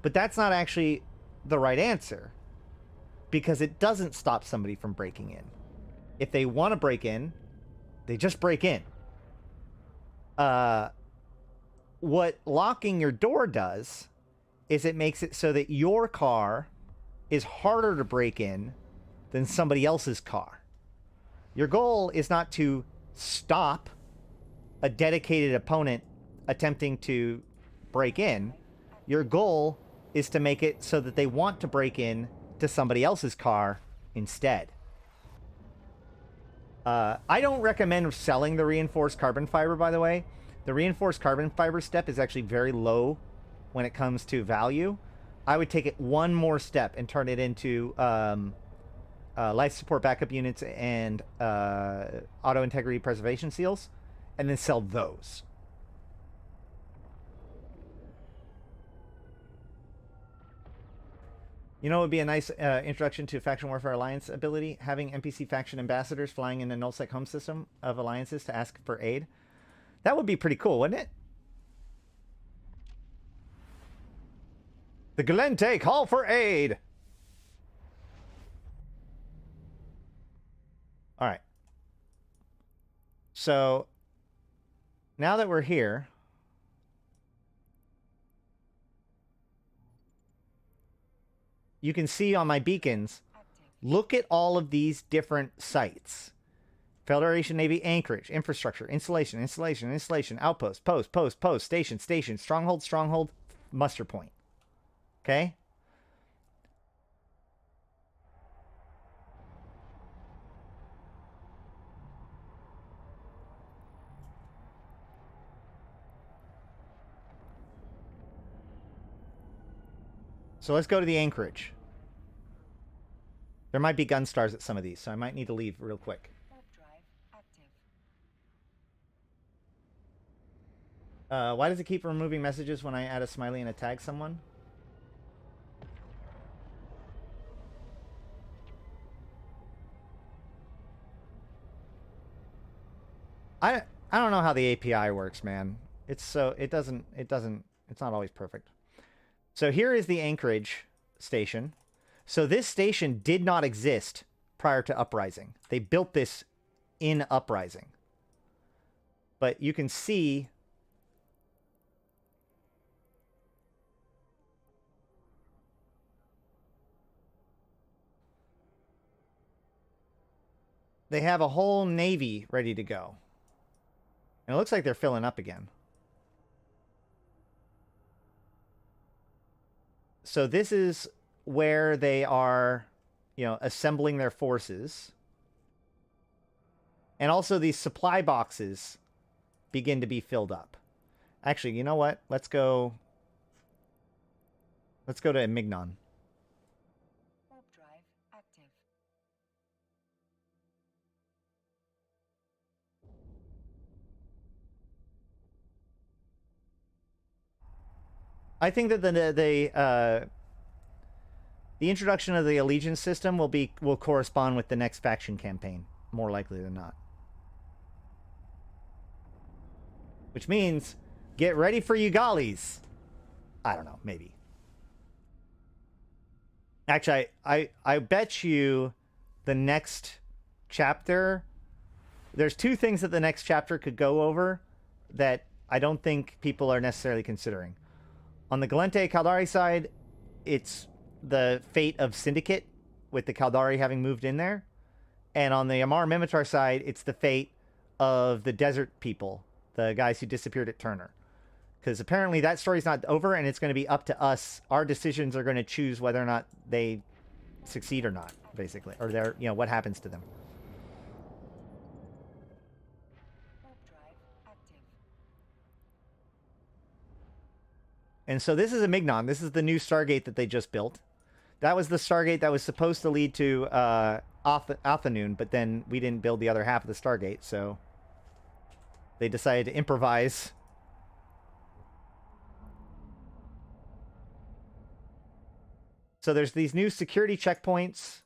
But that's not actually the right answer. Because it doesn't stop somebody from breaking in. If they want to break in, they just break in. What locking your door does is it makes it so that your car is harder to break in than somebody else's car. Your goal is not to stop a dedicated opponent attempting to break in. Your goal is to make it so that they want to break in to somebody else's car instead. I don't recommend selling the reinforced carbon fiber, by the way. The reinforced carbon fiber step is actually very low when it comes to value. I would take it one more step and turn it into life support backup units and auto integrity preservation seals, and then sell those. You know, it would be a nice introduction to Faction Warfare Alliance ability, having NPC faction ambassadors flying in the nullsec home system of alliances to ask for aid. That would be pretty cool, wouldn't it? The Gallente call for aid! Alright. So, now that we're here, you can see on my beacons, look at all of these different sites. Federation Navy anchorage, infrastructure, installation, outpost, post, station, stronghold, muster point. Okay? So let's go to the anchorage. There might be gun stars at some of these, so I might need to leave real quick. Why does it keep removing messages when I add a smiley and a tag someone? I don't know how the API works, man. It's not always perfect. So here is the anchorage station. So this station did not exist prior to Uprising. They built this in Uprising. But you can see they have a whole navy ready to go. And it looks like they're filling up again. So this is where they are, you know, assembling their forces. And also these supply boxes begin to be filled up. Actually, you know what? Let's go to Mignon. Warp drive active. I think that the introduction of the allegiance system will correspond with the next faction campaign, more likely than not. Which means, get ready for Ugalis. I don't know, maybe. Actually, I bet you the next chapter, there's two things that the next chapter could go over that I don't think people are necessarily considering. On the Gallente Caldari side, it's the fate of Syndicate, with the Caldari having moved in there. And on the Amar Mimitar side, it's the fate of the desert people, the guys who disappeared at Turner. Because apparently that story's not over, and it's going to be up to us. Our decisions are going to choose whether or not they succeed or not, basically. Or they're, you know, what happens to them. Warp drive active. And so this is a Mignon. This is the new Stargate that they just built. That was the Stargate that was supposed to lead to Athenoon, but then we didn't build the other half of the Stargate, so they decided to improvise. So there's these new security checkpoints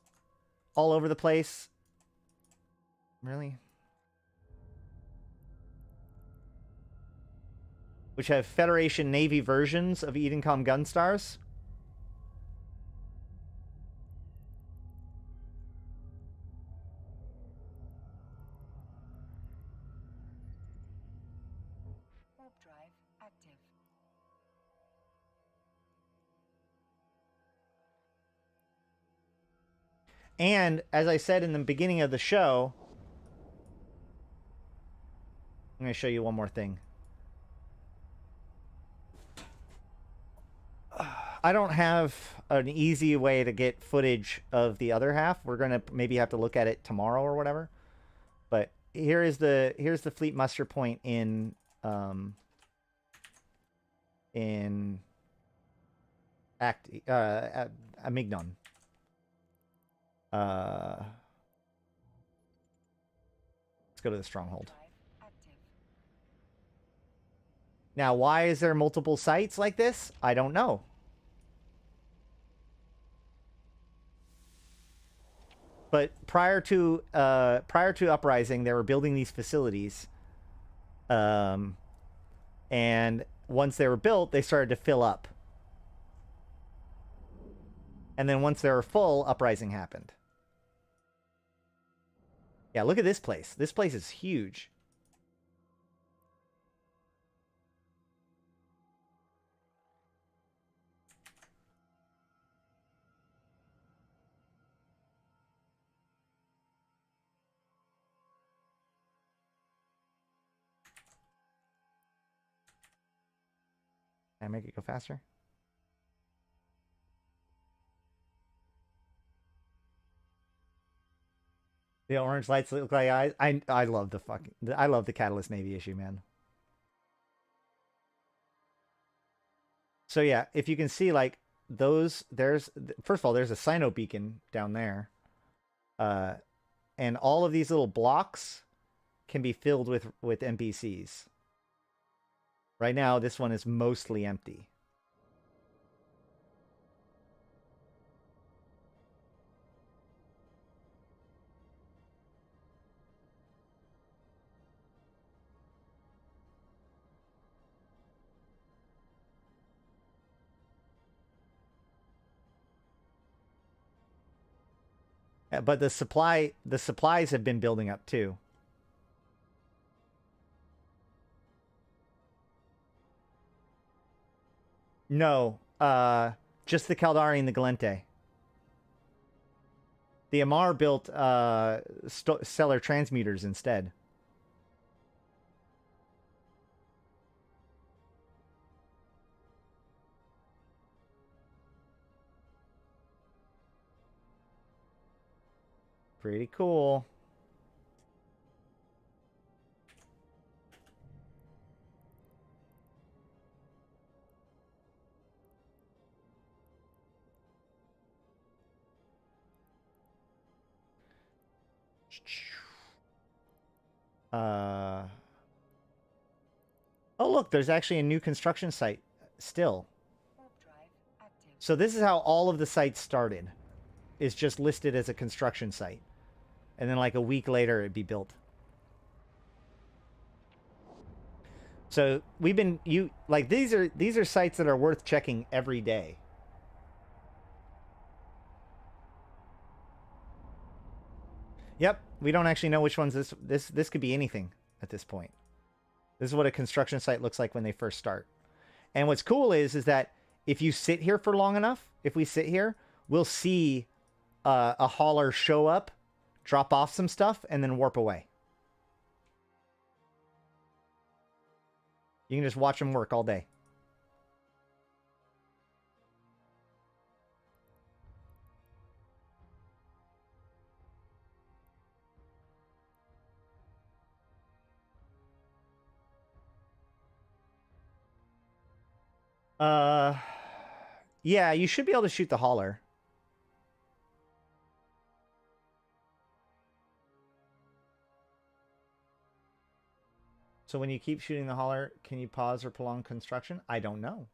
all over the place. Really? Which have Federation Navy versions of Edencom Gunstars. Warp drive active. And as I said in the beginning of the show, I'm going to show you one more thing. I don't have an easy way to get footage of the other half. We're going to maybe have to look at it tomorrow or whatever. But here's the fleet muster point in Amignon. Let's go to the stronghold. Now, why is there multiple sites like this? I don't know. But prior to Uprising, they were building these facilities, and once they were built, they started to fill up. And then once they were full, Uprising happened. Yeah, look at this place. This place is huge. Can I make it go faster? The orange lights look like eyes. I love the Catalyst Navy issue, man. So yeah, if you can see like those, first of all, there's a Sino beacon down there. And all of these little blocks can be filled with NPCs. Right now, this one is mostly empty. But the supplies have been building up too. No, just the Caldari and the Gallente. The Amar built stellar transmuters instead. Pretty cool. Oh, look, there's actually a new construction site still. So this is how all of the sites started. Is just listed as a construction site. And then like a week later it'd be built. So we've been these are sites that are worth checking every day. Yep, we don't actually know which ones this could be anything at this point. This is what a construction site looks like when they first start. And what's cool is that if you sit here for long enough, if we sit here, we'll see a hauler show up, drop off some stuff, and then warp away. You can just watch them work all day. Yeah, you should be able to shoot the hauler. So when you keep shooting the hauler, can you pause or prolong construction? I don't know.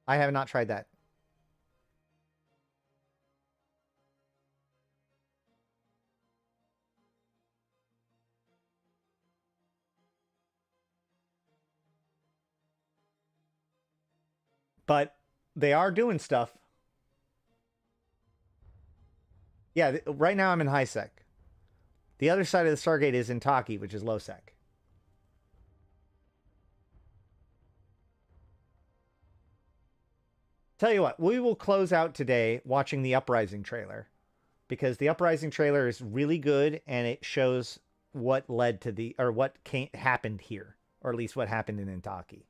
I have not tried that. But they are doing stuff. Yeah, right now I'm in high sec. The other side of the Stargate is in Taki, which is low sec. Tell you what, we will close out today watching the Uprising trailer, because the Uprising trailer is really good and it shows what led to the, or what happened here, or at least what happened in Intaki.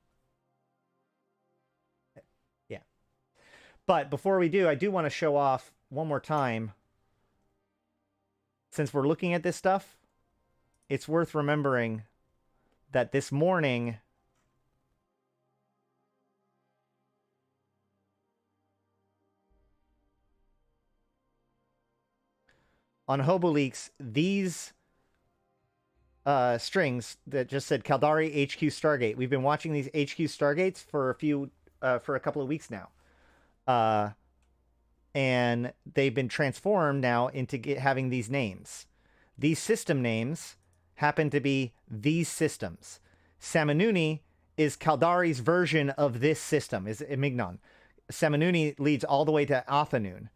Yeah. But before we do, I do want to show off one more time. Since we're looking at this stuff, it's worth remembering that this morning, on HoboLeaks, these strings that just said Caldari HQ Stargate. We've been watching these HQ Stargates for a couple of weeks now. And they've been transformed now into having these names. These system names happen to be these systems. Samanuni is Caldari's version of this system, is Mignon. Samanuni leads all the way to Athanoon.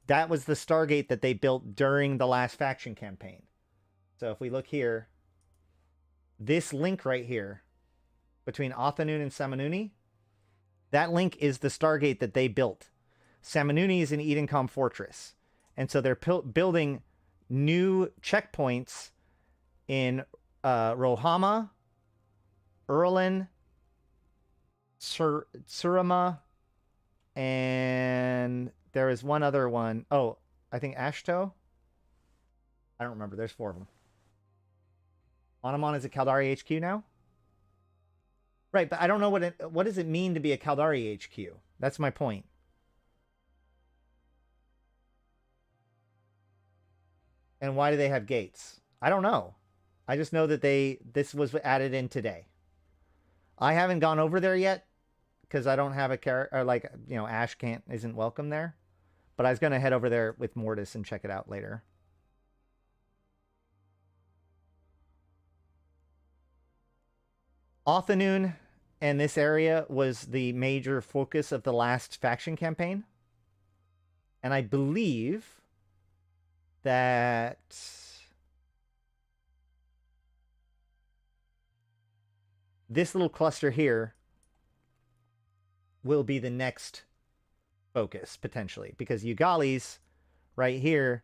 That was the Stargate that they built during the last faction campaign. So if we look here, this link right here between Athanoon and Samanuni, that link is the Stargate that they built. Samanuni is an Edencom fortress. And so they're building new checkpoints in Rohama, Erlen, Surama, and there is one other one. Oh, I think Ashto. I don't remember. There's 4 of them. Onamon is a Caldari HQ now? Right, but I don't know what does it mean to be a Caldari HQ? That's my point. And why do they have gates? I don't know. I just know that this was added in today. I haven't gone over there yet because I don't have a character, or like, you know, Ash isn't welcome there. But I was going to head over there with Mortis and check it out later. Athanoon and this area was the major focus of the last faction campaign. And I believe that this little cluster here will be the next focus, potentially, because Ugalis right here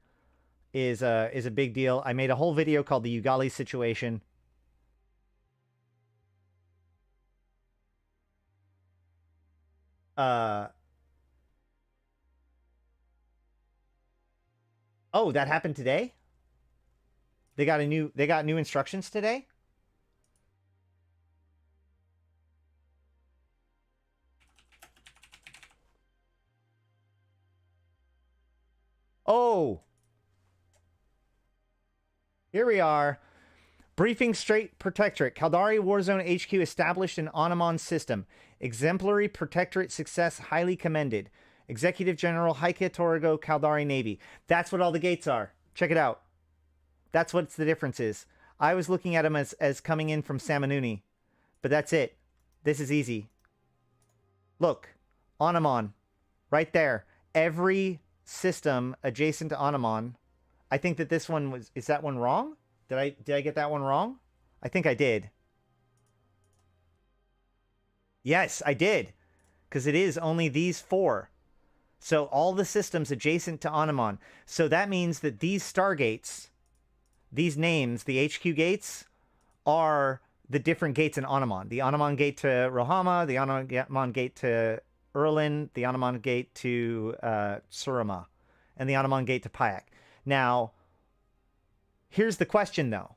is a big deal. I made a whole video called the Ugali situation. Oh, that happened today? They got new instructions today? Oh. Here we are. Briefing Strait Protectorate. Caldari Warzone HQ established an Onamon system. Exemplary Protectorate success highly commended. Executive General Heike Torigo, Caldari Navy. That's what all the gates are. Check it out. That's what the difference is. I was looking at them as coming in from Samanuni. But that's it. This is easy. Look. Onamon. Right there. Every system adjacent to Onamon. I think that this one was... Is that one wrong? Did I get that one wrong? I think I did. Yes, I did. Because it is only these 4. So all the systems adjacent to Onamon. So that means that these Stargates, these names, the HQ gates, are the different gates in Onamon. The Onamon gate to Rohama, the Onamon gate to Erlen, the Onamon gate to Surama, and the Onamon gate to Payak. Now, here's the question, though.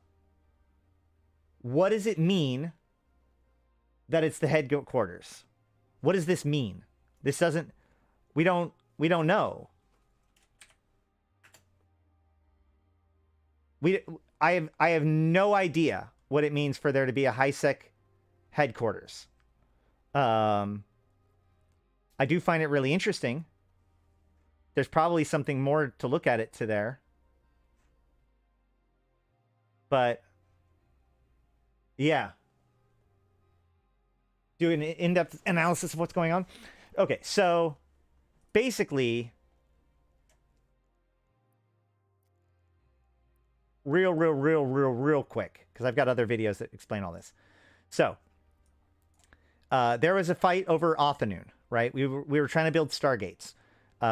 What does it mean that it's the headquarters? What does this mean? This doesn't... We don't know. I have no idea what it means for there to be a HiSec headquarters. I do find it really interesting. There's probably something more to look at it to there. But yeah. Do an in-depth analysis of what's going on. Okay, so basically, real quick, because I've got other videos that explain all this. So, there was a fight over Athanoon, right? We were trying to build Stargates.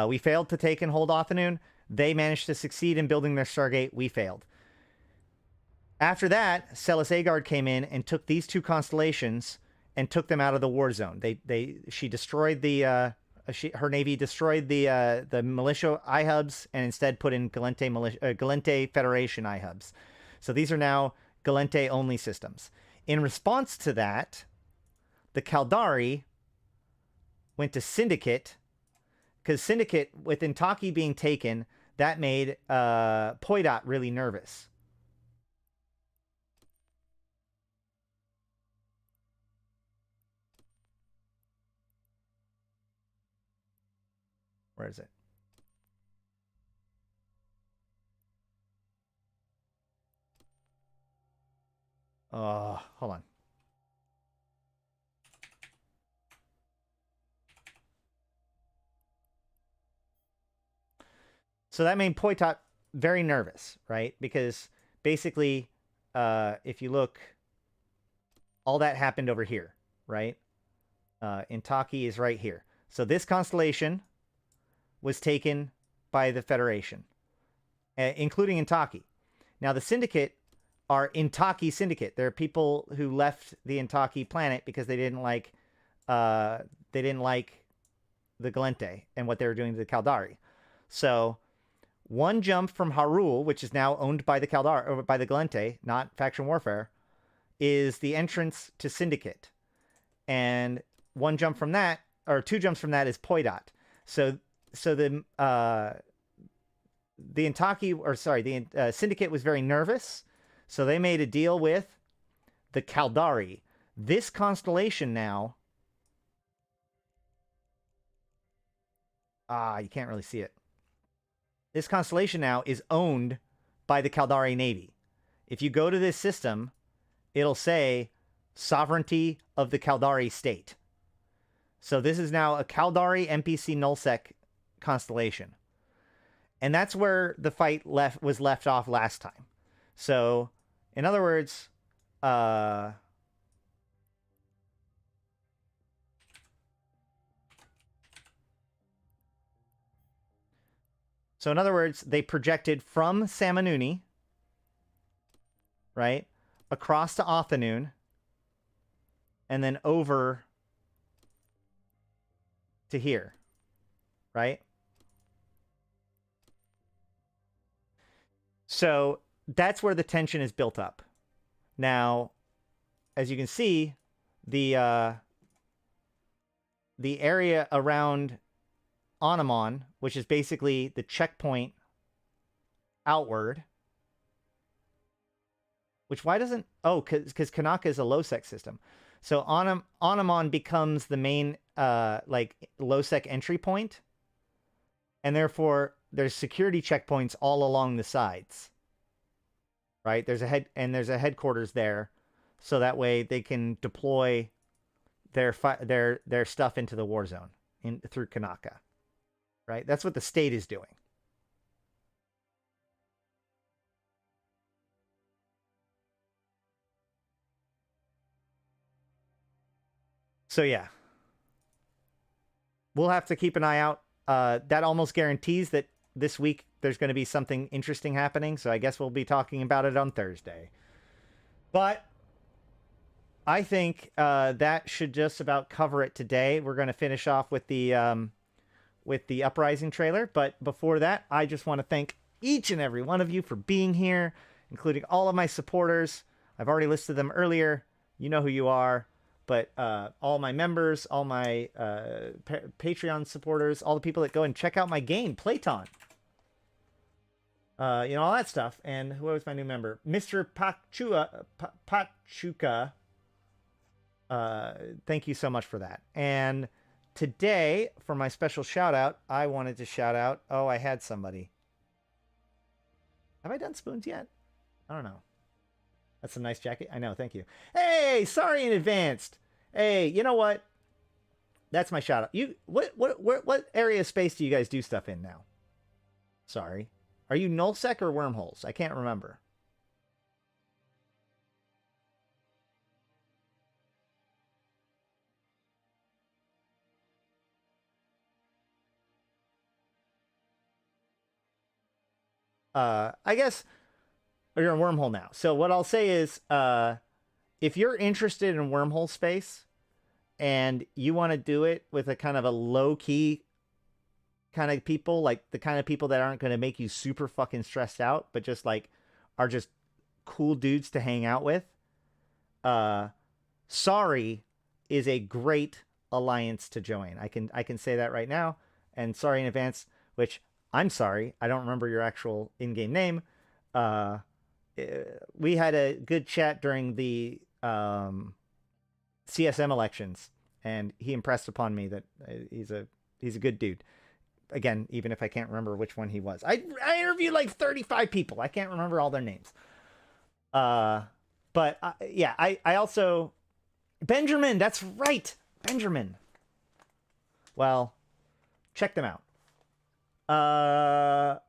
We failed to take and hold Othanoon. They managed to succeed in building their Stargate. We failed. After that, Celis Agard came in and took these two constellations and took them out of the war zone. She destroyed her navy destroyed the militia iHubs and instead put in Gallente Federation iHubs. So these are now Gallente only systems. In response to that, the Caldari went to Syndicate, because Syndicate, with Intaki being taken, that made Poidot really nervous. Where is it? Hold on. So that made Poitot very nervous, right? Because basically, if you look, all that happened over here, right? Intaki is right here. So this constellation was taken by the Federation, including Intaki. Now the Syndicate are Intaki Syndicate. There are people who left the Intaki planet because they didn't like the Gallente and what they were doing to the Caldari. So one jump from Harul, which is now owned by the Caldari or by the Gallente, not faction warfare, is the entrance to Syndicate, and one jump from that, or two jumps from that, is Poidot. So the Intaki, or sorry, the Syndicate was very nervous, so they made a deal with the Caldari. This constellation now, you can't really see it. This constellation now is owned by the Caldari Navy. If you go to this system, it'll say Sovereignty of the Caldari State. So this is now a Caldari NPC nullsec constellation. And that's where the fight was left off last time. So, in other words, they projected from Samanuni, right, across to Othanoon, and then over to here, right? So that's where the tension is built up. Now, as you can see, the area around Onamon, which is basically the checkpoint outward, which why doesn't, because Kanaka is a low-sec system. So Onamon becomes the main low-sec entry point, and therefore there's security checkpoints all along the sides. Right? There's a headquarters there, so that way they can deploy their stuff into the war zone through Kanaka. Right? That's what the state is doing. So yeah, we'll have to keep an eye out. That almost guarantees that this week there's going to be something interesting happening, so I guess we'll be talking about it on Thursday. But I think that should just about cover it today. We're going to finish off with the Uprising trailer, but before that, I just want to thank each and every one of you for being here, including all of my supporters. I've already listed them earlier. You know who you are. But all my members, all my Patreon supporters, all the people that go and check out my game, Playton. All that stuff. And who was my new member? Mr. Pachuca. Thank you so much for that. And today, for my special shout out, I wanted to shout out. Oh, I had somebody. Have I done spoons yet? I don't know. That's a nice jacket. I know. Thank you. Hey, sorry in advance. Hey, you know what? That's my shout out. What area of space do you guys do stuff in now? Sorry. Are you nullsec or wormholes? I can't remember. I guess you're in wormhole now. So what I'll say is, if you're interested in wormhole space and you want to do it with a kind of a low key kind of people, like the kind of people that aren't going to make you super fucking stressed out, but just like are just cool dudes to hang out with, Sorry is a great alliance to join. I can say that right now, and sorry in advance, which I'm sorry, I don't remember your actual in-game name. We had a good chat during the CSM elections, and he impressed upon me that he's a good dude. Again, even if I can't remember which one he was. I interviewed like 35 people. I can't remember all their names. But yeah, I also... Benjamin, that's right. Benjamin. Well, check them out.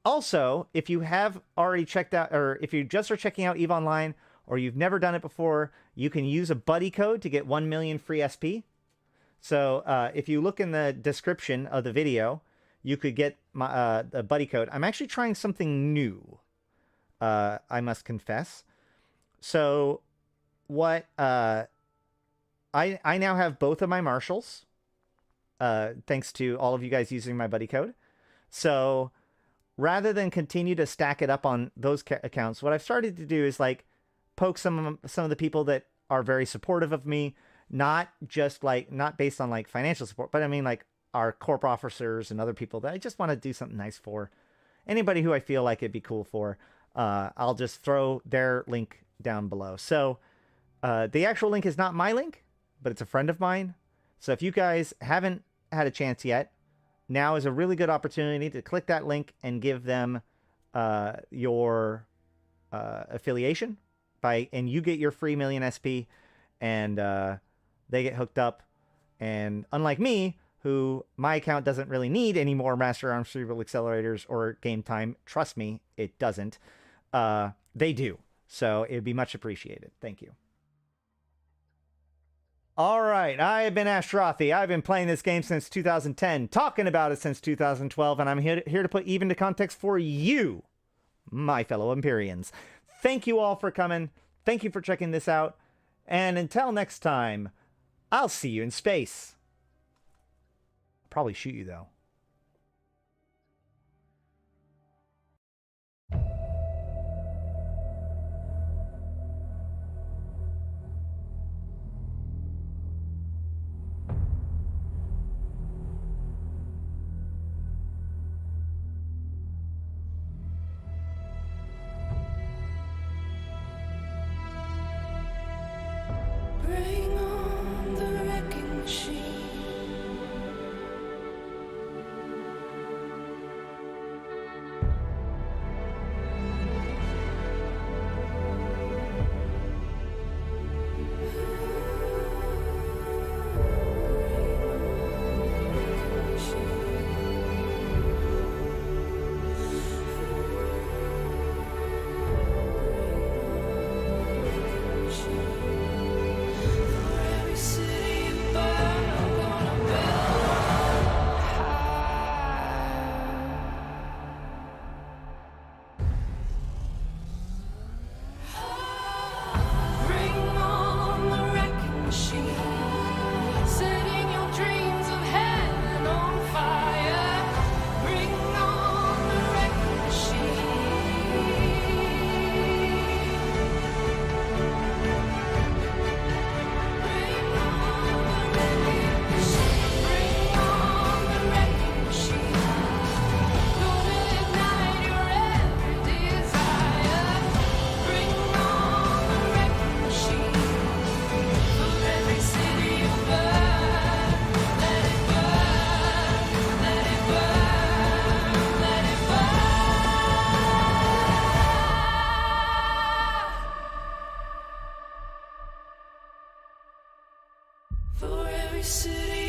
Also, if you have already checked out, or if you just are checking out EVE Online, or you've never done it before, you can use a buddy code to get 1 million free SP. So if you look in the description of the video, you could get my the buddy code. I'm actually trying something new, I must confess. So what I now have both of my marshals, thanks to all of you guys using my buddy code. So rather than continue to stack it up on those accounts, what I've started to do is like poke some of the people that are very supportive of me, not just like, not based on like financial support, but I mean like our corp officers and other people that I just want to do something nice for. Anybody who I feel like it'd be cool for, I'll just throw their link down below. So the actual link is not my link, but it's a friend of mine. So if you guys haven't had a chance yet, now is a really good opportunity to click that link and give them your affiliation and you get your free million SP, and they get hooked up. And unlike me, who my account doesn't really need any more Master Arms Cerebral Accelerators or game time, trust me, it doesn't. They do. So it would be much appreciated. Thank you. All right, I have been Ashrothi. I've been playing this game since 2010, talking about it since 2012, and I'm here to put EVE into context for you, my fellow Empyreans. Thank you all for coming. Thank you for checking this out. And until next time, I'll see you in space. I'll probably shoot you, though. Bring on the wrecking machine. For every city